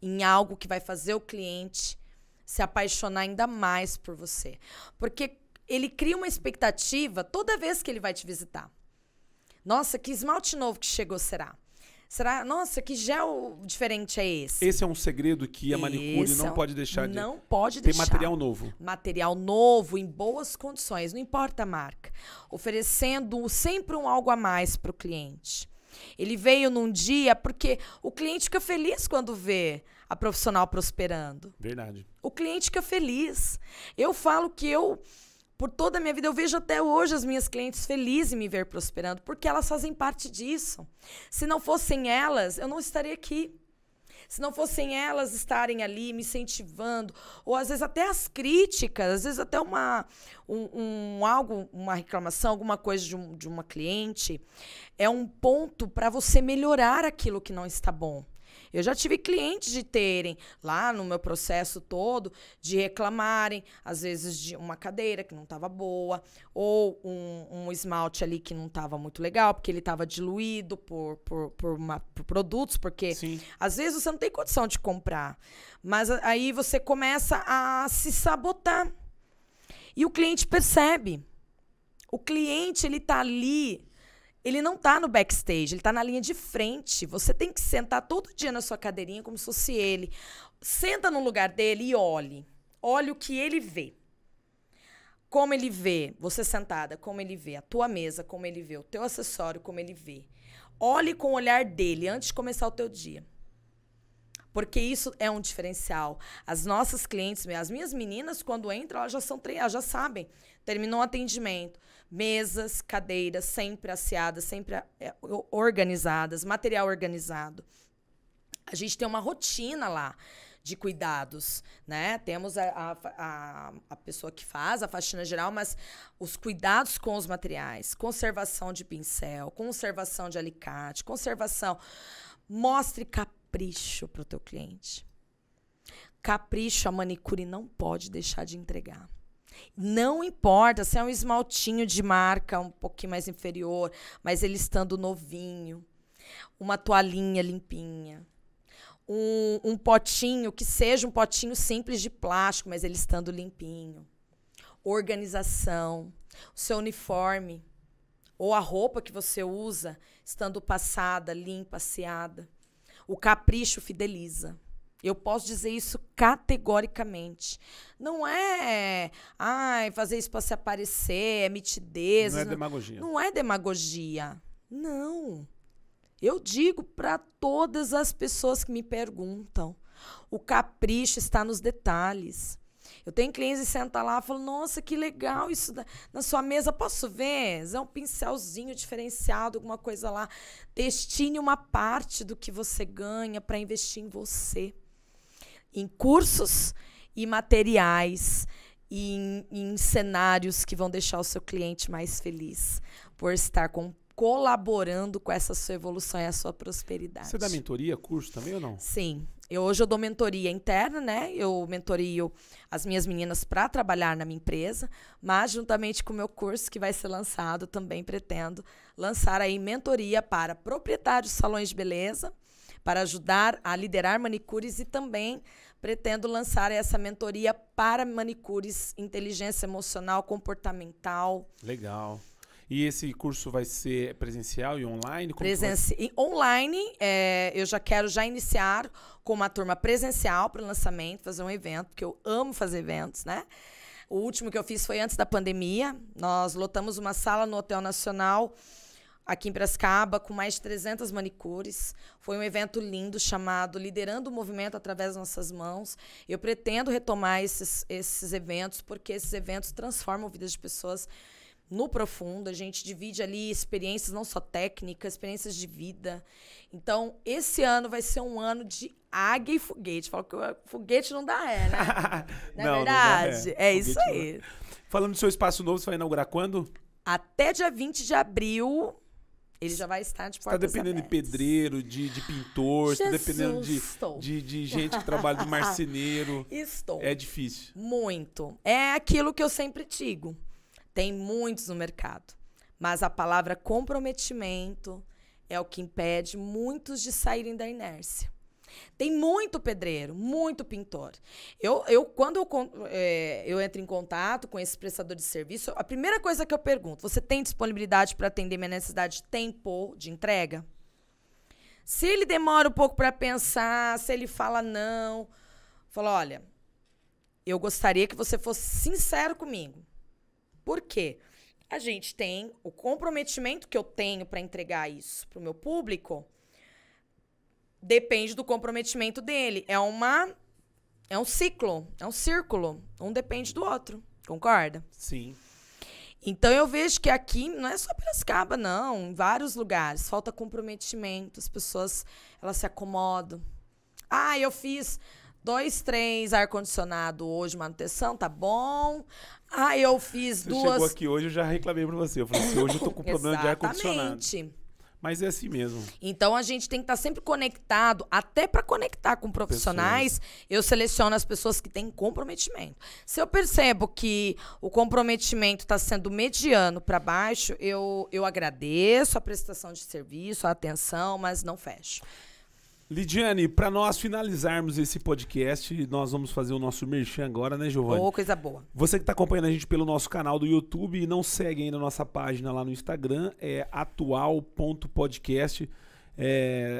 em algo que vai fazer o cliente se apaixonar ainda mais por você. Porque ele cria uma expectativa toda vez que ele vai te visitar. Nossa, que esmalte novo que chegou será? Nossa, que gel diferente é esse? Esse é um segredo que a manicure não pode deixar de... Não pode ter deixar. material novo. Material novo, em boas condições, não importa a marca. Oferecendo sempre algo a mais para o cliente. Ele veio num dia porque o cliente fica feliz quando vê a profissional prosperando. Verdade. O cliente fica feliz. Eu falo que por toda a minha vida, eu vejo até hoje as minhas clientes felizes em me ver prosperando, porque elas fazem parte disso. Se não fossem elas, eu não estaria aqui. Se não fossem elas estarem ali me incentivando, ou às vezes até as críticas, às vezes até uma reclamação, alguma coisa de uma cliente, é um ponto para você melhorar aquilo que não está bom. Eu já tive clientes de terem, lá no meu processo todo, de reclamarem, às vezes, de uma cadeira que não estava boa, ou um esmalte ali que não estava muito legal, porque ele estava diluído por produtos, porque Sim. Às vezes você não tem condição de comprar. Mas aí você começa a se sabotar. E o cliente percebe. O cliente, ele está ali... Ele não está no backstage, ele está na linha de frente. Você tem que sentar todo dia na sua cadeirinha como se fosse ele. Senta no lugar dele e olhe. Olhe o que ele vê. Como ele vê você sentada, como ele vê a tua mesa, como ele vê o teu acessório, como ele vê. Olhe com o olhar dele antes de começar o teu dia. Porque isso é um diferencial. As nossas clientes, as minhas meninas, quando entram, elas já sabem. Terminou o atendimento. Mesas, cadeiras, sempre asseadas, sempre organizadas, material organizado. A gente tem uma rotina lá de cuidados, né? Temos a pessoa que faz a faxina geral, mas os cuidados com os materiais, conservação de pincel, conservação de alicate, conservação. Mostre capricho para o teu cliente. Capricho a manicure não pode deixar de entregar. Não importa se é um esmaltinho de marca um pouquinho mais inferior, mas ele estando novinho, uma toalhinha limpinha, um potinho que seja um potinho simples de plástico, mas ele estando limpinho. Organização, o seu uniforme ou a roupa que você usa estando passada, limpa, asseada. O capricho fideliza. Eu posso dizer isso categoricamente. Não é fazer isso para se aparecer, é mitidez. Não é demagogia. Não é demagogia. Não. Eu digo para todas as pessoas que me perguntam, o capricho está nos detalhes. Eu tenho clientes que sentam lá e falam, nossa, que legal isso na sua mesa, posso ver? É um pincelzinho diferenciado, alguma coisa lá. Destine uma parte do que você ganha para investir em você. Em cursos e materiais, em cenários que vão deixar o seu cliente mais feliz por estar colaborando com essa sua evolução e a sua prosperidade. Você dá mentoria, curso também ou não? Sim. Hoje eu dou mentoria interna, né? Eu mentorio as minhas meninas para trabalhar na minha empresa, mas juntamente com o meu curso que vai ser lançado, também pretendo lançar aí mentoria para proprietários de salões de beleza, para ajudar a liderar manicures e também pretendo lançar essa mentoria para manicures, inteligência emocional, comportamental. Legal. E esse curso vai ser presencial e online? Online, eu já quero iniciar com uma turma presencial para o lançamento, fazer um evento, porque eu amo fazer eventos, né? O último que eu fiz foi antes da pandemia. Nós lotamos uma sala no Hotel Nacional, aqui em Piracicaba, com mais de 300 manicures. Foi um evento lindo chamado Liderando o Movimento Através das Nossas Mãos. Eu pretendo retomar esses eventos, porque esses eventos transformam vidas de pessoas no profundo. A gente divide ali experiências não só técnicas, experiências de vida. Então, esse ano vai ser um ano de águia e foguete. Falo que foguete não dá ré, né? Não é verdade? Não dá ré. É isso aí. Falando do seu espaço novo, você vai inaugurar quando? Até dia 20 de abril, ele já vai estar de portas abertas. Está dependendo de pedreiro, de pintor, está dependendo de gente que trabalha de marceneiro. Estou. É difícil. Muito. É aquilo que eu sempre digo. Tem muitos no mercado, mas a palavra comprometimento é o que impede muitos de saírem da inércia. Tem muito pedreiro, muito pintor. Quando eu entro em contato com esse prestador de serviço, a primeira coisa que eu pergunto, você tem disponibilidade para atender minha necessidade de tempo de entrega? Se ele demora um pouco para pensar, se ele fala não, eu falo, olha, eu gostaria que você fosse sincero comigo. Por quê? A gente tem o comprometimento que eu tenho para entregar isso para o meu público, depende do comprometimento dele. É um ciclo, é um círculo. Um depende do outro. Concorda? Sim. Então, eu vejo que aqui, não é só Piracicaba, não. Em vários lugares, falta comprometimento. As pessoas, elas se acomodam. Ah, eu fiz 2, 3 ar-condicionado hoje, manutenção, tá bom. Ah, eu fiz você 2... chegou aqui hoje, eu já reclamei pra você. Eu falei assim, hoje eu tô com problema de ar-condicionado. Exatamente. Mas é assim mesmo. Então, a gente tem que estar sempre conectado, até para conectar com profissionais, eu seleciono as pessoas que têm comprometimento. Se eu percebo que o comprometimento está sendo mediano para baixo, eu agradeço a prestação de serviço, a atenção, mas não fecho. Lidiane, para nós finalizarmos esse podcast, nós vamos fazer o nosso merchan agora, né, Giovani? Oh, coisa boa. Você que está acompanhando a gente pelo nosso canal do YouTube e não segue ainda a nossa página lá no Instagram, é atual.podcast,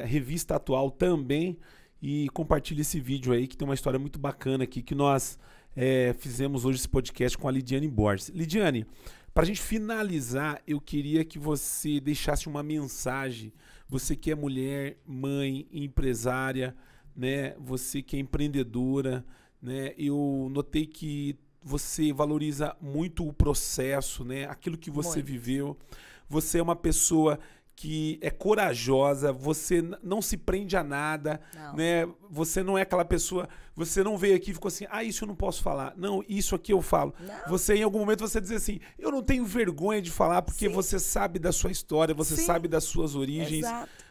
Revista Atual também, e compartilhe esse vídeo aí, que tem uma história muito bacana aqui, que nós fizemos hoje esse podcast com a Lidiane Borges. Lidiane, para a gente finalizar, eu queria que você deixasse uma mensagem. Você que é mulher, mãe, empresária, né? Você que é empreendedora, né? Eu notei que você valoriza muito o processo, né? Aquilo que você viveu. Você é uma pessoa que é corajosa, você não se prende a nada, né? Você não é aquela pessoa, você não veio aqui e ficou assim, isso eu não posso falar. Não, isso aqui eu falo. Não. Você, em algum momento, você diz assim, eu não tenho vergonha de falar, porque você sabe da sua história, você sabe das suas origens,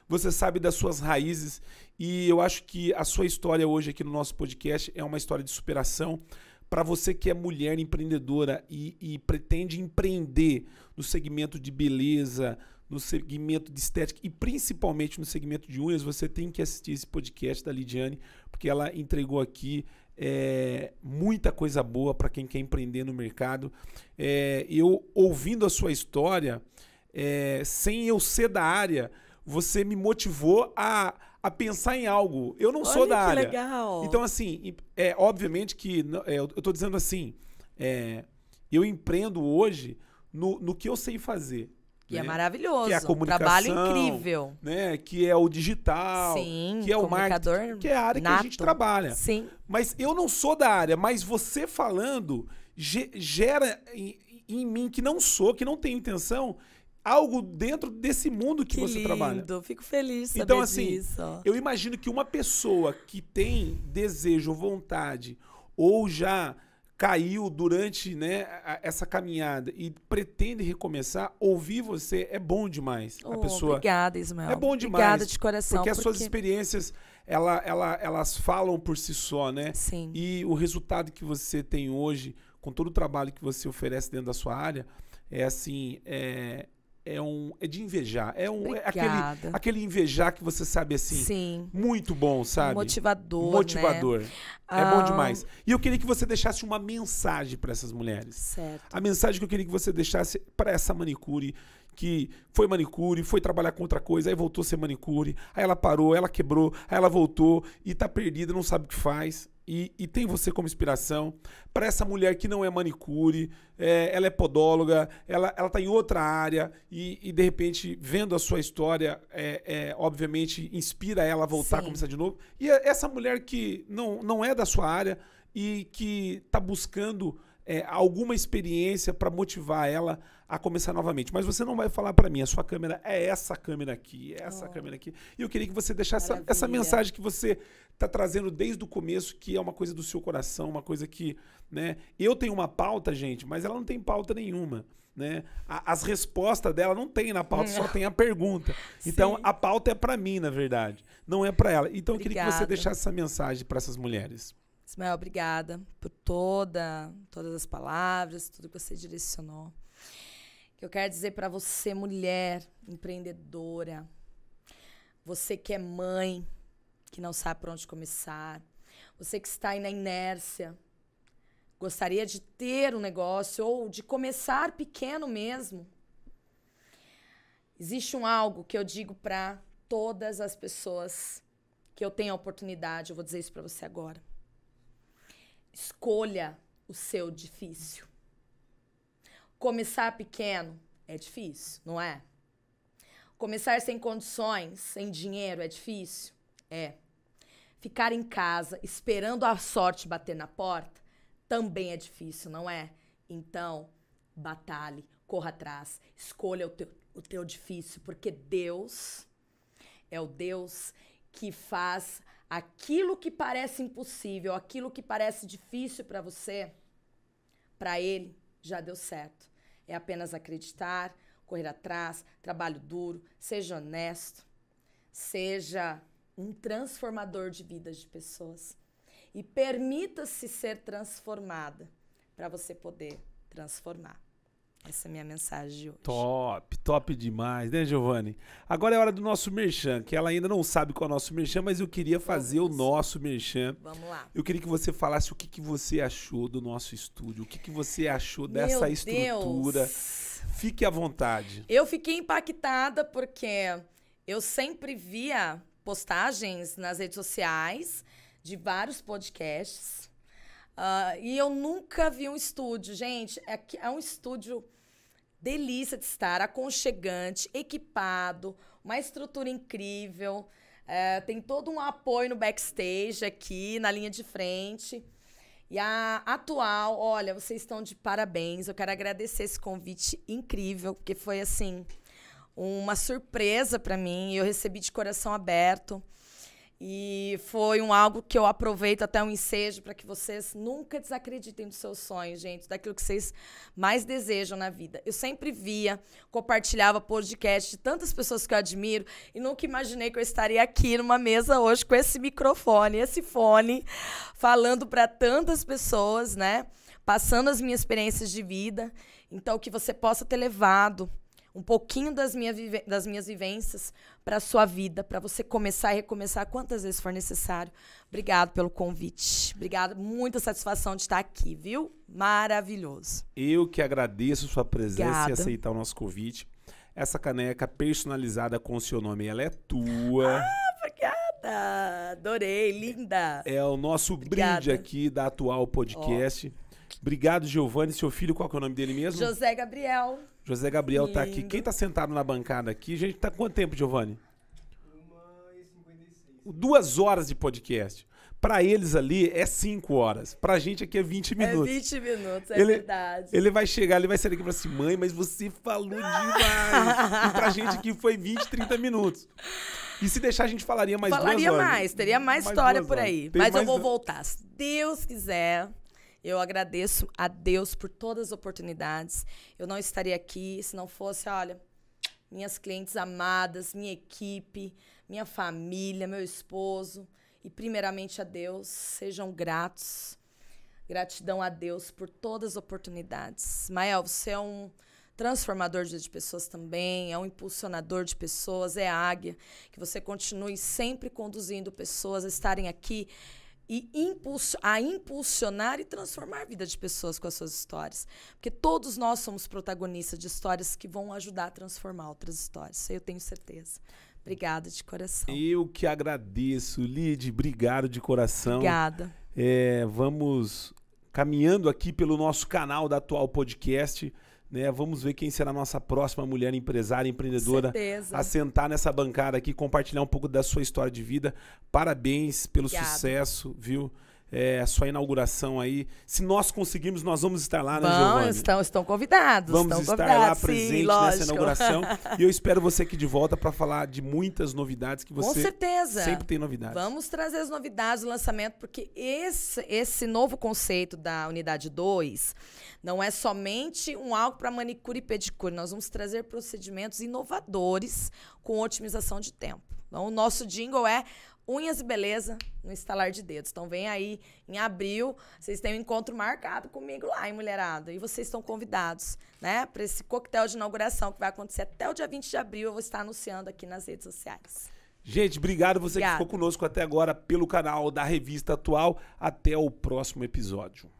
você sabe das suas raízes. E eu acho que a sua história hoje aqui no nosso podcast é uma história de superação para você que é mulher empreendedora e pretende empreender no segmento de beleza, no segmento de estética e principalmente no segmento de unhas. Você tem que assistir esse podcast da Lidiane, porque ela entregou aqui muita coisa boa para quem quer empreender no mercado. Eu, ouvindo a sua história, sem eu ser da área, você me motivou a pensar em algo. Eu não sou da área. Legal. Então, assim, obviamente que eu estou dizendo assim, eu empreendo hoje no que eu sei fazer. Que né? é maravilhoso. Que é a comunicação. Trabalho incrível. Né? Que é o digital. Sim, que é o marketing. Que é a área que a gente trabalha. Sim. Mas eu não sou da área, mas você falando gera em mim, que não sou, que não tenho intenção, algo dentro desse mundo que você trabalha. Fico feliz de saber então, assim, disso. eu imagino que uma pessoa que tem desejo, vontade, ou já caiu durante, né, essa caminhada e pretende recomeçar, ouvir você é bom demais. A pessoa obrigada, Ismael. É bom demais. Obrigada de coração. Porque as suas experiências, elas falam por si só, né? Sim. E o resultado que você tem hoje, com todo o trabalho que você oferece dentro da sua área, é assim, é de invejar. É aquele invejar que você sabe assim. Sim. Muito bom, sabe? Motivador. Né? É bom demais. E eu queria que você deixasse uma mensagem para essas mulheres. Certo. A mensagem que eu queria que você deixasse para essa manicure, que foi manicure, foi trabalhar com outra coisa, aí voltou a ser manicure, aí ela parou, ela quebrou, aí ela voltou e tá perdida, não sabe o que faz. E tem você como inspiração para essa mulher que não é manicure, ela é podóloga, ela tá em outra área e de repente, vendo a sua história, obviamente inspira ela a voltar a começar de novo. E essa mulher que não é da sua área e que está buscando alguma experiência para motivar ela a começar novamente. Mas você não vai falar para mim, a sua câmera é essa câmera aqui, câmera aqui. E eu queria que você deixasse essa mensagem que você está trazendo desde o começo, que é uma coisa do seu coração, uma coisa que, né? Eu tenho uma pauta, gente, mas ela não tem pauta nenhuma, né? As respostas dela não tem na pauta, só tem a pergunta. Então, a pauta é para mim, na verdade, não é para ela. Então, eu queria que você deixasse essa mensagem para essas mulheres. Ismael, obrigada por todas as palavras, tudo que você direcionou. Eu quero dizer para você, mulher empreendedora, você que é mãe, que não sabe por onde começar, você que está aí na inércia, gostaria de ter um negócio ou de começar pequeno mesmo. Existe algo que eu digo para todas as pessoas que eu tenho a oportunidade, eu vou dizer isso para você agora. Escolha o seu difícil. Começar pequeno é difícil, não é? Começar sem condições, sem dinheiro é difícil? É. Ficar em casa esperando a sorte bater na porta também é difícil, não é? Então, batalhe, corra atrás, escolha o teu difícil, porque Deus é o Deus que faz aquilo que parece impossível, aquilo que parece difícil para você, para Ele já deu certo. É apenas acreditar, correr atrás, trabalho duro, seja honesto, seja um transformador de vidas de pessoas. E permita-se ser transformada para você poder transformar. Essa é a minha mensagem de hoje. Top demais, né, Giovanni? Agora é hora do nosso merchan, que ela ainda não sabe qual é o nosso merchan, mas eu queria fazer o nosso merchan. Vamos lá. Eu queria que você falasse o que você achou do nosso estúdio, o que você achou dessa estrutura. Deus. Fique à vontade. Eu fiquei impactada porque eu sempre via postagens nas redes sociais de vários podcasts. E eu nunca vi um estúdio. Gente, é um estúdio delícia de estar, aconchegante, equipado, uma estrutura incrível. Tem todo um apoio no backstage aqui, na linha de frente. E a Atual, olha, vocês estão de parabéns. Eu quero agradecer esse convite incrível, porque foi, assim, uma surpresa para mim. Eu recebi de coração aberto. E foi algo que eu aproveito até um ensejo para que vocês nunca desacreditem dos seus sonhos, gente, daquilo que vocês mais desejam na vida. Eu sempre compartilhava podcast de tantas pessoas que eu admiro e nunca imaginei que eu estaria aqui numa mesa hoje com esse microfone, esse fone, falando para tantas pessoas, né? Passando as minhas experiências de vida. Então, que você possa ter levado um pouquinho das minhas vivências para a sua vida, para você começar e recomeçar quantas vezes for necessário. Obrigado pelo convite. Obrigada, muita satisfação de estar aqui, viu? Maravilhoso. Eu que agradeço a sua presença Obrigada. E aceitar o nosso convite. Essa caneca personalizada com o seu nome, ela é tua. Obrigada. Adorei, linda. É o nosso brinde aqui da Atual Podcast. Obrigado, Giovanni. Seu filho, qual que é o nome dele mesmo? José Gabriel. José Gabriel tá aqui. Lindo. Quem tá sentado na bancada aqui? A gente tá com quanto tempo, Giovanni? 1h56. 2 horas de podcast. Pra eles ali é 5 horas. Pra gente aqui é 20 minutos. É 20 minutos, é verdade. Ele vai chegar, ele vai sair daqui e falar assim, mãe, mas você falou demais. E pra gente aqui foi 20, 30 minutos. E se deixar, a gente falaria mais 2 horas. Falaria mais, teria mais história por aí. Tem Mas eu mais vou voltar. Se Deus quiser, eu agradeço a Deus por todas as oportunidades. Eu não estaria aqui se não fosse, olha, minhas clientes amadas, minha equipe, minha família, meu esposo. E primeiramente a Deus, sejam gratos. Gratidão a Deus por todas as oportunidades. Mael, você é um transformador de vida de pessoas também, é um impulsionador de pessoas, é águia. Que você continue sempre conduzindo pessoas a estarem aqui e a impulsionar e transformar a vida de pessoas com as suas histórias. Porque todos nós somos protagonistas de histórias que vão ajudar a transformar outras histórias. Eu tenho certeza. Obrigada de coração. Eu que agradeço, Lid, obrigado de coração. Obrigada. Vamos caminhando aqui pelo nosso canal da Atual Podcast, né? Vamos ver quem será a nossa próxima mulher empresária, empreendedora, a sentar nessa bancada aqui, compartilhar um pouco da sua história de vida. Parabéns pelo sucesso, viu? A sua inauguração aí. Se nós conseguirmos, nós vamos estar lá, né, Giovanni? Estão convidados. Vamos estar lá presente nessa inauguração. E eu espero você aqui de volta para falar de muitas novidades que você com certeza sempre tem novidades. Vamos trazer as novidades do lançamento, porque esse novo conceito da Unidade 2 não é somente algo para manicure e pedicure. Nós vamos trazer procedimentos inovadores com otimização de tempo. Então, o nosso jingle é unhas e beleza no estalar de dedos. Então vem aí em abril, vocês têm um encontro marcado comigo lá, hein, mulherada? E vocês estão convidados, né, para esse coquetel de inauguração que vai acontecer até o dia 20 de abril. Eu vou estar anunciando aqui nas redes sociais. Gente, obrigado você que ficou conosco até agora pelo canal da Revista Atual. Até o próximo episódio.